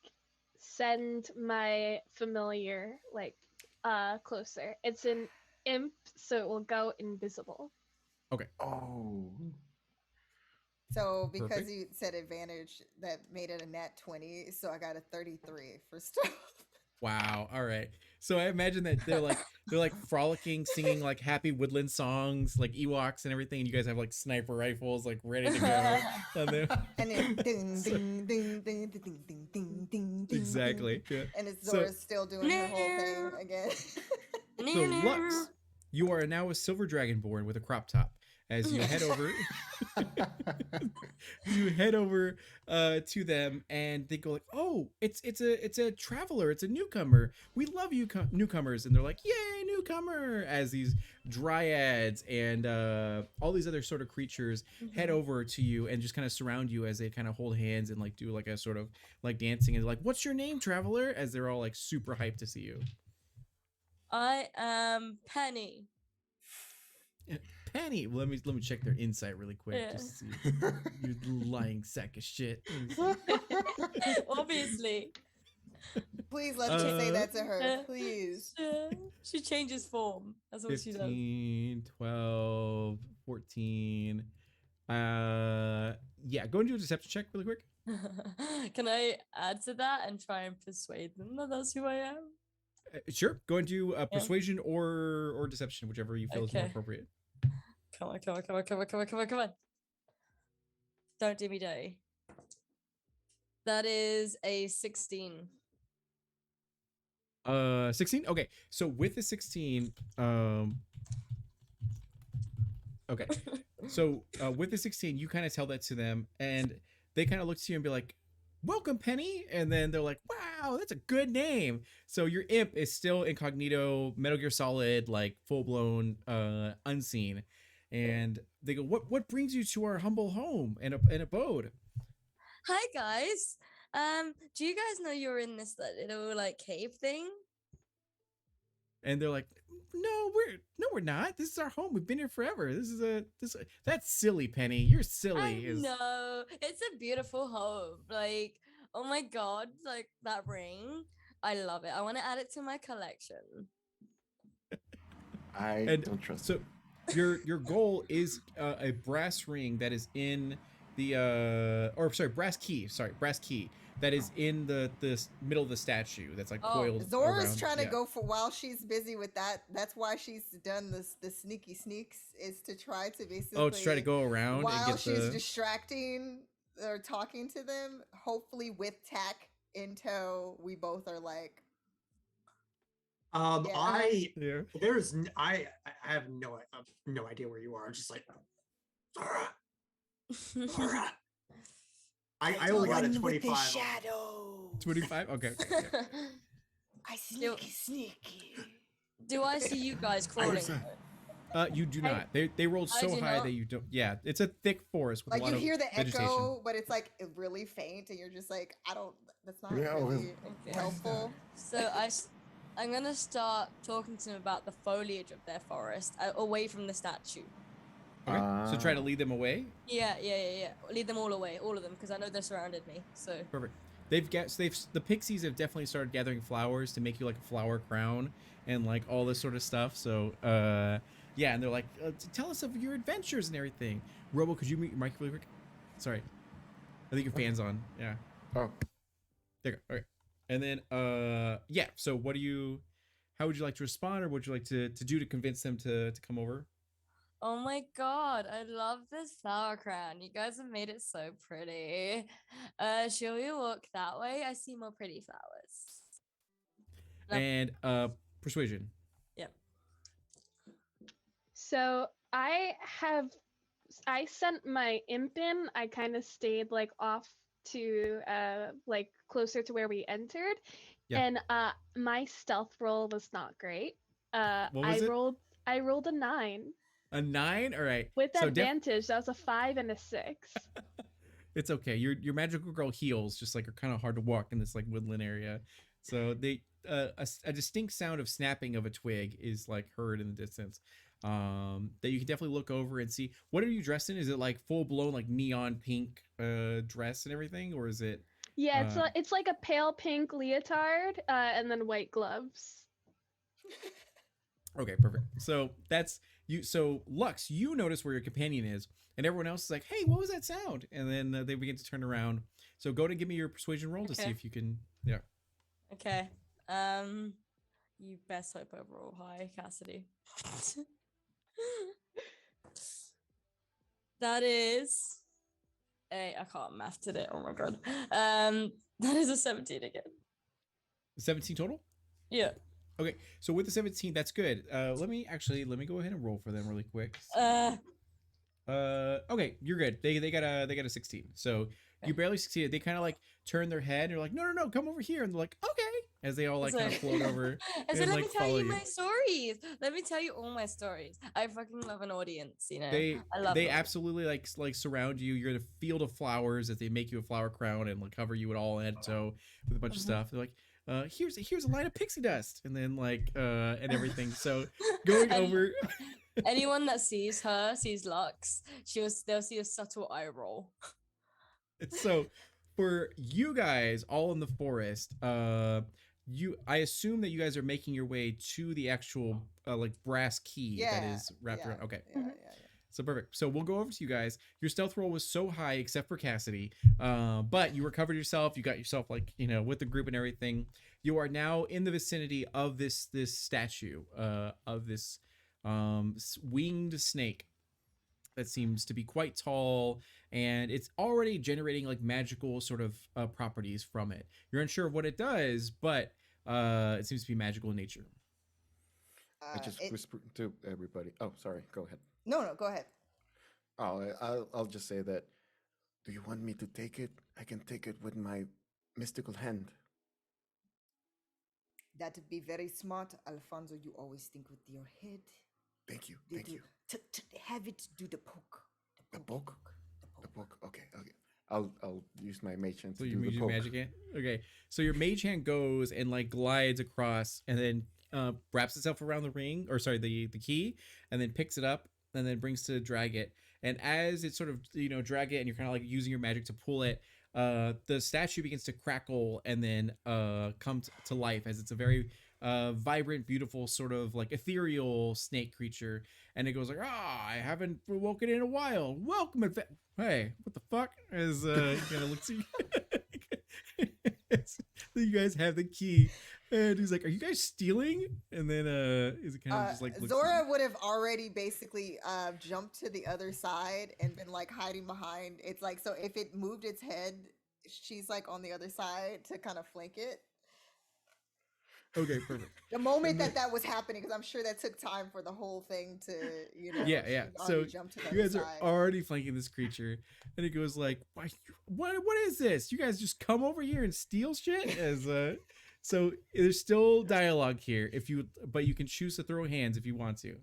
send my familiar like closer. It's an imp, so it will go invisible. Oh. So because Perfect. you said advantage, that made it a nat 20. So I got a 33 for stealth. Wow. All right. So I imagine that they're like frolicking, singing like happy woodland songs, like Ewoks and everything. And you guys have like sniper rifles like ready to go. And then- And then ding, ding, ding, ding, ding, ding, ding, ding, ding. exactly. Yeah. And it's So- Zora's still doing her whole thing again. So Lux, you are now a silver dragonborn with a crop top. As you head over, you head over to them, and they go like, "Oh, it's a traveler, it's a newcomer. We love you, newcomers." And they're like, "Yay, newcomer!" As these dryads and all these other sort of creatures head over to you and just kind of surround you as they kind of hold hands and like do like a sort of like dancing and like, "What's your name, traveler?" As they're all like super hyped to see you. I am Penny. Penny, let me check their insight really quick Yeah. just to see. You lying sack of shit. Obviously. Please let me say that to her. Uh, Please. She changes form. That's what she does. 15, 12, 14. Yeah, go and do a deception check really quick. Can I add to that and try and persuade them that that's who I am? Sure, go and do persuasion or deception, whichever you feel is more Okay. appropriate. Come on, come on, come on, come on, come on, come on, come on. Don't do me dirty. That is a 16. 16. Okay, so with the 16, okay, so with the 16, you kind of tell that to them, and they kind of look to you and be like, "Welcome, Penny," and then they're like, "Wow, that's a good name." So your imp is still incognito, Metal Gear Solid, like full blown, unseen, and they go, "What brings you to our humble home and abode?" Hi guys. Do you guys know you're in this little like cave thing? And they're like, "No, we're not. This is our home. We've been here forever. That's silly, Penny. You're silly." I know. It's a beautiful home. Like, oh my god, like that ring. I love it. I want to add it to my collection. I And don't trust so your goal is a brass ring that is in the brass key that is in the middle of the statue that's like Oh, coiled Zora's around. trying to Yeah. go for while she's busy with that. That's why she's done the sneaky sneaks is to try to basically Oh, to try to go around and while get she's the distracting or talking to them. Hopefully, with tack in tow, we both are like, yeah. I have no idea where you are. I'm just like Zora, Zora. I only got a "One with the 25. shadow. 25. Okay. Yeah. I sneaky. Do I see you guys crawling? You do not. They rolled I so do high not? that you don't. Yeah, it's a thick forest with Like a lot you of hear the vegetation. echo, but it's like really faint, and you're just like, I don't. That's not Yeah, really Okay. helpful. So I'm gonna start talking to them about the foliage of their forest away from the statue. Okay. So try to lead them away. Yeah. Lead them all away, all of them, because I know they're surrounded me. So Perfect. The pixies have definitely started gathering flowers to make you like a flower crown and like all this sort of stuff. So yeah, and they're like, tell us of your adventures and everything. Robo, could you mute your mic really quick? Sorry, I think your fan's on. Yeah, Oh, there you go. Okay, and then yeah. So how would you like to respond, or what would you like to do to convince them to come over? oh my god, I love this flower crown. You guys have made it so pretty. Shall we walk that way? I see more pretty flowers. Yep. And persuasion. Yep. So I sent my imp in. I kind of stayed like off to like closer to where we entered. Yeah. And my stealth roll was not great. What was it? I rolled a 9. A 9. All right. With So advantage, that was a 5 and a 6. it's okay. Your magical girl heels just like are kind of hard to walk in this like woodland area. So they a distinct sound of snapping of a twig is like heard in the distance. That you can definitely look over and see. What are you dressed in? Is it like full blown like neon pink dress and everything, or is it? Yeah, Uh, it's like a pale pink leotard and then white gloves. Okay, perfect. So that's you. So Lux, you notice where your companion is, and everyone else is like, "Hey, what was that sound?" And then they begin to turn around. So go to give me your persuasion roll to see Okay. if you can. Yeah. Okay. You best hope I roll high, Cassidy. That is I can't math today. Oh my god. That is a 17 again. 17 total. Yeah. Okay, so with the 17, that's good. Let me go ahead and roll for them really quick. Okay, you're good. They got a 16. So you barely succeeded. They kind of like turn their head and you're like, no, come over here. And they're like, okay. As they all like kind of float over. I said, and, let like, me tell follow you my stories. Let me tell you all my stories. I fucking love an audience, you know. I love They it. absolutely like surround you. You're in a field of flowers as they make you a flower crown and like cover you at all head to toe with a bunch of stuff. They're like, here's a line of pixie dust, and then like and everything. So going And over. anyone that sees her sees Lux. They'll see a subtle eye roll. So for you guys all in the forest, I assume that you guys are making your way to the actual like brass key that is wrapped around. Okay. Yeah. So perfect. So we'll go over to you guys. Your stealth roll was so high, except for Cassidy. But you recovered yourself. You got yourself like with the group and everything. You are now in the vicinity of this statue of this winged snake that seems to be quite tall, and it's already generating like magical sort of properties from it. You're unsure of what it does, but it seems to be magical in nature. I just whispered to everybody. Oh, sorry. Go ahead. No, go ahead. Oh, I'll just say that. Do you want me to take it? I can take it with my mystical hand. That'd be very smart, Alfonso. You always think with your head. Thank you. Thank you. Have it do the poke. The poke? The poke. Okay. I'll use my mage hand So to you do the use your poke. magic hand. Okay, so your mage hand goes and like glides across, and then wraps itself around the ring, or sorry, the key, and then picks it up, and then brings to drag it. And as it sort of drag it, and you're kind of like using your magic to pull it, the statue begins to crackle and then come to life, as it's a very vibrant, beautiful, sort of like ethereal snake creature. And it goes like, I haven't woken in a while. Welcome. Hey, what the fuck? As kind of looks at you. You guys have the key. And he's like, "Are you guys stealing?" And then is it kind of just like Zora would have already basically jumped to the other side and been like hiding behind. It's like, so if it moved its head, she's like on the other side to kind of flank it. Okay, perfect. The moment that was happening, because I'm sure that took time for the whole thing to, Yeah. So you guys are already flanking this creature, and it goes like, what is this? You guys just come over here and steal shit? As so there's still dialogue here but you can choose to throw hands if you want to.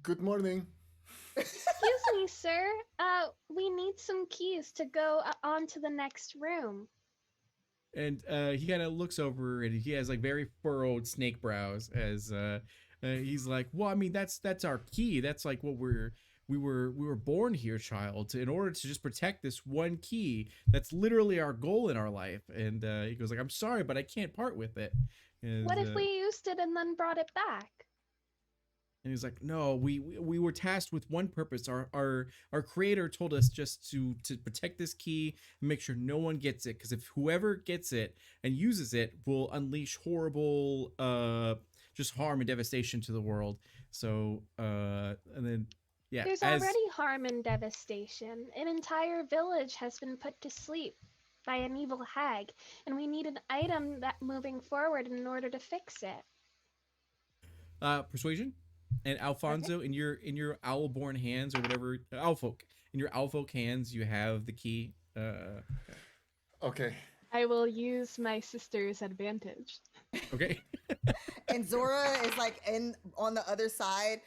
Good morning. Excuse me, sir. We need some keys to go on to the next room. And he kind of looks over, and he has like very furrowed snake brows as he's like, well, I mean, that's our key. That's like what we were born here, child, in order to just protect this one key. That's literally our goal in our life. And he goes like, I'm sorry, but I can't part with it. And, what if we used it and then brought it back? And he's like, no, we were tasked with one purpose. Our creator told us just to protect this key and make sure no one gets it. Because if whoever gets it and uses it will unleash horrible just harm and devastation to the world. So and then yeah. There's already harm and devastation. An entire village has been put to sleep by an evil hag, and we need an item that moving forward in order to fix it. Persuasion. And Alfonso, okay. in your owl-born hands, or whatever, Owlfolk, in your Owlfolk hands, you have the key. Okay. I will use my sister's advantage. Okay. And Zora is like on the other side,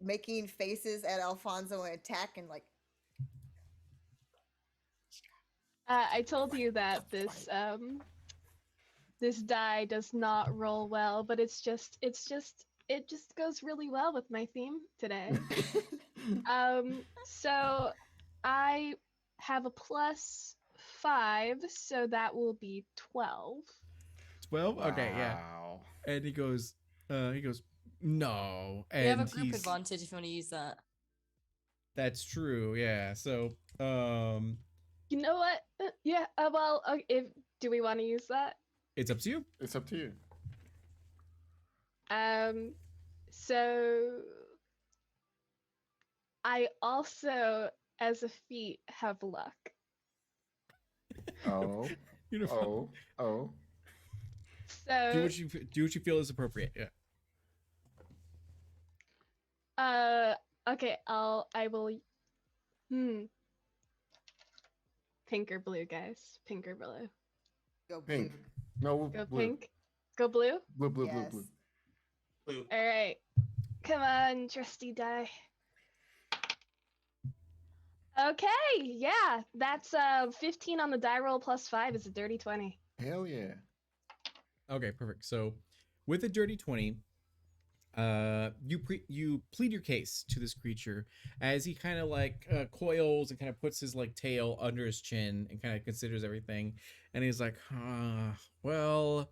making faces at Alfonso and attack and like. I told you that this die does not roll well, but it just goes really well with my theme today. So I have a +5, so that will be 12. 12? Okay, yeah. Wow. And he goes, no. You have a And group he's advantage if you want to use that. that's true, yeah. So You know what? Yeah. Well, if do we want to use that? it's up to you. It's up to you. So I also, as a feat, have luck. Oh. Beautiful. Oh. So Do what you feel is appropriate. Yeah. Okay, I will. Pink or blue, guys? Pink or blue? Go Pink. blue. No, Go blue. pink. Go blue. Blue, blue, Yes. blue. Blue. All right. Come on, trusty die. Okay, yeah, that's 15 on the die roll +5 is a dirty 20. Hell yeah. Okay, perfect. So with a dirty 20, you plead your case to this creature as he kind of like coils and kind of puts his like tail under his chin and kind of considers everything, and he's like, well,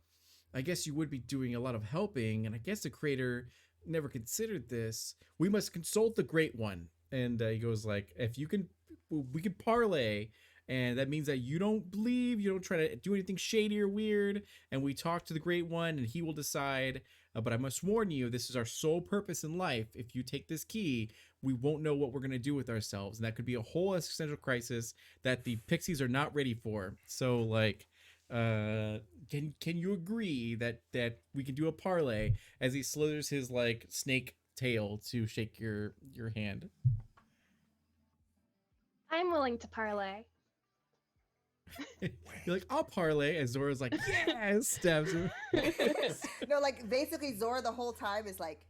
I guess you would be doing a lot of helping, and I guess the creator never considered this. We must consult the Great One. And he goes like, if you can, we can parlay, and that means that you don't believe, you don't try to do anything shady or weird, and we talk to the Great One, and he will decide. But I must warn you, this is our sole purpose in life. If you take this key, we won't know what we're gonna do with ourselves, and that could be a whole existential crisis that the pixies are not ready for. So like, can you agree that we can do a parlay as he slithers his like snake tail to shake your hand? I'm willing to parlay. You're like, I'll parlay, and Zora's like, yes, stabs him. No, like basically Zora the whole time is like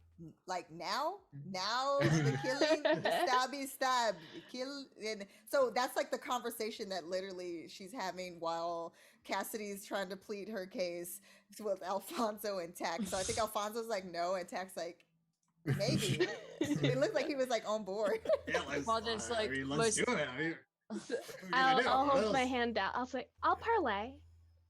now the killing, the stabby stab, kill, and so that's like the conversation that literally she's having while Cassidy's trying to plead her case with Alfonso and Tax. So I think Alfonso's like no, and Tax like maybe. It looked like he was like on board. Yeah, let's, Well, there's, like, let's most- do it. I mean, I'll hold my hand out. I'll say, I'll parlay.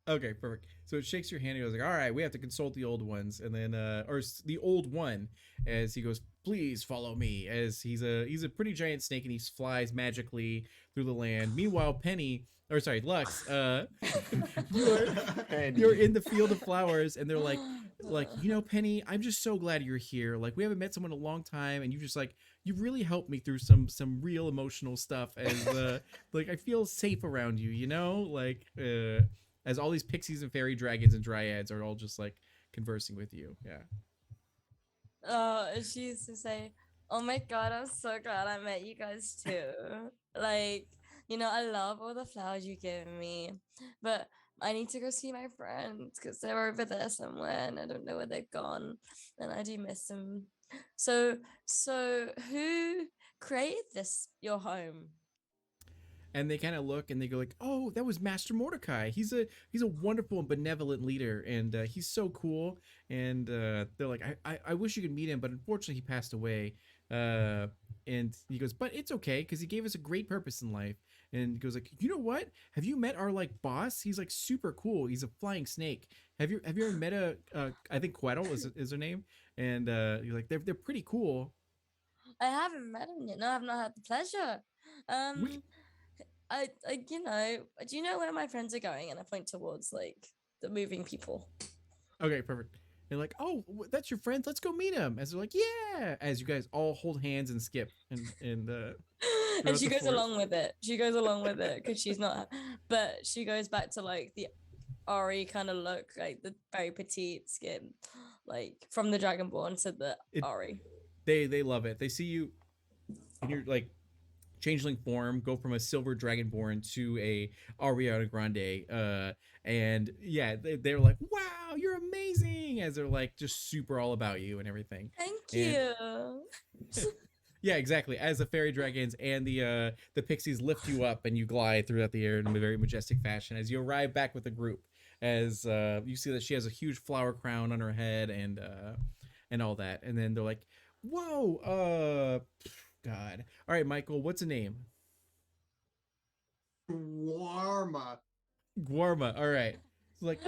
Okay, perfect. So it shakes your hand. He goes like, all right, we have to consult the old ones, and then the old one, as he goes, please follow me. As he's a pretty giant snake, and he flies magically through the land. Meanwhile, Lux, you're in the field of flowers, and they're like, Penny, I'm just so glad you're here. Like, we haven't met someone in a long time, and you really helped me through some real emotional stuff. As like, I feel safe around you, like as all these pixies and fairy dragons and dryads are all just like conversing with you. Yeah. She used to say, "Oh my god, I'm so glad I met you guys too. Like, I love all the flowers you give me, but I need to go see my friends because they're over there somewhere and I don't know where they've gone, and I do miss them. So who created this, your home?" And they kind of look and they go like, oh, that was Master Mordecai. He's a wonderful and benevolent leader, and he's so cool. And they're like, I wish you could meet him, but unfortunately he passed away. And he goes, but it's okay because he gave us a great purpose in life. And he goes like, you know what? Have you met our like boss? He's like super cool. He's a flying snake. Have you ever met I think Quetzal is her name? And you're like, they're pretty cool. I haven't met him yet. No, I've not had the pleasure. Do you know where my friends are going? And I point towards like the moving people. Okay, perfect. And like, oh, that's your friend. Let's go meet him. As they're like, yeah. As you guys all hold hands and skip, and and she goes along with it. She goes along with it because she's not. But she goes back to like the Ari kind of look, like the very petite skin, like from the Dragonborn to the Ari. They love it. They see you, and you're like changeling form, go from a silver dragonborn to a Ariana Grande, and yeah, they're like, wow, you're amazing, as they're like just super all about you and everything. Thank Thank And- you. Yeah, exactly. As the fairy dragons and the pixies lift you up and you glide throughout the air in a very majestic fashion as you arrive back with the group. As you see that she has a huge flower crown on her head and all that. And then they're like, "Whoa, God! All right, Michael, what's a name?" Warma. Guarma. All right. It's like,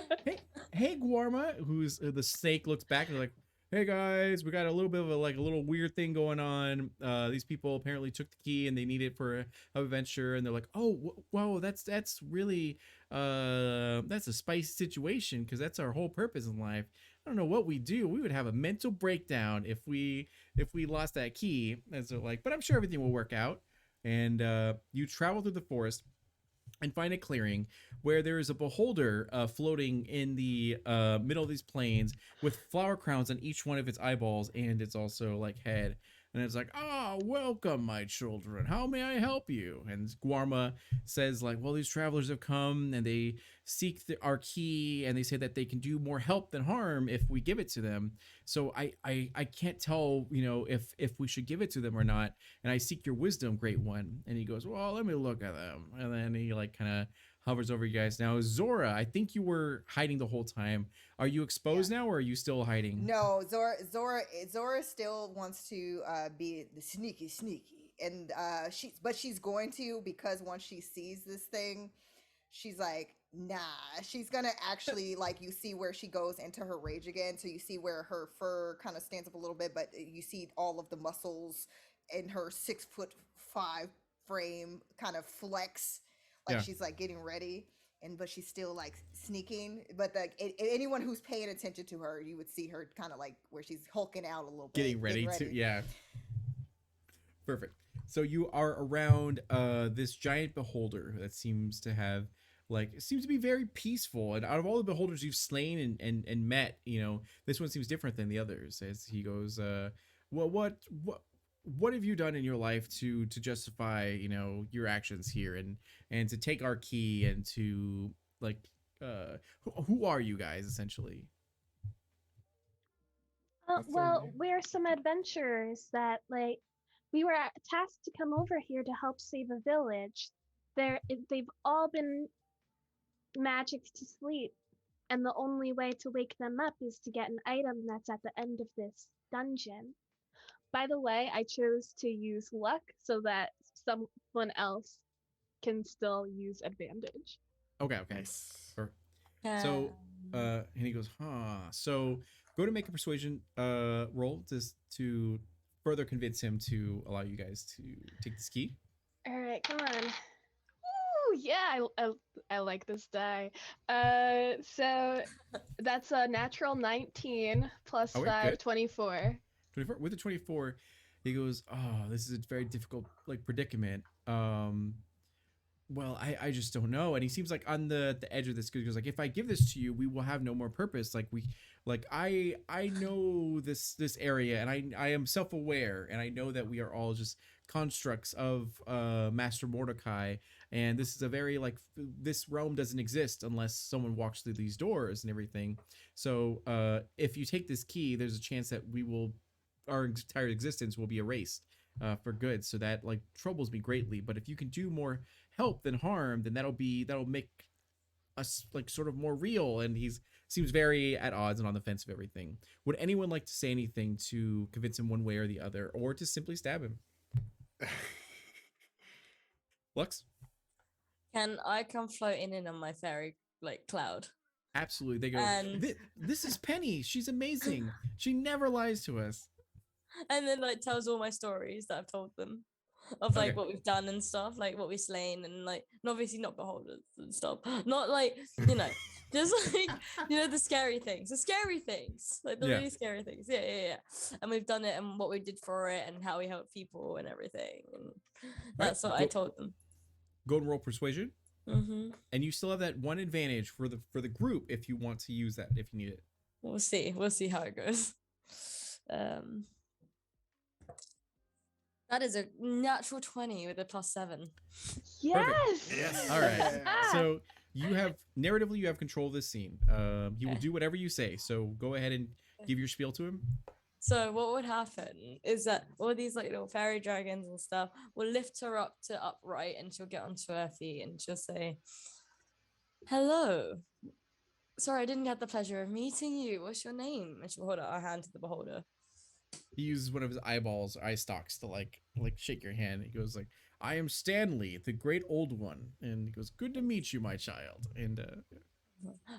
hey, Guarma. Who's the snake? Looks back and they're like, "Hey guys, we got a little bit of a little weird thing going on. These people apparently took the key and they need it for a adventure." And they're like, "Oh, whoa, that's really that's a spicy situation because that's our whole purpose in life. I don't know what we do. We would have a mental breakdown if we lost that key." And so like, but I'm sure everything will work out. And you travel through the forest and find a clearing where there is a beholder floating in the middle of these plains with flower crowns on each one of its eyeballs and it's also like head. And it's like, "Ah, welcome, my children. How may I help you?" And Guarma says, like, "Well, these travelers have come and they seek our key, and they say that they can do more help than harm if we give it to them. So I can't tell, if we should give it to them or not. And I seek your wisdom, great one." And he goes, "Well, let me look at them." And then he like kind of hovers over you guys. Now, Zora, I think you were hiding the whole time. Are you exposed now, or are you still hiding? No, Zora still wants to be the sneaky, and she's going to, because once she sees this thing, she's like, nah. She's gonna actually, like, you see where she goes into her rage again. So you see where her fur kind of stands up a little bit, but you see all of the muscles in her 6'5" frame kind of flex, like Yeah. she's like getting ready. But she's still like sneaking. But anyone who's paying attention to her, you would see her kind of like where she's hulking out a little bit, Getting ready to, yeah. Perfect. So you are around this giant beholder that seems to have seems to be very peaceful, and out of all the beholders you've slain and met, this one seems different than the others. As he goes, "Well, what have you done in your life to justify your actions here and to take our key and to who are you guys essentially?" Well, we're some adventurers that we were tasked to come over here to help save a village. They've all been magicked to sleep, and the only way to wake them up is to get an item that's at the end of this dungeon. By the way, I chose to use luck so that someone else can still use advantage. Okay. Nice. Perfect. So and he goes, "Huh." So go to make a persuasion roll to further convince him to allow you guys to take this key. All right, come on. Ooh, yeah, I like this die. So that's a natural 19 plus Okay, 5, good. 24. 24 with the 24, he goes, "Oh, this is a very difficult predicament. Well, I just don't know." And he seems like on the edge of this. He goes like, "If I give this to you, we will have no more purpose. I know this area, and I am self-aware, and I know that we are all just constructs of Master Mordecai, and this is a very this realm doesn't exist unless someone walks through these doors and everything. So if you take this key, there's a chance that our entire existence will be erased for good. So that troubles me greatly. But if you can do more help than harm, then that'll make us sort of more real." And he's seems very at odds and on the fence of everything. Would anyone like to say anything to convince him one way or the other, or to simply stab him? Lux? Can I come floating in on my fairy cloud? Absolutely. They go, And- This is Penny. She's amazing. She never lies to us." And then tells all my stories that I've told them of Okay. what we've done and stuff, what we've slain, and and obviously not beholders and stuff. Not just the scary things. The scary things. The Yeah. really scary things. Yeah. And we've done it and what we did for it and how we helped people and everything. And that's what I told them. Go and roll persuasion. Mm-hmm. And you still have that one advantage for the group if you want to use that, if you need it. We'll see. We'll see how it goes. That is a natural 20 with a +7. Yes. Yes. All right. So you have narratively, you have control of this scene. He will Okay. do whatever you say. So go ahead and give your spiel to him. So what would happen is that all these like little fairy dragons and stuff will lift her up to upright, and she'll get onto her feet and she'll say, "Hello. Sorry, I didn't get the pleasure of meeting you. What's your name?" And she'll hold out her hand to the beholder. He uses one of his eyeballs, eye stalks, to like shake your hand. He goes like, "I am Stanley, the great old one," and he goes, "Good to meet you, my child." And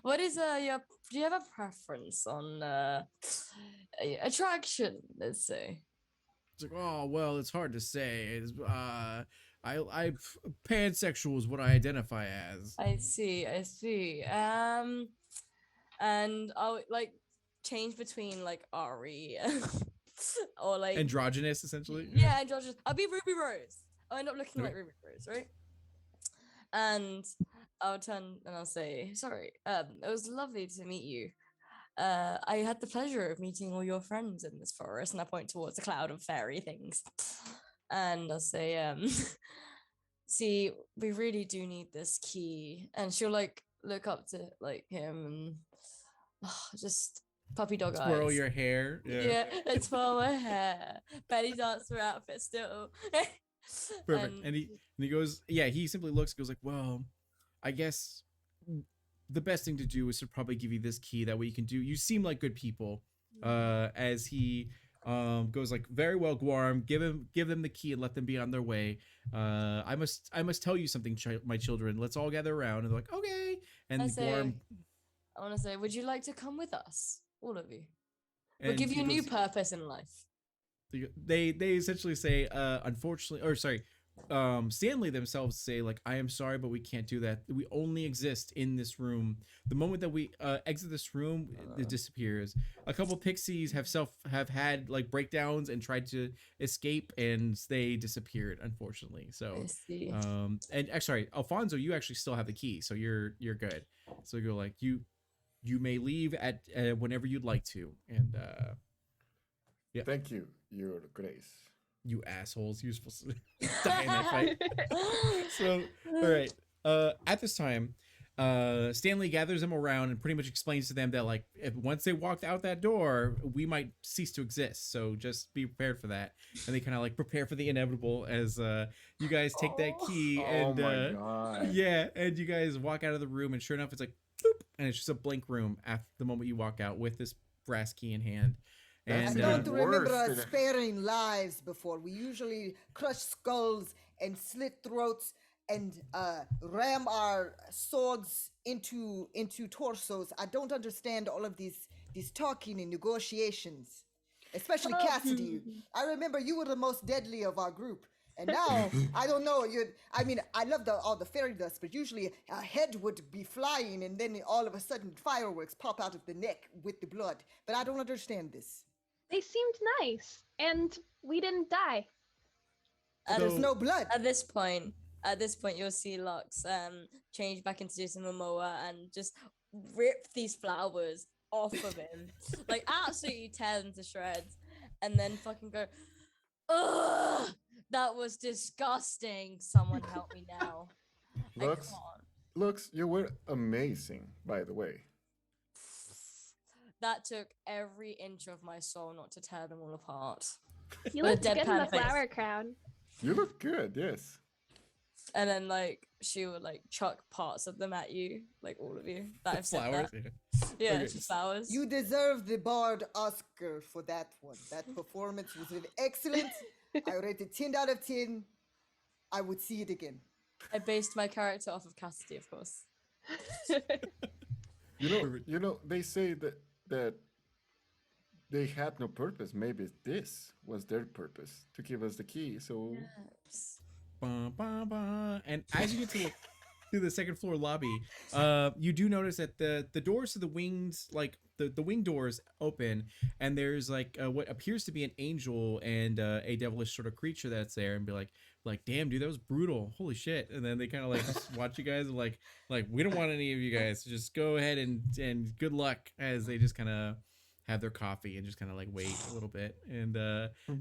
What is your? Do you have a preference on attraction? Let's say. it's like, "Oh well, it's hard to say. I pansexual is what I identify as." I see. I see. And I'll like change between like Ari or like Androgynous, essentially. yeah, androgynous. I'll be Ruby Rose. I'll end up looking Okay. like Ruby Rose, right? And I'll turn and I'll say, "Sorry, it was lovely to meet you. I had the pleasure of meeting all your friends in this forest," and I point towards a cloud of fairy things. And I'll say, "See, we really do need this key." And she'll like look up to like him and just puppy dog Twirl eyes. your hair. Yeah, it's for my hair. Belly dancer outfit still. Perfect. And he goes, yeah, he simply looks, goes like, "Well, I guess the best thing to do is to probably give you this key. That way you can do, you seem like good people." As he goes like, "Very well, Guarm, give them the key and let them be on their way. I must tell you something, my children. Let's all gather around." And they're like, "Okay." And I say, Guarm, I want to say, would you like to come with us? All of you. We'll and give he you a new goes, purpose in life. they essentially say, unfortunately, or sorry, Stanley themselves say like, "I am sorry, but we can't do that. We only exist in this room. The moment that we exit this room, it disappears." A couple pixies have had like breakdowns and tried to escape, and they disappeared, unfortunately. So I see. and sorry, Alfonso, you actually still have the key, so you're good. So you go like, you may leave at whenever you'd like to. And yeah, Thank you, Your Grace. you assholes, you're supposed to die in that fight. So all right, at this time, Stanley gathers them around and pretty much explains to them that like, if once they walked out that door, we might cease to exist, so just be prepared for that. And they kind of like prepare for the inevitable as you guys take that key. Oh And my God. yeah, and you guys walk out of the room, and sure enough, it's like boop, and it's just a blank room after the moment you walk out with this brass key in hand. That's I And don't even remember worse us than- sparing lives before. We usually crush skulls and slit throats and ram our swords into torsos. I don't understand all of these talking and negotiations, especially Cassidy. I remember you were the most deadly of our group. And now I don't know. I mean, I love all the fairy dust, but usually a head would be flying, and then all of a sudden fireworks pop out of the neck with the blood. But I don't understand this. They seemed nice, and we didn't die. There's So- no blood. At this point, you'll see Lux change back into Jason Momoa and just rip these flowers off of him, like absolutely tear them to shreds, and then fucking go, "Ugh, that was disgusting. Someone help me now." Lux, I can't. Lux, you were amazing, by the way. That took every inch of my soul not to tear them all apart. You With a looked good in the deadpan face. flower crown. You look good, yes. And then like she would like chuck parts of them at you, like all of you. That the I've said flowers. that. Yeah. Yeah, Okay. just flowers. You deserve the Bard Oscar for that one. That performance was excellent. I rate it 10 out of 10. I would see it again. I based my character off of Cassidy, of course. You know, they say that they had no purpose. Maybe this was their purpose to give us the key. So Bah, bah, bah. And as you get to the second floor lobby, you do notice that the doors to the wings, like the wing doors, open, and there's like what appears to be an angel and a devilish sort of creature that's there, and be like, "Damn, dude, that was brutal. Holy shit!" And then they kind of like just watch you guys and like we don't want any of you guys. So just go ahead and good luck, as they just kind of have their coffee and just kind of like wait a little bit. And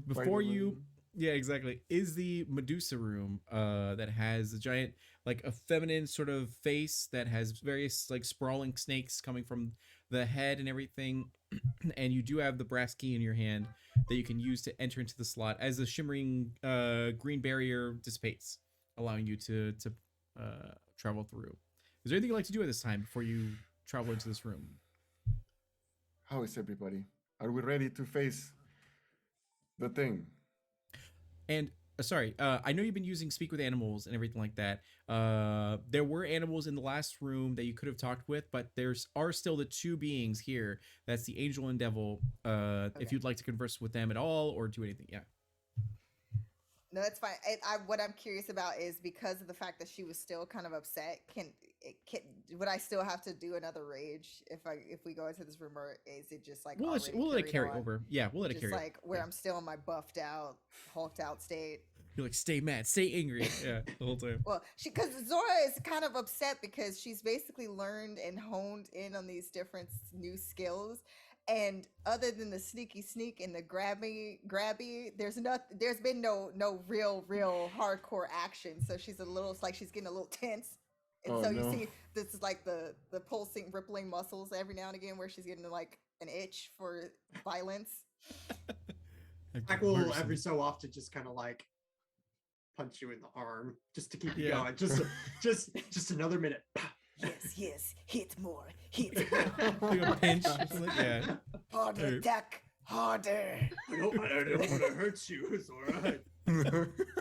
before you. Yeah, exactly. Is the Medusa room that has a giant, like a feminine sort of face that has various like sprawling snakes coming from the head and everything. and you do have the brass key in your hand that you can use to enter into the slot as the shimmering green barrier dissipates, allowing you to travel through. Is there anything you'd like to do at this time before you travel into this room? How is everybody? Are we ready to face the thing? And sorry, I know you've been using speak with animals and everything like that. There were animals in the last room that you could have talked with, but there's are still the two beings here. That's the angel and devil. If you'd like to converse with them at all or do anything, yeah. No, that's fine. What I'm curious about is because of the fact that she was still kind of upset. Would I still have to do another rage if we go into this room, or is it just like We'll let it carry over. Yeah, we'll let it just carry. like where I'm still in my buffed out, hulked out state. You're like, stay mad, stay angry. Yeah, the whole time. Well, because Zora is kind of upset because she's basically learned and honed in on these different new skills. And other than the sneaky sneak and the grabby, there's been no real hardcore action. So she's it's like she's getting a little tense. And so you see this is like the pulsing, rippling muscles every now and again where she's getting like an itch for violence. I will every so often just kind of like punch you in the arm just to keep you going. Just another minute. Yes, hit more. Like a pinch or something. Yeah. Harder attack, harder. I don't want to hurt you, Zora.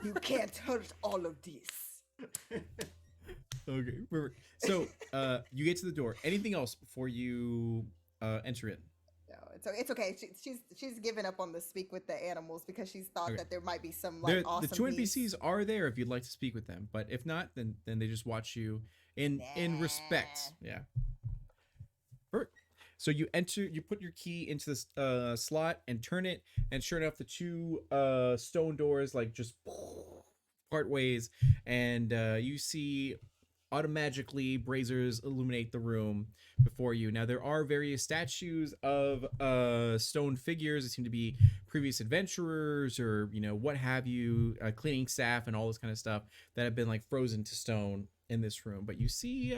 You can't hurt all of this. Okay, perfect. So you get to the door. Anything else before you enter in? No, it's okay. She's given up on the speak with the animals because she's thought that there might be some like awesome. The two NPCs are there if you'd like to speak with them, but if not, then they just watch you in respect. Yeah. Perfect. So you put your key into this slot and turn it, and sure enough, the two stone doors like just part ways, and you see automatically braziers illuminate the room before you. Now there are various statues of stone figures that seem to be previous adventurers or what have you, cleaning staff and all this kind of stuff that have been like frozen to stone in this room. But you see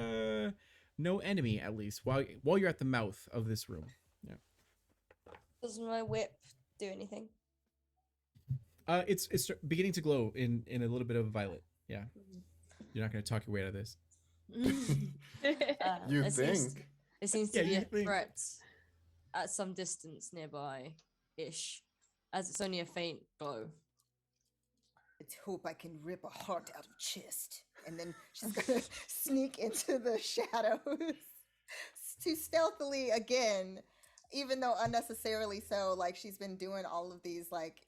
no enemy, at least while you're at the mouth of this room. Yeah. Does my whip do anything? It's beginning to glow in a little bit of violet. Yeah. You're not going to talk your way out of this. You think? It seems to be a threat at some distance nearby-ish, as it's only a faint glow. Let's hope I can rip a heart out of chest. And then she's going to sneak into the shadows to stealthily, again, even though unnecessarily so, like she's been doing all of these like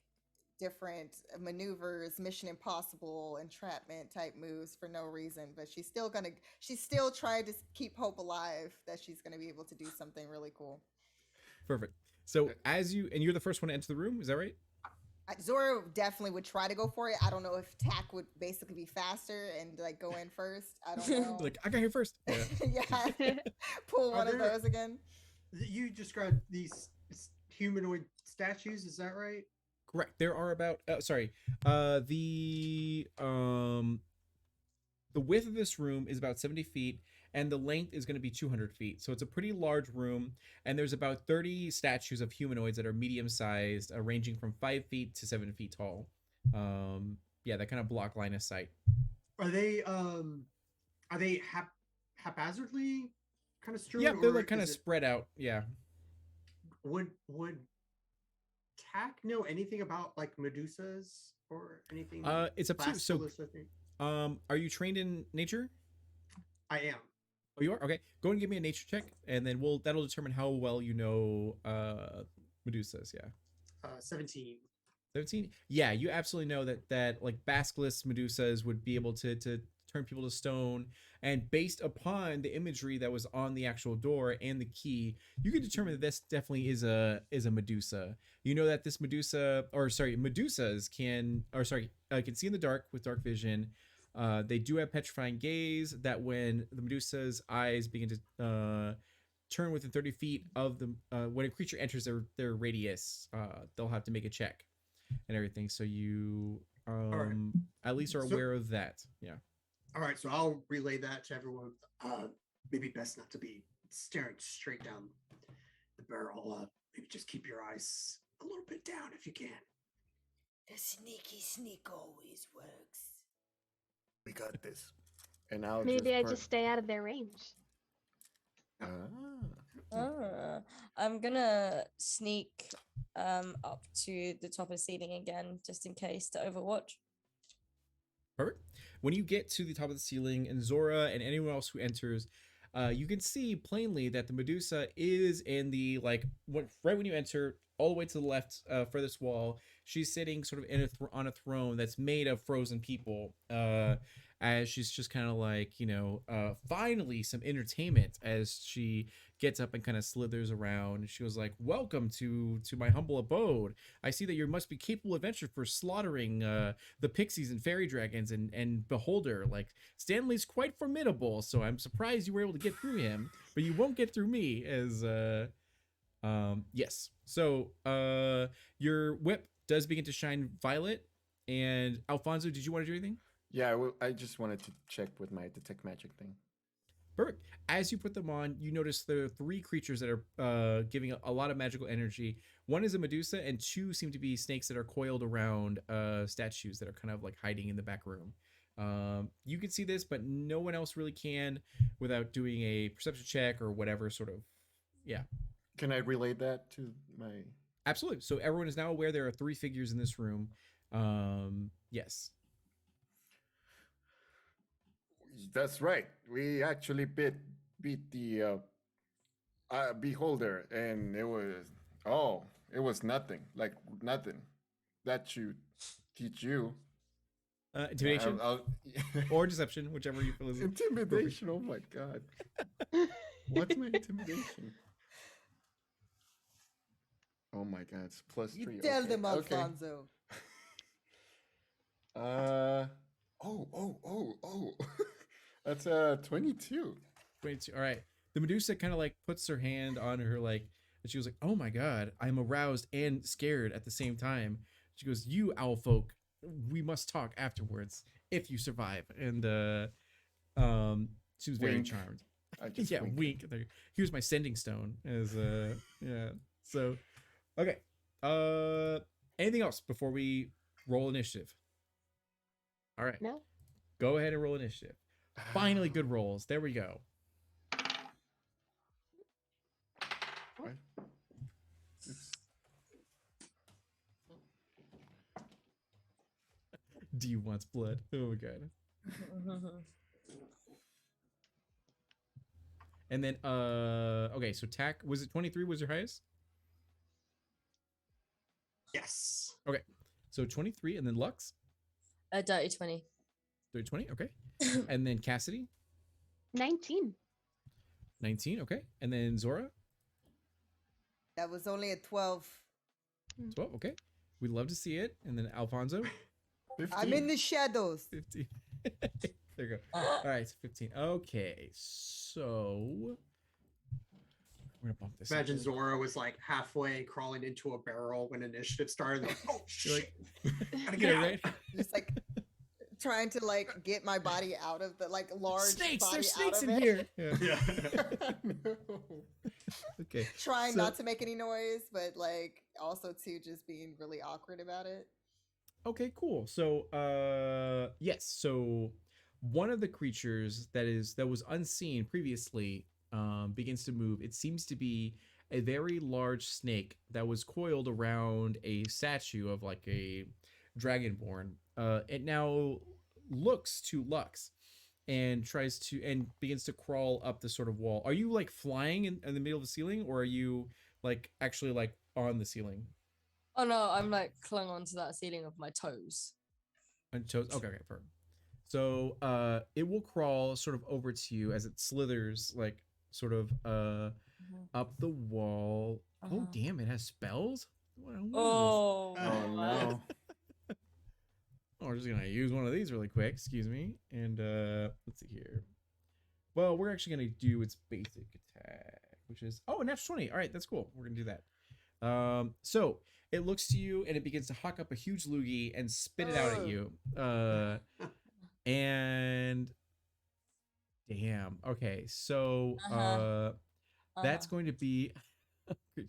different maneuvers, Mission Impossible, entrapment type moves for no reason, but she's still trying to keep hope alive that she's gonna be able to do something really cool. Perfect. So you're the first one to enter the room, is that right? Zora definitely would try to go for it. I don't know if Tack would basically be faster and like go in first. I don't know. Like, I got here first. Yeah. Pull one of those again. You described these humanoid statues, is that right? Correct. There are about the width of this room is about 70 feet and the length is going to be 200 feet. So it's a pretty large room, and there's about 30 statues of humanoids that are medium sized, ranging from 5 feet to 7 feet tall. That kind of block line of sight. Are they haphazardly kind of strewn? Yeah, they're like kind of spread out. Yeah. Would Tack know anything about like Medusas or anything? It's up to you. So, are you trained in nature? I am. Oh, you are? Okay. Go and give me a nature check, and then that'll determine how well you know Medusas. Yeah. 17. 17? Yeah, you absolutely know that like basilisk Medusas would be able to turn people to stone, and based upon the imagery that was on the actual door and the key, you can determine that this definitely is a Medusa. You know that this Medusas can see in the dark with dark vision. They do have petrifying gaze, that when the Medusa's eyes begin to turn within 30 feet of the when a creature enters their radius, they'll have to make a check and everything. So you right. At least are aware of that. Yeah. All right, so I'll relay that to everyone. Maybe best not to be staring straight down the barrel. Maybe just keep your eyes a little bit down if you can. The sneaky sneak always works. We got this. And I'll Maybe I put- just stay out of their range. I'm gonna sneak up to the top of the ceiling again, just in case, to overwatch. Perfect. When you get to the top of the ceiling, and Zora and anyone else who enters, you can see plainly that the Medusa is in the right when you enter, all the way to the left, furthest wall. She's sitting sort of in on a throne that's made of frozen people. As she's just kind of like, finally some entertainment as she gets up and kind of slithers around. She was like, "Welcome to my humble abode. I see that you must be capable adventure for slaughtering the pixies and fairy dragons, and beholder, like Stanley's quite formidable, so I'm surprised you were able to get through him, but you won't get through me." As yes. So your whip does begin to shine violet. And Alfonso, did you want to do anything? Yeah, I just wanted to check with my detect magic thing. Perfect. As you put them on, you notice there are 3 creatures that are giving a lot of magical energy. One is a Medusa, and 2 seem to be snakes that are coiled around statues that are kind of like hiding in the back room. You can see this, but no one else really can without doing a perception check or whatever sort of. Yeah. Can I relate that to my... Absolutely. So everyone is now aware there are 3 figures in this room. Yes. That's right. We actually beat the beholder, and it was nothing. Like nothing. That should teach you. Intimidation or deception, whichever you feel is Intimidation. Oh my god. What's my intimidation? Oh my god, it's +3. You tell them, Okay. Alfonso. Oh. That's 22. 22. All right. The Medusa kind of like puts her hand on her, like, and she was like, "Oh my god, I'm aroused and scared at the same time." She goes, "You owl folk, we must talk afterwards if you survive." And she was very Wink. charmed. I just Yeah, winked. wink. There. Here's my sending stone. As yeah. So, okay. Anything else before we roll initiative? All right. No? Go ahead and roll initiative. Finally, good rolls. There we go. What? It's- D wants blood. Oh my god. And then okay, so tack, was it 23 was your highest? Yes. Okay. So 23, and then Lux, A dirty 20. 20, okay. And then Cassidy, 19. 19, okay. And then Zora, That was only a 12. 12, okay. We'd love to see it. And then Alfonso, 15. I'm in the shadows. 15. There you go. All right, so 15. Okay, so we're gonna bump this. up Imagine really Zora was like halfway crawling into a barrel when initiative started. Like, oh You're shit! like, Gotta quick. get Yeah, out. right? Just like trying to like get my body out of the like large Snakes, body there's out snakes of in it. here. Yeah. Yeah. No. Okay. Trying So- not to make any noise, but like also too just being really awkward about it. Okay, cool. So yes, so one of the creatures that was unseen previously begins to move. It seems to be a very large snake that was coiled around a statue of like a dragonborn. It now looks to Lux and begins to crawl up the sort of wall. Are you like flying in the middle of the ceiling, or are you like actually like on the ceiling? Oh no, I'm like clung onto that ceiling with my toes. And chose. Okay, perfect. So it will crawl sort of over to you as it slithers like sort of up the wall. Oh Uh-huh. damn, it has spells? What is this? Oh, Oh no. Oh, we're just gonna use one of these really quick, excuse me. And let's see here. Well, we're actually gonna do its basic attack, which is a natural 20. All right, that's cool. We're gonna do that. So it looks to you and it begins to hawk up a huge loogie and spit it out at you. And damn. Okay, so Uh-huh. that's going to be Go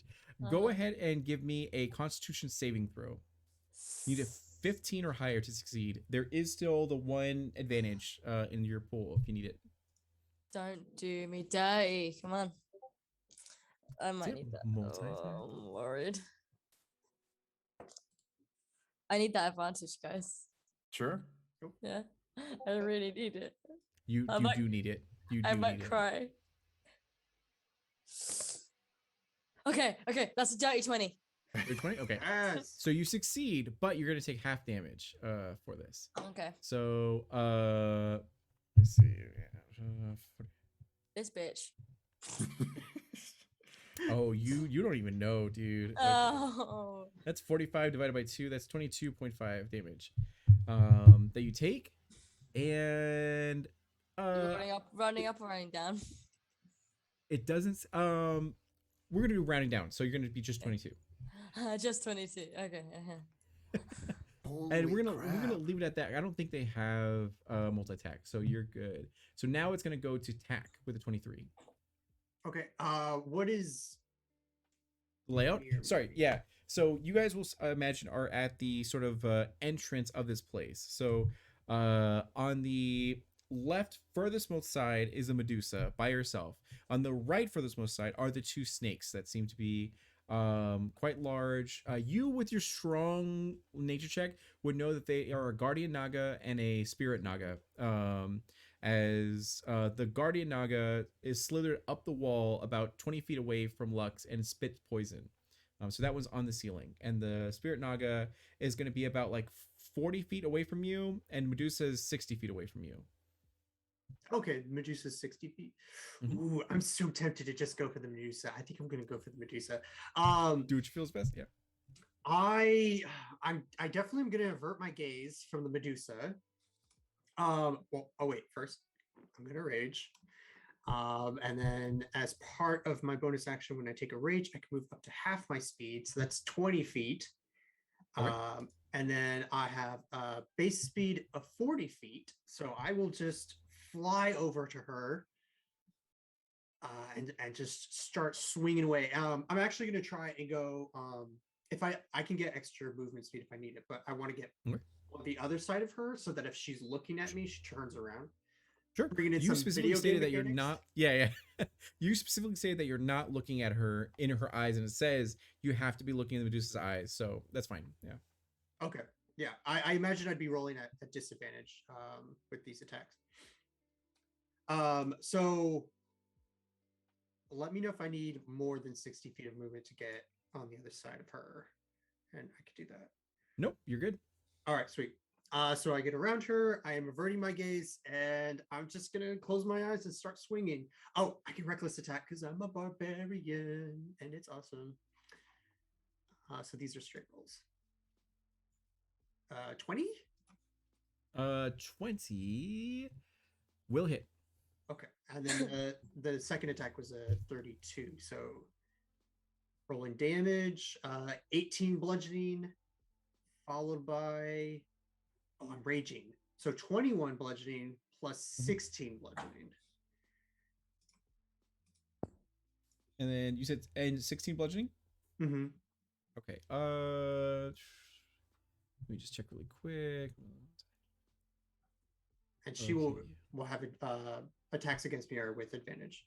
Uh-huh. ahead and give me a Constitution saving throw. You need a 15 or higher to succeed. There is still the one advantage in your pool if you need it. Don't do me dirty. Come on. I might it need that. multi-attack? Oh, I'm worried. I need that advantage, guys. Sure. Yeah. I really need it. You I you might- do need it. You I do might need it. cry. Okay, that's a dirty 20. You're 20? Okay. Yes. So you succeed, but you're gonna take half damage for this. Okay. So let's see. This bitch. Oh, you don't even know, dude. Oh. That's 45 divided by 2. That's 22.5 damage that you take. And Running up or running down? it doesn't we're gonna do rounding down, so you're gonna be just 22. Just 22. Okay. And we're gonna leave it at that. I don't think they have multi-attack, so you're good. So now it's gonna go to tack with a 23. Okay. What is Layout? Here, Sorry, maybe. yeah. So you guys will imagine are at the sort of entrance of this place. So on the left furthest most side is a Medusa by herself. On the right furthest most side are the two snakes that seem to be quite large. You with your strong nature check would know that they are a guardian naga and a spirit naga. As the guardian naga is slithered up the wall about 20 feet away from Lux and spits poison. So that one's on the ceiling, and the spirit naga is going to be about like 40 feet away from you, and Medusa is 60 feet away from you. Okay, Medusa's 60 feet. Mhm. Ooh, I'm so tempted to just go for the Medusa. I think I'm gonna go for the Medusa. Do what feels best. Yeah. I definitely am gonna avert my gaze from the Medusa. Well, oh wait, first I'm gonna rage. And then as part of my bonus action, when I take a rage, I can move up to half my speed. So that's 20 feet. Okay. And then I have a base speed of 40 feet. So I will just fly over to her and just start swinging away. I'm actually going to try and go, if I can get extra movement speed if I need it, but I want to get Okay. on the other side of her so that if she's looking at me, she turns around. Sure. Bringing in You some specifically video stated game that you're mechanics. not. Yeah. You specifically stated that you're not looking at her in her eyes, and it says you have to be looking in the Medusa's eyes. So that's fine. Yeah. Okay. Yeah. I imagine I'd be rolling at a disadvantage with these attacks. So let me know if I need more than 60 feet of movement to get on the other side of her. And I could do that. Nope. You're good. All right, sweet. So I get around her, I am averting my gaze, and I'm just gonna close my eyes and start swinging. Oh, I can reckless attack because I'm a barbarian, and it's awesome. So these are straight rolls. 20? 20 will hit. Okay, and then the second attack was a 32. So rolling damage, 18 bludgeoning, followed by I'm raging. So 21 bludgeoning plus 16 bludgeoning. And then you said 16 bludgeoning. Mm-hmm. Okay. Let me just check really quick. And she will have attacks against me are with advantage.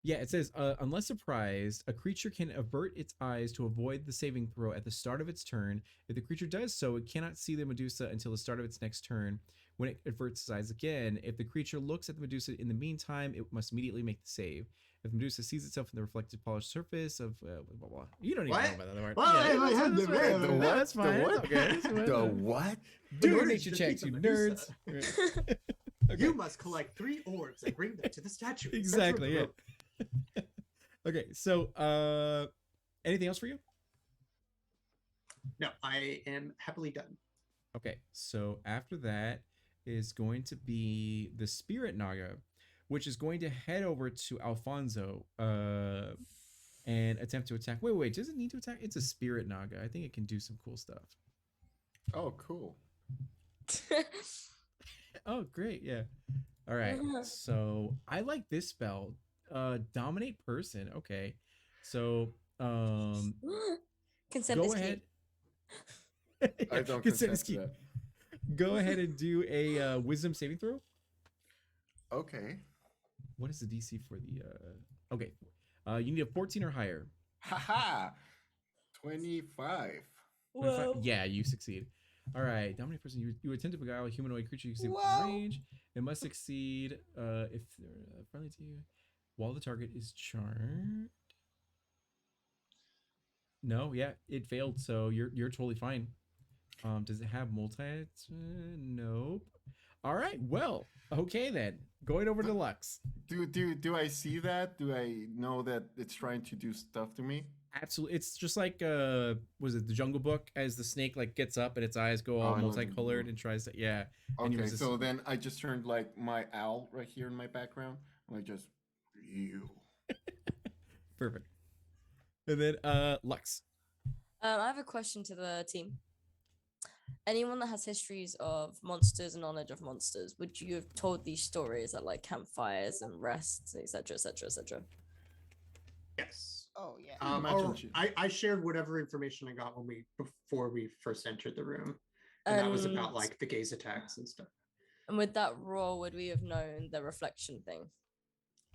Yeah, it says, unless surprised, a creature can avert its eyes to avoid the saving throw at the start of its turn. If the creature does so, it cannot see the Medusa until the start of its next turn. When it averts its eyes again, if the creature looks at the Medusa in the meantime, it must immediately make the save. If the Medusa sees itself in the reflected polished surface of blah, blah, blah. You don't even know about that part. Well, Yeah, I had that's the fine. red. No, that's fine. The That's what? okay. That's fine. The what? Do In your order nature to checks, defeat you the nerds. Medusa, Okay. You must collect 3 orbs and bring them to the statue. Exactly, yeah. Okay, so anything else for you? No, I am happily done. Okay, so after that is going to be the Spirit Naga, which is going to head over to Alfonso and attempt to attack. Wait, does it need to attack? It's a Spirit Naga. I think it can do some cool stuff. Oh, cool. Oh, great, yeah. All right. So I like this spell. Dominate person. Okay. So Consent go is key. ahead. I Yeah, don't consent is consent to key. that. Go ahead and do a wisdom saving throw. Okay. What is the DC for the okay. You need a 14 or higher. Haha. 25. 25. Whoa. Yeah, you succeed. All right. Dominate person. You attempt to beguile a humanoid creature you see within Whoa. range. It must succeed if they're friendly to you while the target is charmed. No, yeah, it failed. So you're totally fine. Does it have multi? Nope. All right. Well, okay then. Going over to Lux. Do I see that? Do I know that it's trying to do stuff to me? Absolutely. It's just like was it the Jungle Book as the snake like gets up and its eyes go all Oh, no. multicolored and tries to yeah. And Okay, was so then I just turned like my owl right here in my background. And I just you. perfect. And then Lux. I have a question to the team. Anyone that has histories of monsters and knowledge of monsters, would you have told these stories at like campfires and rests, etc., etc., etc.? Yes. Oh yeah. Imagine Or she- I shared whatever information I got when before we first entered the room, and that was about like the gaze attacks and stuff. And with that roll, would we have known the reflection thing?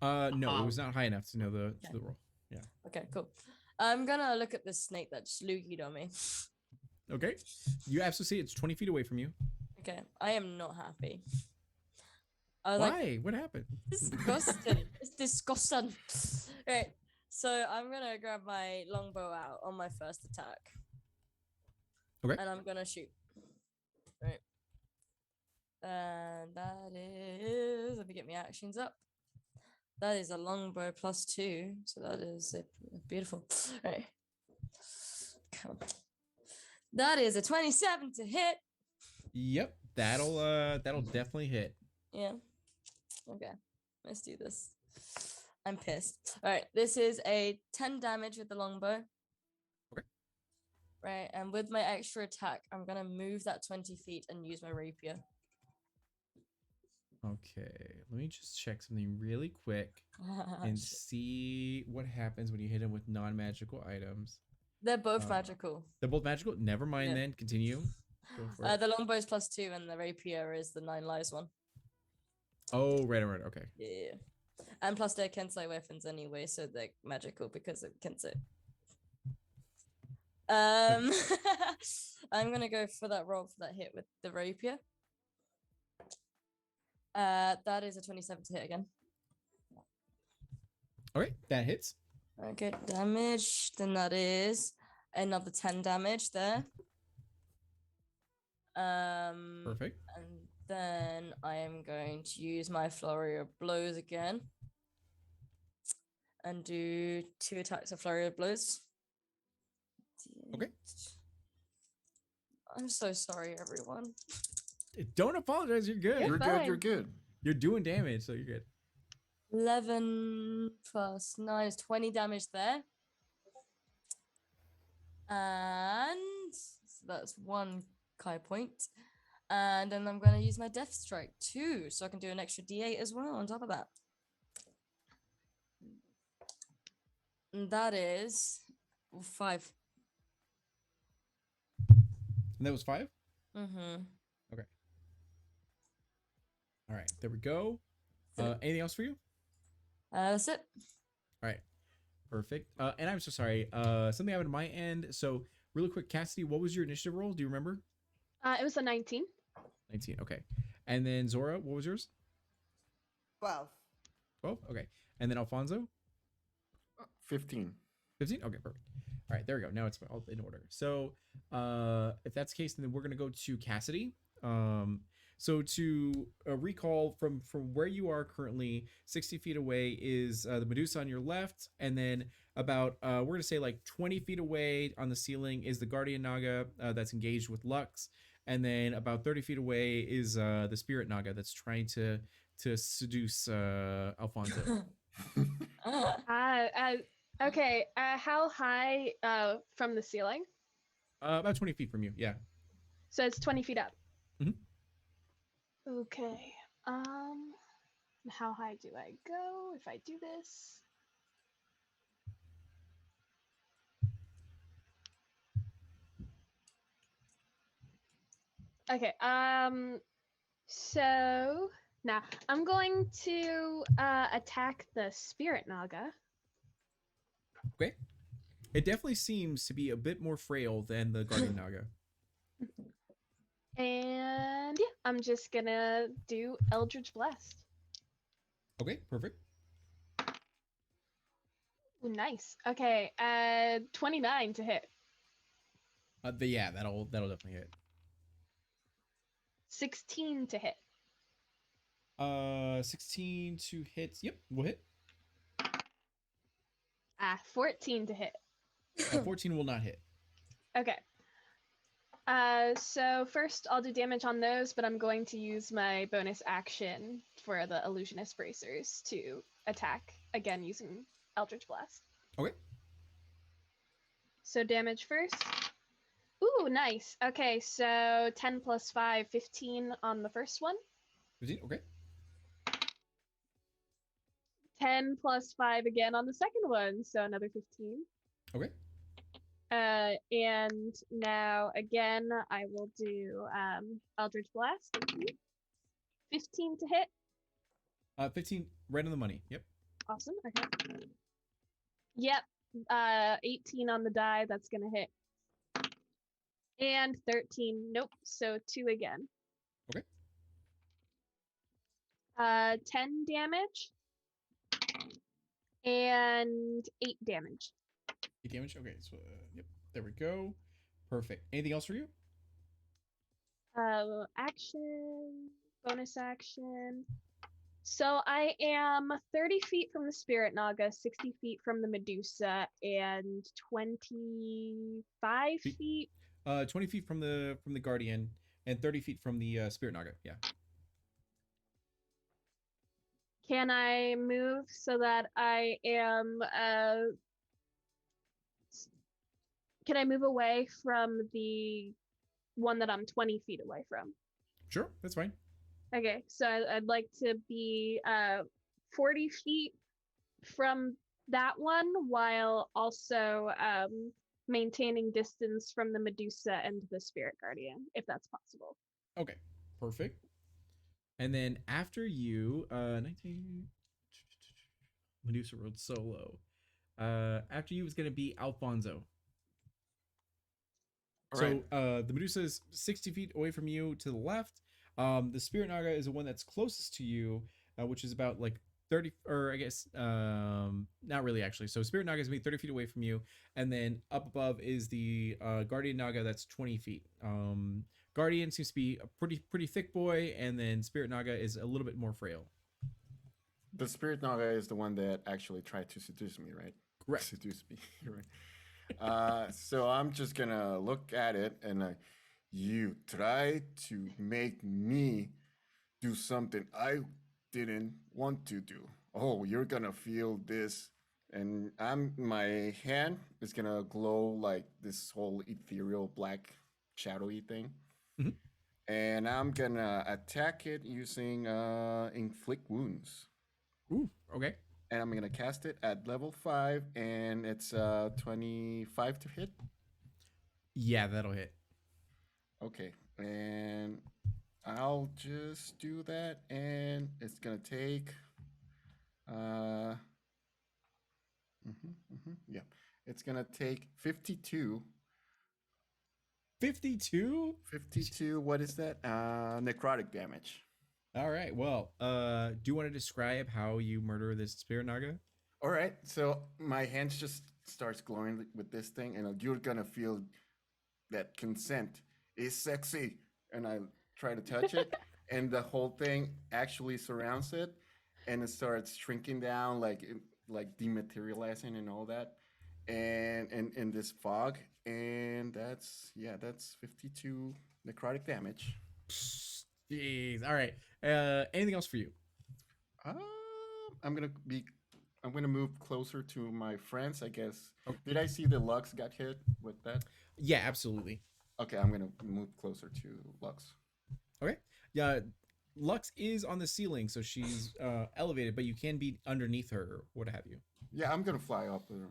No, it was not high enough to know the roll. Yeah. Okay, cool. I'm gonna look at this snake that just loogied on me. Okay. You absolutely see it's 20 feet away from you. Okay, I am not happy. I was Why? like, What happened? disgusting. It's disgusting. Right. So I'm gonna grab my longbow out on my first attack. Okay. And I'm gonna shoot. Right. And that is, let me get my actions up. That is a longbow +2. So that is beautiful. Right. Come on. That is a 27 to hit. Yep. That'll definitely hit. Yeah. Okay. Let's do this. I'm pissed. All right. This is a 10 damage with the longbow. Okay. Right. And with my extra attack, I'm going to move that 20 feet and use my rapier. Okay. Let me just check something really quick and Shit. see what happens when you hit them with non-magical items. They're both magical. They're both magical. Never mind Yeah. then. Continue. Go for it. The longbow is +2 and the rapier is the 9 lives one. Oh, right. Okay. Yeah. And plus they're Kensei weapons anyway, so they're magical because of Kensei. I'm gonna go for that roll for that hit with the rapier. That is a 27 to hit again. All right. That hits. Okay, damage. Then that is another 10 damage there. Perfect. And then I am going to use my flurry of blows again. And do 2 attacks of flurry of blows. Okay. I'm so sorry, everyone. Don't apologize. You're good. You're fine. good. You're good. You're doing damage, so you're good. 11 plus 9 is 20 damage there. And so that's 1 Kai point. And then I'm going to use my Death Strike too, so I can do an extra D8 as well on top of that. And that is 5. And that was 5? Mm-hmm. All right. There we go. Anything else for you? That's it. All right. Perfect. And I'm so sorry. Something happened on my end. So really quick, Cassidy, what was your initiative roll? Do you remember? It was a 19. 19. Okay. And then Zora, what was yours? 12. 12. Okay. And then Alfonso? 15. 15. Okay. Perfect. All right. There we go. Now it's all in order. So if that's the case, then we're going to go to Cassidy. So to recall from where you are currently, 60 feet away is the Medusa on your left, and then about we're gonna say like 20 feet away on the ceiling is the Guardian Naga that's engaged with Lux, and then about 30 feet away is the Spirit Naga that's trying to seduce Alfonso. Okay. How high from the ceiling? About 20 feet from you. Yeah. So it's 20 feet up. Mhm. Okay. How high do I go if I do this? Okay, so now I'm going to attack the Spirit Naga. Okay. It definitely seems to be a bit more frail than the Guardian Naga. And yeah, I'm just gonna do Eldritch Blast. Okay, perfect. Ooh, nice. Okay, 29 to hit. Yeah, that'll definitely hit. 16 to hit. 16 to hit. Yep, we'll hit. 14 to hit. 14 will not hit. Okay. So first I'll do damage on those, but I'm going to use my bonus action for the Illusionist Bracers to attack again using Eldritch Blast. Okay. So damage first. Ooh, nice. Okay, so 10 plus 5, 15 on the first one. 15. Okay. 10 plus 5 again on the second one, so another 15. Okay. And now again, I will do Eldritch Blast. 15 to hit. 15 right on the money. Yep. Awesome. Okay. Yep. 18 on the die. That's gonna hit. And 13. Nope. So 2 again. Okay. 10 damage. And 8 damage. 8 damage. Okay. So yep. There we go. Perfect. Anything else for you? Action. Bonus action. So I am 30 feet from the Spirit Naga, 60 feet from the Medusa, and 25 feet. 20 feet from the Guardian and 30 feet from the Spirit Naga. Yeah. Can I move so that I am can I move away from the one that I'm 20 feet away from? Sure, that's fine. Okay, so I'd like to be 40 feet from that one while also maintaining distance from the Medusa and the Spirit Guardian, if that's possible. Okay, perfect. And then after you, 19 Medusa rolled solo. After you is going to be Alfonso. Right. So the Medusa is 60 feet away from you to the left. The Spirit Naga is the one that's closest to you, which is about like 30, or I guess not really actually. So Spirit Naga is going to be 30 feet away from you, and then up above is the Guardian Naga that's 20 feet. Guardian seems to be a pretty thick boy, and then Spirit Naga is a little bit more frail. The Spirit Naga is the one that actually tried to seduce me, right? Correct. Seduce me, right? So I'm just gonna look at it and you try to make me do something I didn't want to do. Oh, you're gonna feel this, and my hand is gonna glow like this whole ethereal black shadowy thing. Mhm. And I'm gonna attack it using inflict wounds. Ooh, okay. And I'm gonna cast it at level 5, and it's 25 to hit. Yeah, that'll hit. Okay, and I'll just do that, and it's gonna take yeah, it's gonna take 52. 52? 52, what is that? Necrotic damage. All right. Well, do you want to describe how you murder this Spirit Naga? All right, so my hands just starts glowing with this thing, and you're gonna feel that consent is sexy. And I try to touch it, and the whole thing actually surrounds it, and it starts shrinking down, like dematerializing and all that, and in this fog, and that's 52 necrotic damage. Jeez. All right. Anything else for you? Uh, I'm gonna be. I'm gonna move closer to my friends, I guess. Okay. Did I see the Lux got hit with that? Yeah, absolutely. Okay, I'm gonna move closer to Lux. Okay. Yeah. Lux is on the ceiling, so she's elevated, but you can be underneath her or what have you. Yeah, I'm gonna fly up there.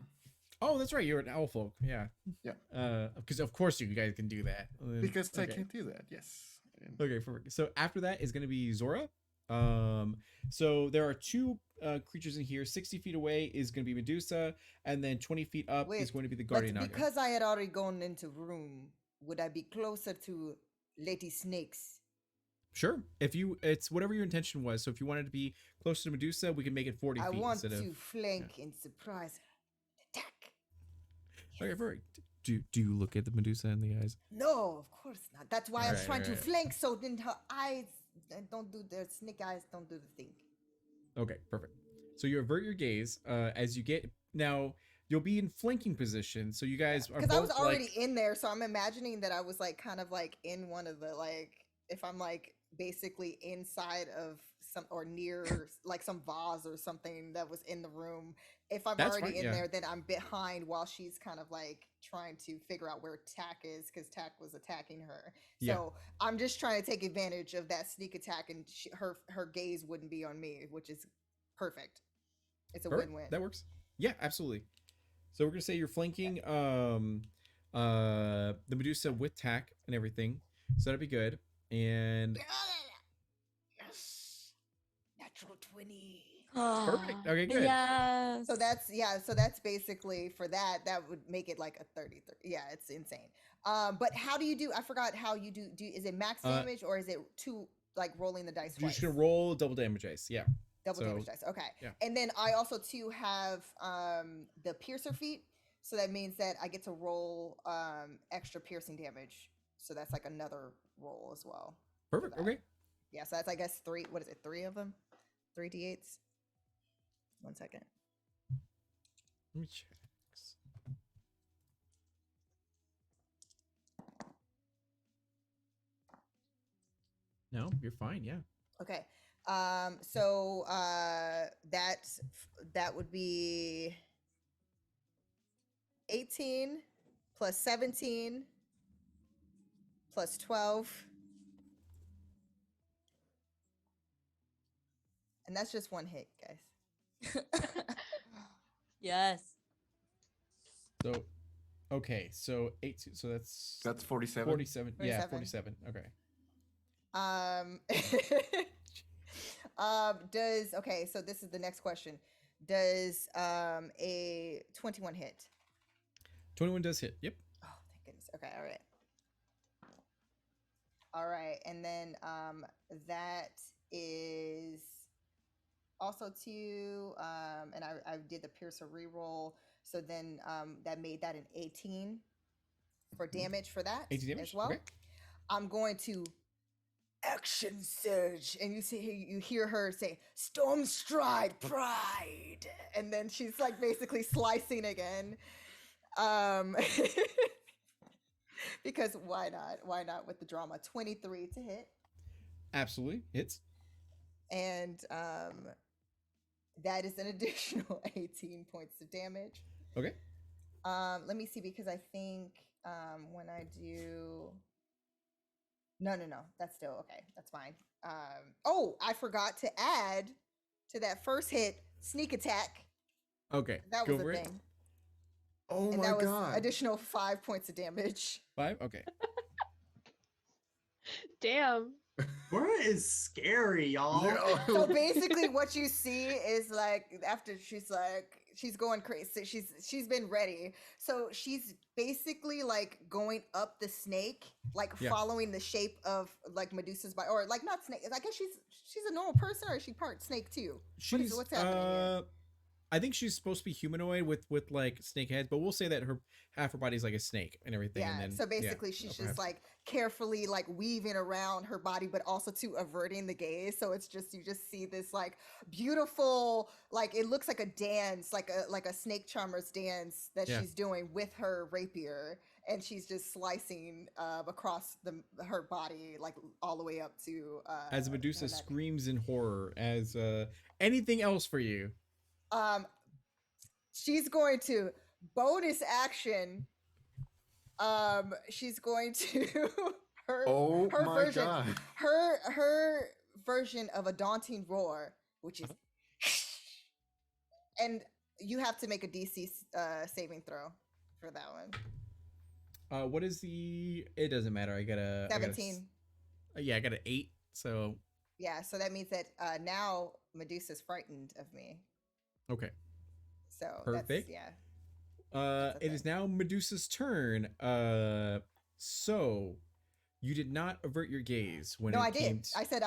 Oh, that's right. You're an owl folk. Yeah. Yeah. Because of course you guys can do that. Because I Okay. can do that. Yes. And Okay, perfect. So after that is going to be Zora. So there are two creatures in here. 60 feet away is going to be Medusa, and then 20 feet up is Wait, going to be the But Guardian Naga. because I had already gone into room, would I be closer to Lady Snakes? Sure. If you, it's whatever your intention was. So if you wanted to be closer to Medusa, we can make it 40 I feet want instead to of. flank and surprise her. Attack. Okay, perfect. Do you look at the Medusa in the eyes? No, of course not. That's why I was Right, trying to right. flank so then her eyes don't do the snake eyes don't do the thing. Okay, perfect. So you avert your gaze as you get now. You'll be in flanking position, so you guys are Because I was both, already like, in there, so I'm imagining that I was like kind of like in one of the like if I'm like basically inside of some or near like some vase or something that was in the room. If I'm That's already fine, in yeah. there, then I'm behind while she's kind of like trying to figure out where Tack is because Tack was attacking her. Yeah. So I'm just trying to take advantage of that sneak attack, and her gaze wouldn't be on me, which is perfect. It's a Perfect. win-win. That works. Yeah, absolutely. So we're gonna say you're flanking the Medusa with tack and everything. So that'd be good. And Yes, natural 20. perfect. Okay, good. Yes. So that's basically for that. That would make it like a 30. Yeah, it's insane. But how do you do? I forgot how you do. Is it max damage or is it two like rolling the dice You're twice? just gonna roll double damage dice. Yeah. Double so- damage dice. Okay. yeah. And then I also too have the piercer feat. So that means that I get to roll extra piercing damage. So that's like another roll as well. for Perfect. that. Okay. Yeah, so that's I guess three. What is it? Three of them? 3 d8s. 1 second. Let me check. No, you're fine. Yeah. Okay. So that would be 18 plus 17 plus 12. And that's just one hit, guys. Yes. So, okay. So 8. So that's 47. 47. Yeah, 47. 47. Okay. Okay, so this is the next question. Does a 21 hit? 21 does hit. Yep. Oh, thank goodness. Okay, all right. All right, and then that is also two, and I did the piercer reroll, so then that made that an 18 for damage for that 18 damage. as well. Okay. I'm going to action surge, and you hear her say storm stride pride, and then she's like basically slicing again. Because why not with the drama. 23 to hit, Absolutely hits. and that is an additional 18 points of damage. Okay. Let me see, because I think when I do no, that's still okay, that's fine. Oh, I forgot to add to that first hit sneak attack. Okay. That Go was for a it. thing. Oh And my that was god. additional 5 points of damage. 5. Okay. Damn. Laura is scary, y'all. So basically what you see is like after she's going crazy. She's been ready. So she's basically like going up the snake, like Yeah. following the shape of like Medusa's body, or like not snake. I guess she's a normal person, or is she part snake too? She's what's happening here? I think she's supposed to be humanoid with like snake heads, but we'll say that her half her body's like a snake and everything. Yeah, And then, so basically she's upper just half. like carefully like weaving around her body, but also to averting the gaze. So it's just you just see this like beautiful, like it looks like a dance, like a snake charmer's dance that Yeah. she's doing with her rapier, and she's just slicing across her body, like all the way up to As her Medusa neck. screams in horror. As anything else for you? She's going to bonus action. She's going to her Oh her my version god. her version of a daunting roar, which is, and you have to make a DC saving throw for that one. What is the? It doesn't matter. I got a 17. Yeah, I got an 8. So Yeah, so that means that now Medusa's frightened of me. okay, So perfect. that's, yeah. It is now Medusa's turn. So you did not avert your gaze when No, it I came did. I said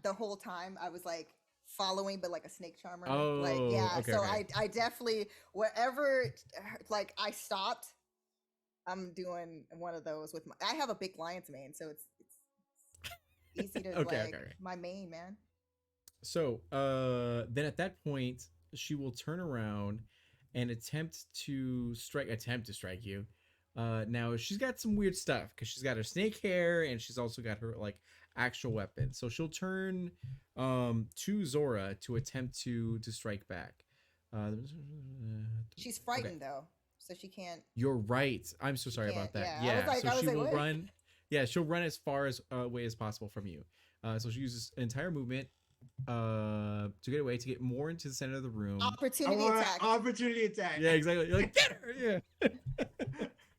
the whole time I was like following, but like a snake charmer. Oh, like, yeah. okay, So okay. I definitely, wherever like I stopped, I'm doing one of those with I have a big lion's mane, so it's easy to Okay. my mane, man. So then at that point, she will turn around and attempt to strike you. Now she's got some weird stuff because she's got her snake hair and she's also got her like actual weapon. So she'll turn to Zora to attempt to strike back. She's frightened though, so she can't. You're right. I'm so sorry about that. Yeah. So she will what? run. Yeah, she'll run as far as away as possible from you. So she uses entire movement to get away, to get more into the center of the room. Opportunity attack. Opportunity attack. Yeah, exactly. You're like, get her. Yeah.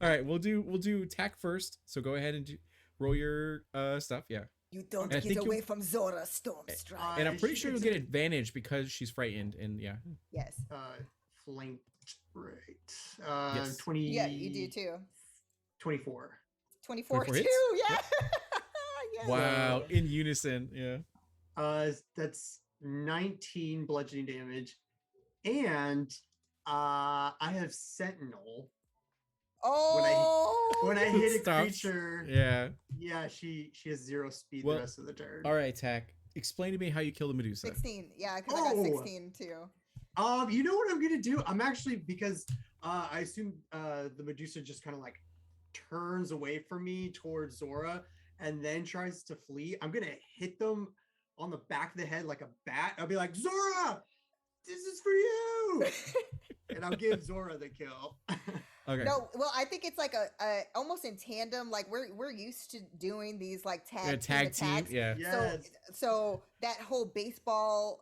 All right, we'll do attack first. So go ahead and roll your stuff. Yeah. You don't And I get think away from Zora Stormstrike. And I'm pretty she sure you'll gets get advantage because she's frightened. And yeah. Yes. Flanked. Right. Yes. 20. Yeah, you do too. 24. 24 too. hits? Yeah. Yes. Wow. In unison. Yeah. That's 19 bludgeoning damage, and I have Sentinel. Oh. When I hit a Stops. creature, Yeah. she has 0 speed Well, the rest of the turn. All right, Tack. Explain to me how you kill the Medusa. 16. Yeah, because I got 16 too. You know what I'm gonna do? I'm actually, because I assume the Medusa just kind of like turns away from me towards Zora and then tries to flee. I'm gonna hit them on the back of the head like a bat. I'll be like, Zora, this is for you, and I'll give Zora the kill. Okay. No, well, I think it's like a almost in tandem. Like we're used to doing these like tag team attacks. Yeah. Yes. So that whole baseball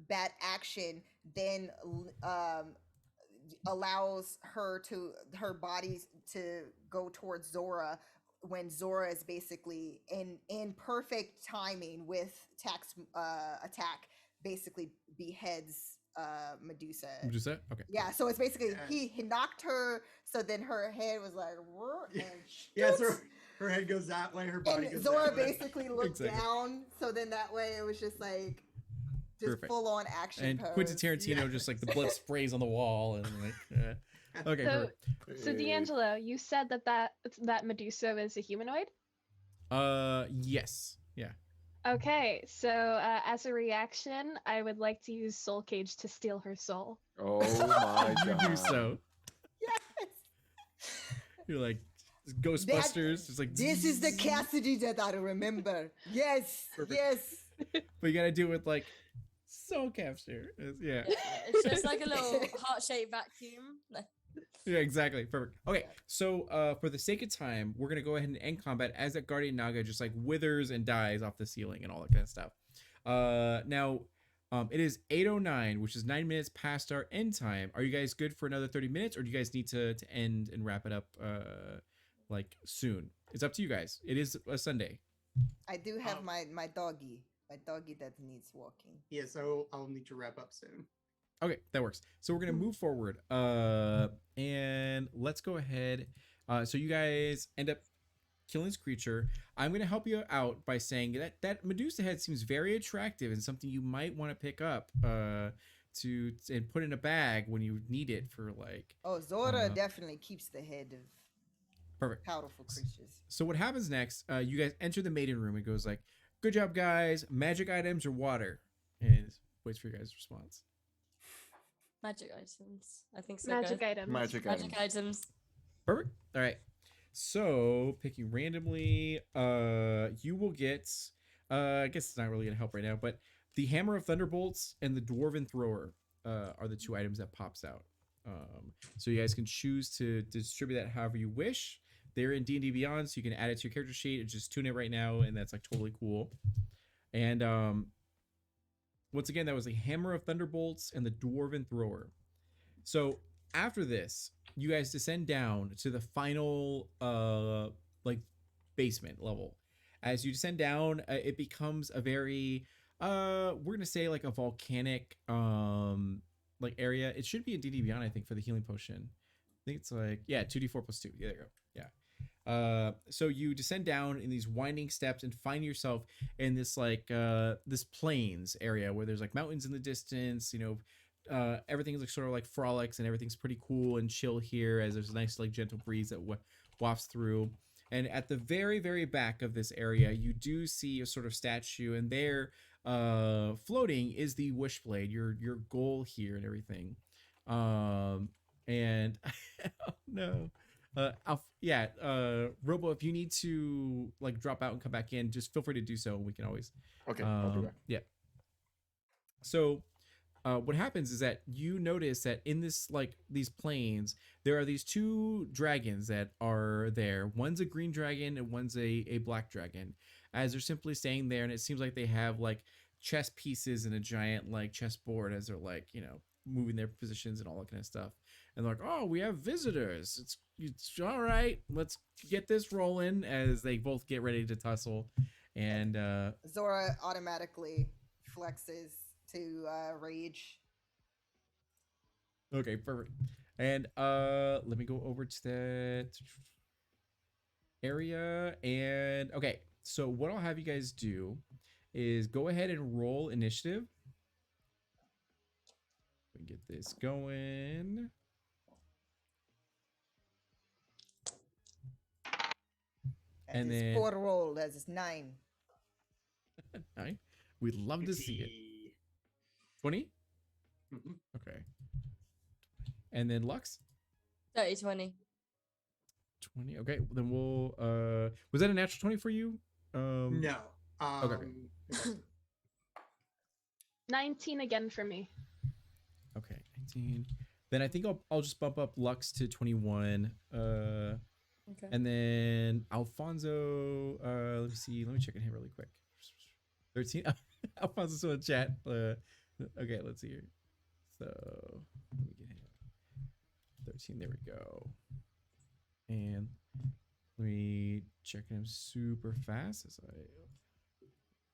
bat action then allows her bodies to go towards Zora when Zora is basically in perfect timing with Tack's attack, basically beheads Medusa. Medusa? Okay. Yeah, so it's basically he knocked her, so then her head was like, and Yeah, so her head goes that way, her body and goes Zora that way. basically looked down, so then that way it was just like Perfect. full on action And pose. Quentin Tarantino just like the blood sprays on the wall and like okay. So, perfect. so D'Angelo, you said that Medusa is a humanoid. Yes. Yeah. Okay, so as a reaction, I would like to use Soul Cage to steal her soul. Oh my You god. do so. Yes. You're like Ghostbusters. It's like This is the Cassidy that I remember. Yes, Perfect. yes. But you gotta do it with like soul capture. Yeah. It's just like a little heart-shaped vacuum. Yeah, exactly. Perfect. Okay, so for the sake of time, we're gonna go ahead and end combat as that Guardian Naga just like withers and dies off the ceiling and all that kind of stuff. Now, it is 8:09, which is 9 minutes past our end time. Are you guys good for another 30 minutes, or do you guys need to end and wrap it up like soon? It's up to you guys. It is a Sunday. I do have my doggy that needs walking. Yeah, so I'll need to wrap up soon. Okay, that works. So we're gonna move forward. And let's go ahead. So you guys end up killing this creature. I'm gonna help you out by saying that Medusa head seems very attractive and something you might want to pick up to and put in a bag when you need it for like. Oh, Zora definitely keeps the head of Perfect. powerful creatures. So what happens next? You guys enter the maiden room. It goes like, "Good job, guys. Magic items or water?" And waits for your guys' response. Magic items. I think so. Magic guys. items. Magic Magic item. items. Perfect. All right. So picking randomly, you will get. I guess it's not really gonna help right now, but the Hammer of Thunderbolts and the Dwarven Thrower are the two items that pops out. So you guys can choose to distribute that however you wish. They're in D&D Beyond, so you can add it to your character sheet and just tune it right now, and that's like totally cool. And once again, that was a hammer of thunderbolts and the dwarven thrower. So after this, you guys descend down to the final like basement level. As you descend down, it becomes a very we're gonna say like a volcanic like area. It should be in D&D Beyond, I think, for the healing potion. I think it's like, yeah, 2d4 plus 2. Yeah, there you go. Yeah. So you descend down in these winding steps and find yourself in this like this plains area where there's like mountains in the distance, you know, everything's like sort of like frolics and everything's pretty cool and chill here as there's a nice like gentle breeze that wafts through. And at the very, very back of this area, you do see a sort of statue, and there floating is the Wishblade, your goal here and everything. And oh no. Robo, if you need to like drop out and come back in, just feel free to do so. We can always. Okay, I'll do that. Yeah. So, what happens is that you notice that in this like these plains, there are these two dragons that are there. One's a green dragon and one's a black dragon. As they're simply staying there, and it seems like they have like chess pieces and a giant like chessboard as they're like, you know, moving their positions and all that kind of stuff. And they're like, oh, we have visitors. It's all right. Let's get this rolling as they both get ready to tussle. And Zora automatically flexes to rage. Okay, perfect. And let me go over to that area. And okay, so what I'll have you guys do is go ahead and roll initiative. Let me get this going. And his then poor roll as it's 9. 9. We'd love to see it. 20? Mhm. Okay. And then Lux? 30, 20. 20. Okay, then we'll was that a natural 20 for you? No. Okay. 19 again for me. Okay, 19. Then I think I'll just bump up Lux to 21. Okay. And then Alfonso, let me see. Let me check in here really quick. 13. Alfonso's in the chat. Okay, let's see here. So let me get him. 13. There we go. And let me check him super fast as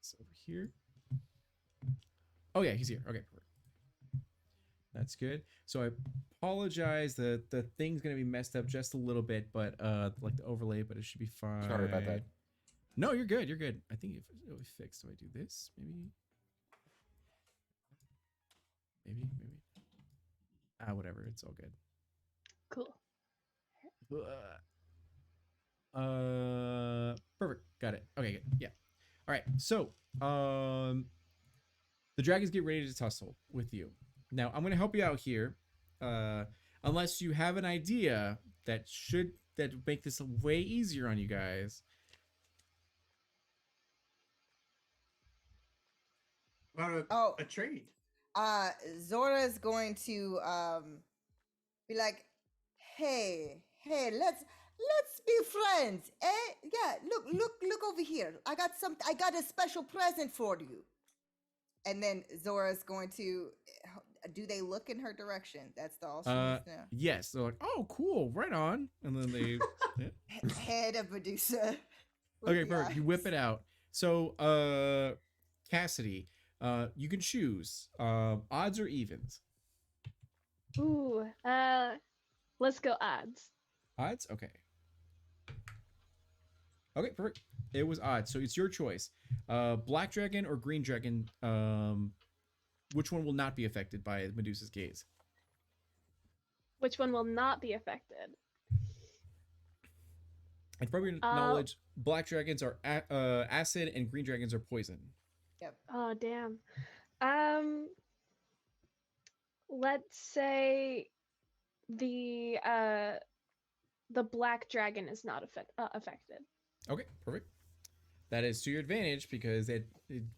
it's over here. Oh yeah, he's here. Okay, perfect. That's good. So I apologize that the thing's gonna be messed up just a little bit, but like the overlay, but it should be fine. Sorry about that. No, you're good. You're good. I think if it'll be fixed, do I do this? Maybe. Whatever. It's all good. Cool. Perfect. Got it. Okay, good. Yeah. All right. So, the dragons get ready to tussle with you. Now, I'm going to help you out here. Unless you have an idea that make this way easier on you guys. About a trade. Zora is going to be like, hey, let's be friends. Yeah, look over here. I got a special present for you. And then Zora's going to, do they look in her direction? That's the all she needs to know. Yes, they're like, oh, cool, right on. And then they Head of Medusa. with okay, the perfect. You eyes. whip it out. So, Cassidy, you can choose odds or evens. Ooh, let's go odds. Odds? Okay. Okay, perfect. It was odds. So it's your choice. Black dragon or green dragon, which one will not be affected by Medusa's gaze? Which one will not be affected? And from your knowledge, black dragons are acid and green dragons are poison. Yep. Oh, damn. Let's say the black dragon is not affected. Okay, perfect. That is to your advantage because it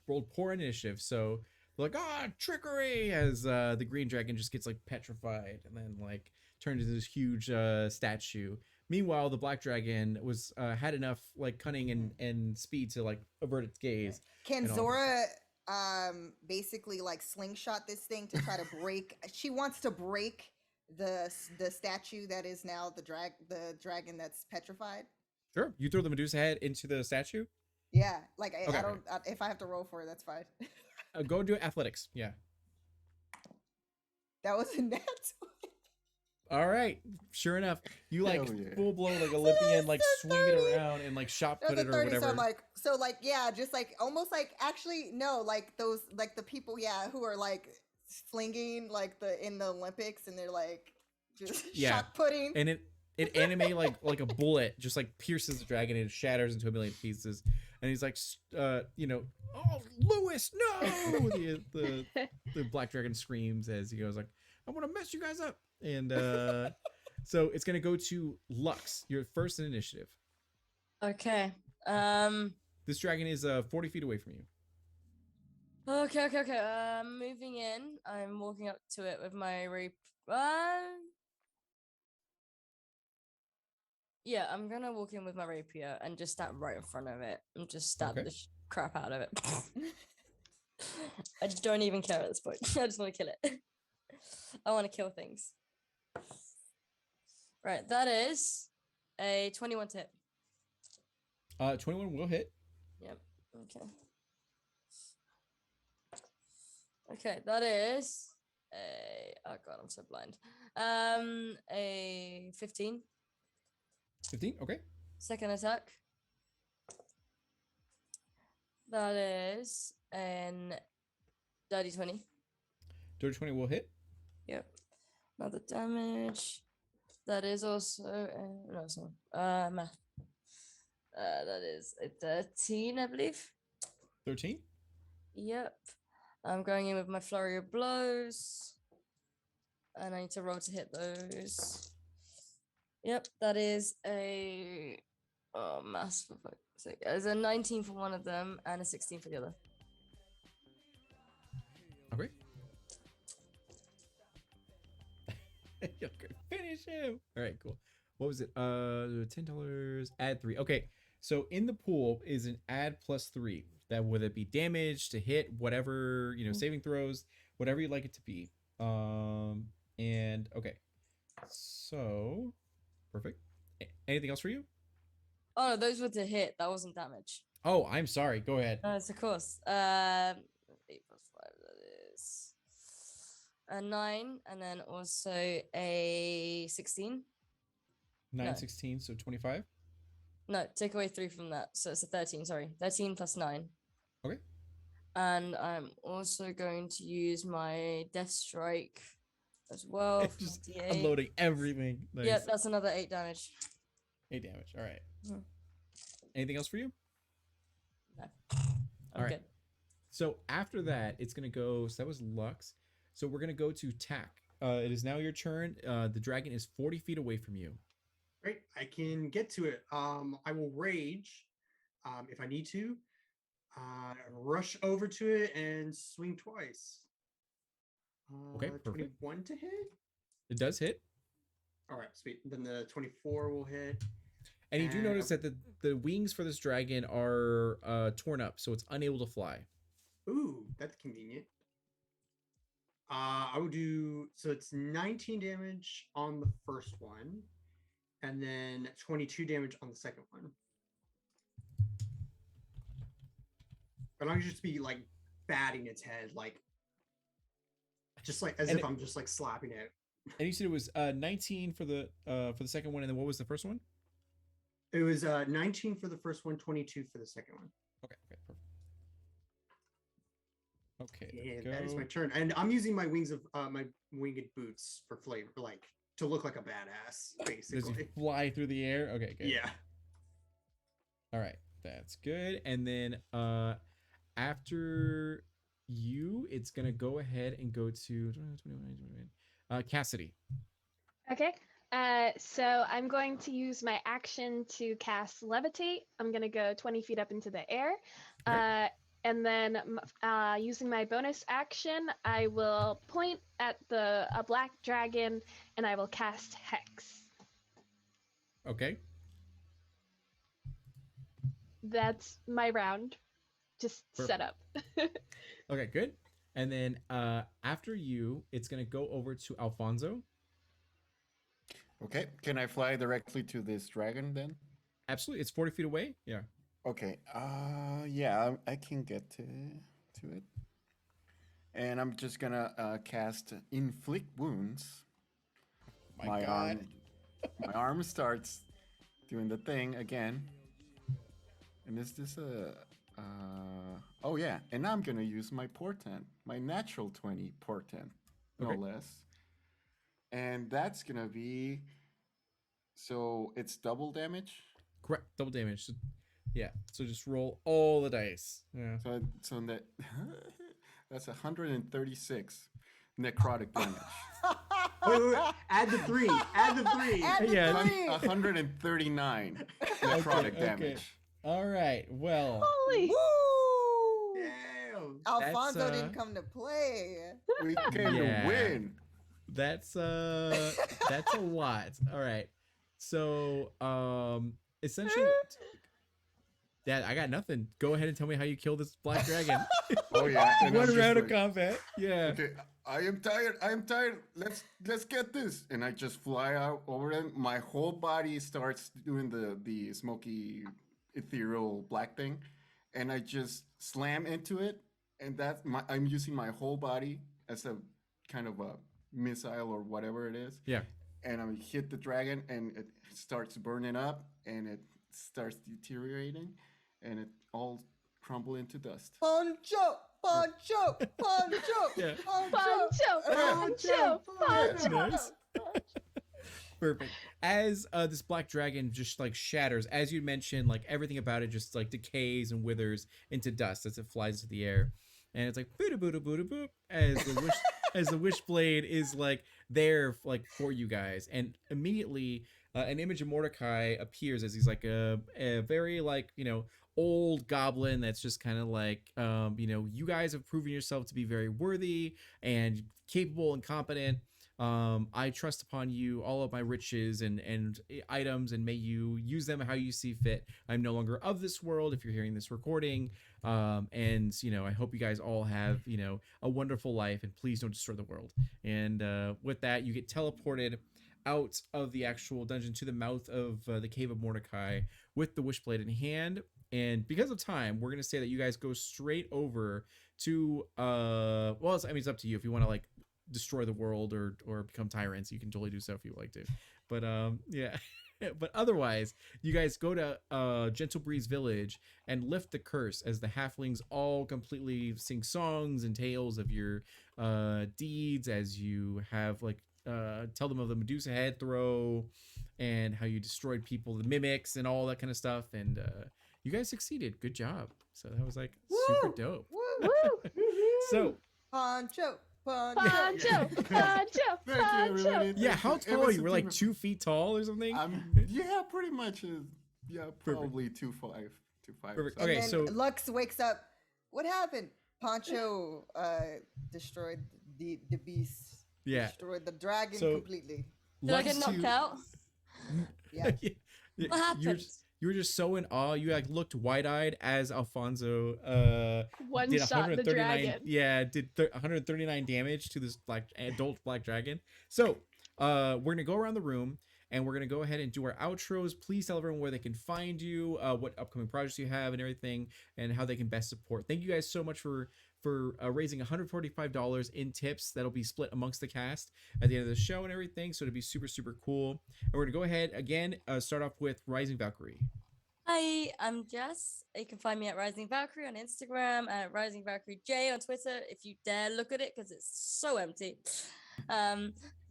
rolled poor initiative. So they're like, trickery, as the green dragon just gets like petrified and then like turned into this huge statue. Meanwhile, the black dragon was had enough like cunning and speed to like avert its gaze. Can and all. Zora basically like slingshot this thing to try to break? She wants to break the statue that is now the dragon that's petrified. Sure, you throw the Medusa head into the statue. Yeah, like Okay, I don't. If I have to roll for it, that's fine. Go do athletics. Yeah. That was a net. All right. Sure enough, you like Hell yeah. full blown like Olympian, like That's a swing it 30. around and like shot That put was it a or 30, whatever. so I'm like, yeah, just like almost like actually no, like those like the people, yeah, who are like flinging like in the Olympics and they're like just Yeah. shot putting. And it anime like a bullet just like pierces the dragon and it shatters into a million pieces. And he's like, you know, oh Lewis, no! The black dragon screams as he goes like, I want to mess you guys up. And so it's gonna go to Lux, your first in initiative. Okay. This dragon is 40 feet away from you. Okay. Moving in. I'm walking up to it with my rape. Yeah, I'm gonna walk in with my rapier and just stand right in front of it and just stab Okay. the crap out of it. I just don't even care at this point. I just want to kill it. I want to kill things. Right, that is a 21 to hit. 21 will hit. Yep. Okay. Okay, that is a oh god, I'm so blind. A 15. 15. Okay. Second attack. That is an dirty 20. Dirty 20 will hit. Yep. Another damage. That is also no, it's not. Math. That is a 13, I believe. 13. Yep. I'm going in with my flurry of blows. And I need to roll to hit those. Yep, that is a mass for fuck's sake. There's a 19 for one of them and a 16 for the other. Okay. Okay, finish him. All right, cool. What was it? $10. Add 3. Okay, so in the pool is an add +3. That whether it be damage to hit, whatever saving throws, whatever you'd like it to be. And okay, so perfect. Anything else for you? Oh, no, those were to hit. That wasn't damage. Oh, I'm sorry. Go ahead. It's of course. 8 plus 5. That is a 9, and then also a 16. 9, No. 16, so 25. No, take away 3 from that, so it's a 13. Sorry, 13 plus 9. Okay. And I'm also going to use my Death Strike as well. Just 58. unloading everything. Nice. Yeah, that's another 8 damage. 8 damage. All right. Mhm. Anything else for you? No. All right. Okay. So after that, it's gonna go. So that was Lux. So we're gonna go to Tack. It is now your turn. The dragon is 40 feet away from you. Great, I can get to it. I will rage if I need to. Rush over to it and swing twice. Okay, perfect. 21 to hit. It does hit, All right, sweet. Then the 24 will hit. and you do notice that the wings for this dragon are torn up, so it's unable to fly. Ooh, that's convenient. I will do so. It's 19 damage on the first one, and then 22 damage on the second one. But I'm just be like batting its head, like just like as And if I'm just like slapping it. And you said it was 19 for the second one, and then what was the first one? It was 19 for the first one, 22 for the second one. Okay, perfect. Okay, Yeah, there we that is go. my turn, and I'm using my wings of my winged boots for flavor, like to look like a badass, Does basically. it fly through the air? Okay, good. Yeah. All right, that's good. And then after you, it's gonna go ahead and go to Cassidy. Okay. So I'm going to use my action to cast Levitate. I'm going to go 20 feet up into the air. Okay. And then using my bonus action, I will point at a black dragon and I will cast Hex. Okay. That's my round. Just set Perfect. up. Okay, good. And then after you, it's gonna go over to Alfonso. Okay, can I fly directly to this dragon then? Absolutely, it's 40 feet away. Yeah. Okay. Yeah, I can get to it, and I'm just gonna cast inflict wounds. My My God. arm starts doing the thing again, and is this a? Oh yeah, and I'm gonna use my portent, my natural 20 portent, no Okay. less, and that's gonna be so it's double damage. Correct. Double damage. So, yeah. So just roll all the dice. Yeah. So that that's 136 necrotic damage. Wait. Add the three. Add the three. Add the Yeah. three. 139 necrotic damage. All right. Well, Holy. Woo! Damn. Alfonso That's, didn't come to play. We came Yeah. to win. that's a lot. All right. So essentially, Dad, I got nothing. Go ahead and tell me how you kill this black dragon. Oh yeah. and I'm One just round of like, combat. Yeah. Okay, I am tired. I am tired. Let's get this. And I just fly out over them. My whole body starts doing the smoky ethereal black thing, and I just slam into it. And I'm using my whole body as a kind of a missile or whatever it is. Yeah. And I hit the dragon, and it starts burning up, and it starts deteriorating, and it all crumble into dust. Poncho, Poncho, Poncho, Yeah. Pancho! Pancho! Nice. Perfect. As this black dragon just like shatters, as you mentioned, like everything about it just like decays and withers into dust as it flies into the air, and it's like boo boo boo boop as the wish as the wishblade is like there like for you guys, and immediately an image of Mordecai appears as he's like a very like old goblin that's just kind of like you guys have proven yourself to be very worthy and capable and competent. I trust upon you all of my riches and items, and may you use them how you see fit. I'm no longer of this world if you're hearing this recording. And I hope you guys all have a wonderful life, and please don't destroy the world. And with that, you get teleported out of the actual dungeon to the mouth of the cave of Mordecai with the wishblade in hand. And because of time, we're gonna say that you guys go straight over to it's up to you if you want to like destroy the world or become tyrants. You can totally do so if you like to, but yeah. But otherwise, you guys go to Gentle Breeze Village and lift the curse as the halflings all completely sing songs and tales of your deeds, as you have like tell them of the Medusa head throw and how you destroyed people, the mimics and all that kind of stuff. And you guys succeeded. Good job. So that was like super dope. Woo! So Poncho, Poncho. Pancho! Pancho! Thank you, everybody. yeah, how Thank you. tall It are was you? a We're like team 2 feet tall or something. yeah, pretty much. Yeah, probably 2'5", 2'5". Perfect. And Okay, then so- Lux wakes up. What happened? Poncho destroyed the beast. Yeah. Destroyed the dragon So- completely. Did I get Lux knocked to- out? Yeah. Yeah, What happened? you were just so in awe. You like looked wide-eyed as Alfonso One did shot the 139 dragon. yeah, did 139 damage to this adult black dragon. So, we're going to go around the room and we're going to go ahead and do our outros. Please tell everyone where they can find you, what upcoming projects you have and everything, and how they can best support. Thank you guys so much for raising $145 in tips that'll be split amongst the cast at the end of the show and everything, so it'll be super super cool. And we're gonna go ahead again, start off with Rising Valkyrie. Hi, I'm Jess. You can find me at Rising Valkyrie on Instagram, at Rising Valkyrie J on Twitter, if you dare look at it, because it's so empty.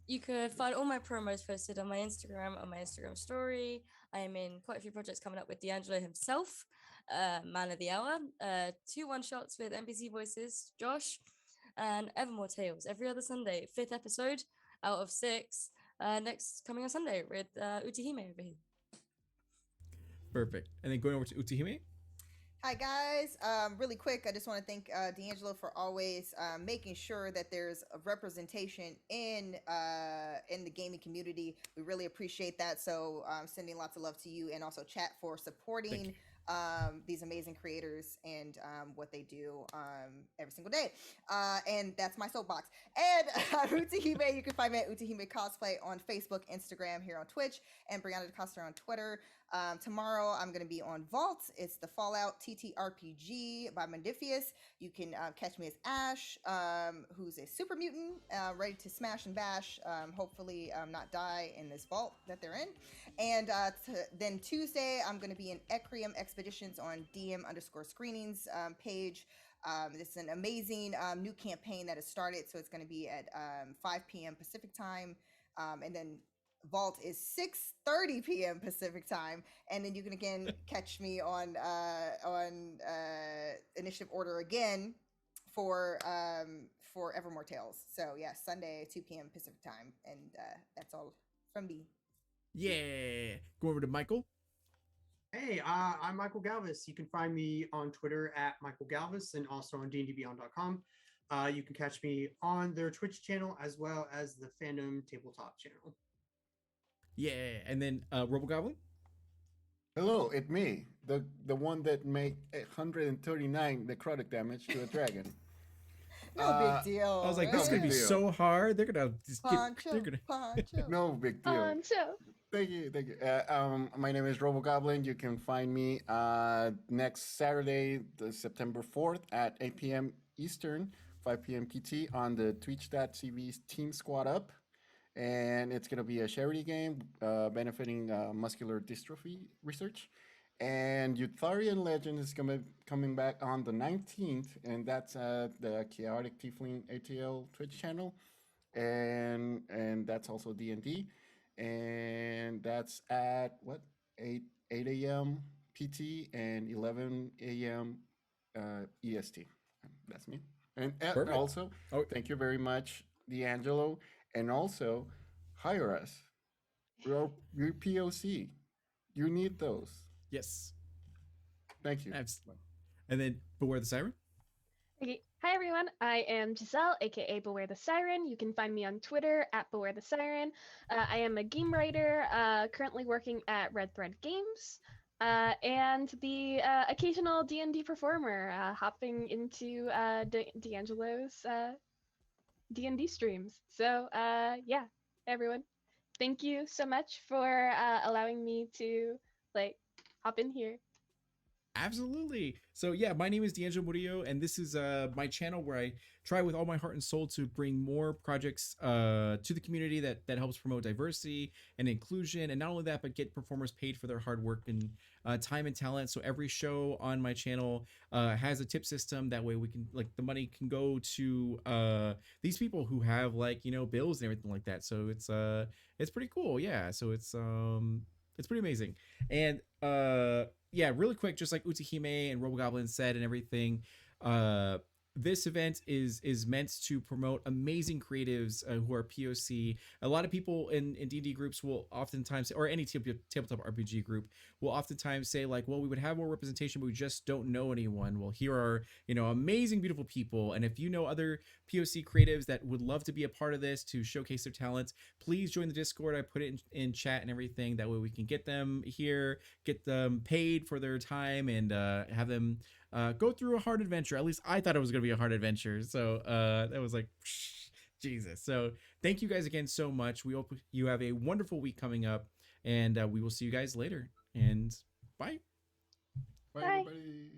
You could find all my promos posted on my Instagram, on my Instagram story. I am in quite a few projects coming up with D'Angelo himself, Man of the Hour, 2 one-shots with NPC voices, Josh, and Evermore Tales every other Sunday, 5th episode out of 6, next coming on Sunday with Utahime over here. Perfect. And then going over to Utahime. Hi guys. Really quick, I just want to thank D'Angelo for always making sure that there's a representation in the gaming community. We really appreciate that. So sending lots of love to you, and also chat for Thank you. supporting these amazing creators and what they do every single day. And that's my soapbox. And Utahime, you can find me at Utahime Cosplay on Facebook, Instagram, here on Twitch, and Brianna DeCosta on Twitter. Tomorrow I'm going to be on Vault. It's the Fallout TTRPG by Mondifius. You can catch me as Ash, who's a super mutant, ready to smash and bash, hopefully not die in this vault that they're in. And then Tuesday, I'm going to be in Ecrium Expeditions on DM_screenings page. This is an amazing new campaign that has started. So it's going to be at 5 p.m. Pacific time. And then Vault is 6:30 p.m. Pacific time, and then you can again catch me on Initiative Order again for Evermore Tales. So yeah, Sunday 2 p.m. Pacific time, and that's all from me. Yeah. Go over to Michael. Hey, I'm Michael Galvis. You can find me on Twitter at Michael Galvis and also on dndbeyond.com. You can catch me on their Twitch channel as well as the Fandom Tabletop channel. Yeah. And then Robogoblin. Hello, it's me, the one that made 139 necrotic damage to a dragon. No big deal. I was like, this is gonna be deal. so hard. They're gonna just Poncho, they're gonna. Poncho. No big deal. So Thank you. My name is RoboGoblin. You can find me next Saturday, the September 4th at 8 p.m. Eastern, 5 p.m. PT on the Twitch.tv Team Squad Up. And it's going to be a charity game benefiting muscular dystrophy research. And Eutharian Legend is coming back on the 19th, and that's at the Chaotic Tiefling ATL Twitch channel. And that's also D&D. And that's at what 8 a.m. PT and 11 a.m. EST. That's me. And Perfect. also, Oh. thank you very much, D'Angelo, and also hire us. We're POC. You need those. Yes. Thank you. And then Beware the Siren. okay. Hi everyone, I am Giselle, aka Beware the Siren. You can find me on Twitter at Beware the Siren. I am a game writer, currently working at Red Thread Games, and the occasional D&D performer, hopping into D'Angelo's D&D streams. So yeah, everyone, thank you so much for allowing me to hop in here. Absolutely. So yeah, my name is D'Angelo Murillo, and this is my channel where I try with all my heart and soul to bring more projects to the community that helps promote diversity and inclusion, and not only that, but get performers paid for their hard work and time and talent. So every show on my channel has a tip system. That way we can the money can go to these people who have bills and everything like that. So it's pretty cool. Yeah. So it's pretty amazing. And yeah, really quick, just like Utahime and Robogoblin said and everything, this event is meant to promote amazing creatives who are POC. A lot of people in D&D groups will oftentimes, or any tabletop RPG group, will oftentimes say well, we would have more representation, but we just don't know anyone. Well, here are amazing, beautiful people, and if you know other POC creatives that would love to be a part of this to showcase their talents, please join the Discord. I put it in chat and everything. That way we can get them here, get them paid for their time, and have them go through a hard adventure. At least I thought it was going to be a hard adventure. So that was Jesus. So thank you guys again so much. We hope you have a wonderful week coming up, and we will see you guys later. And bye. Bye, everybody.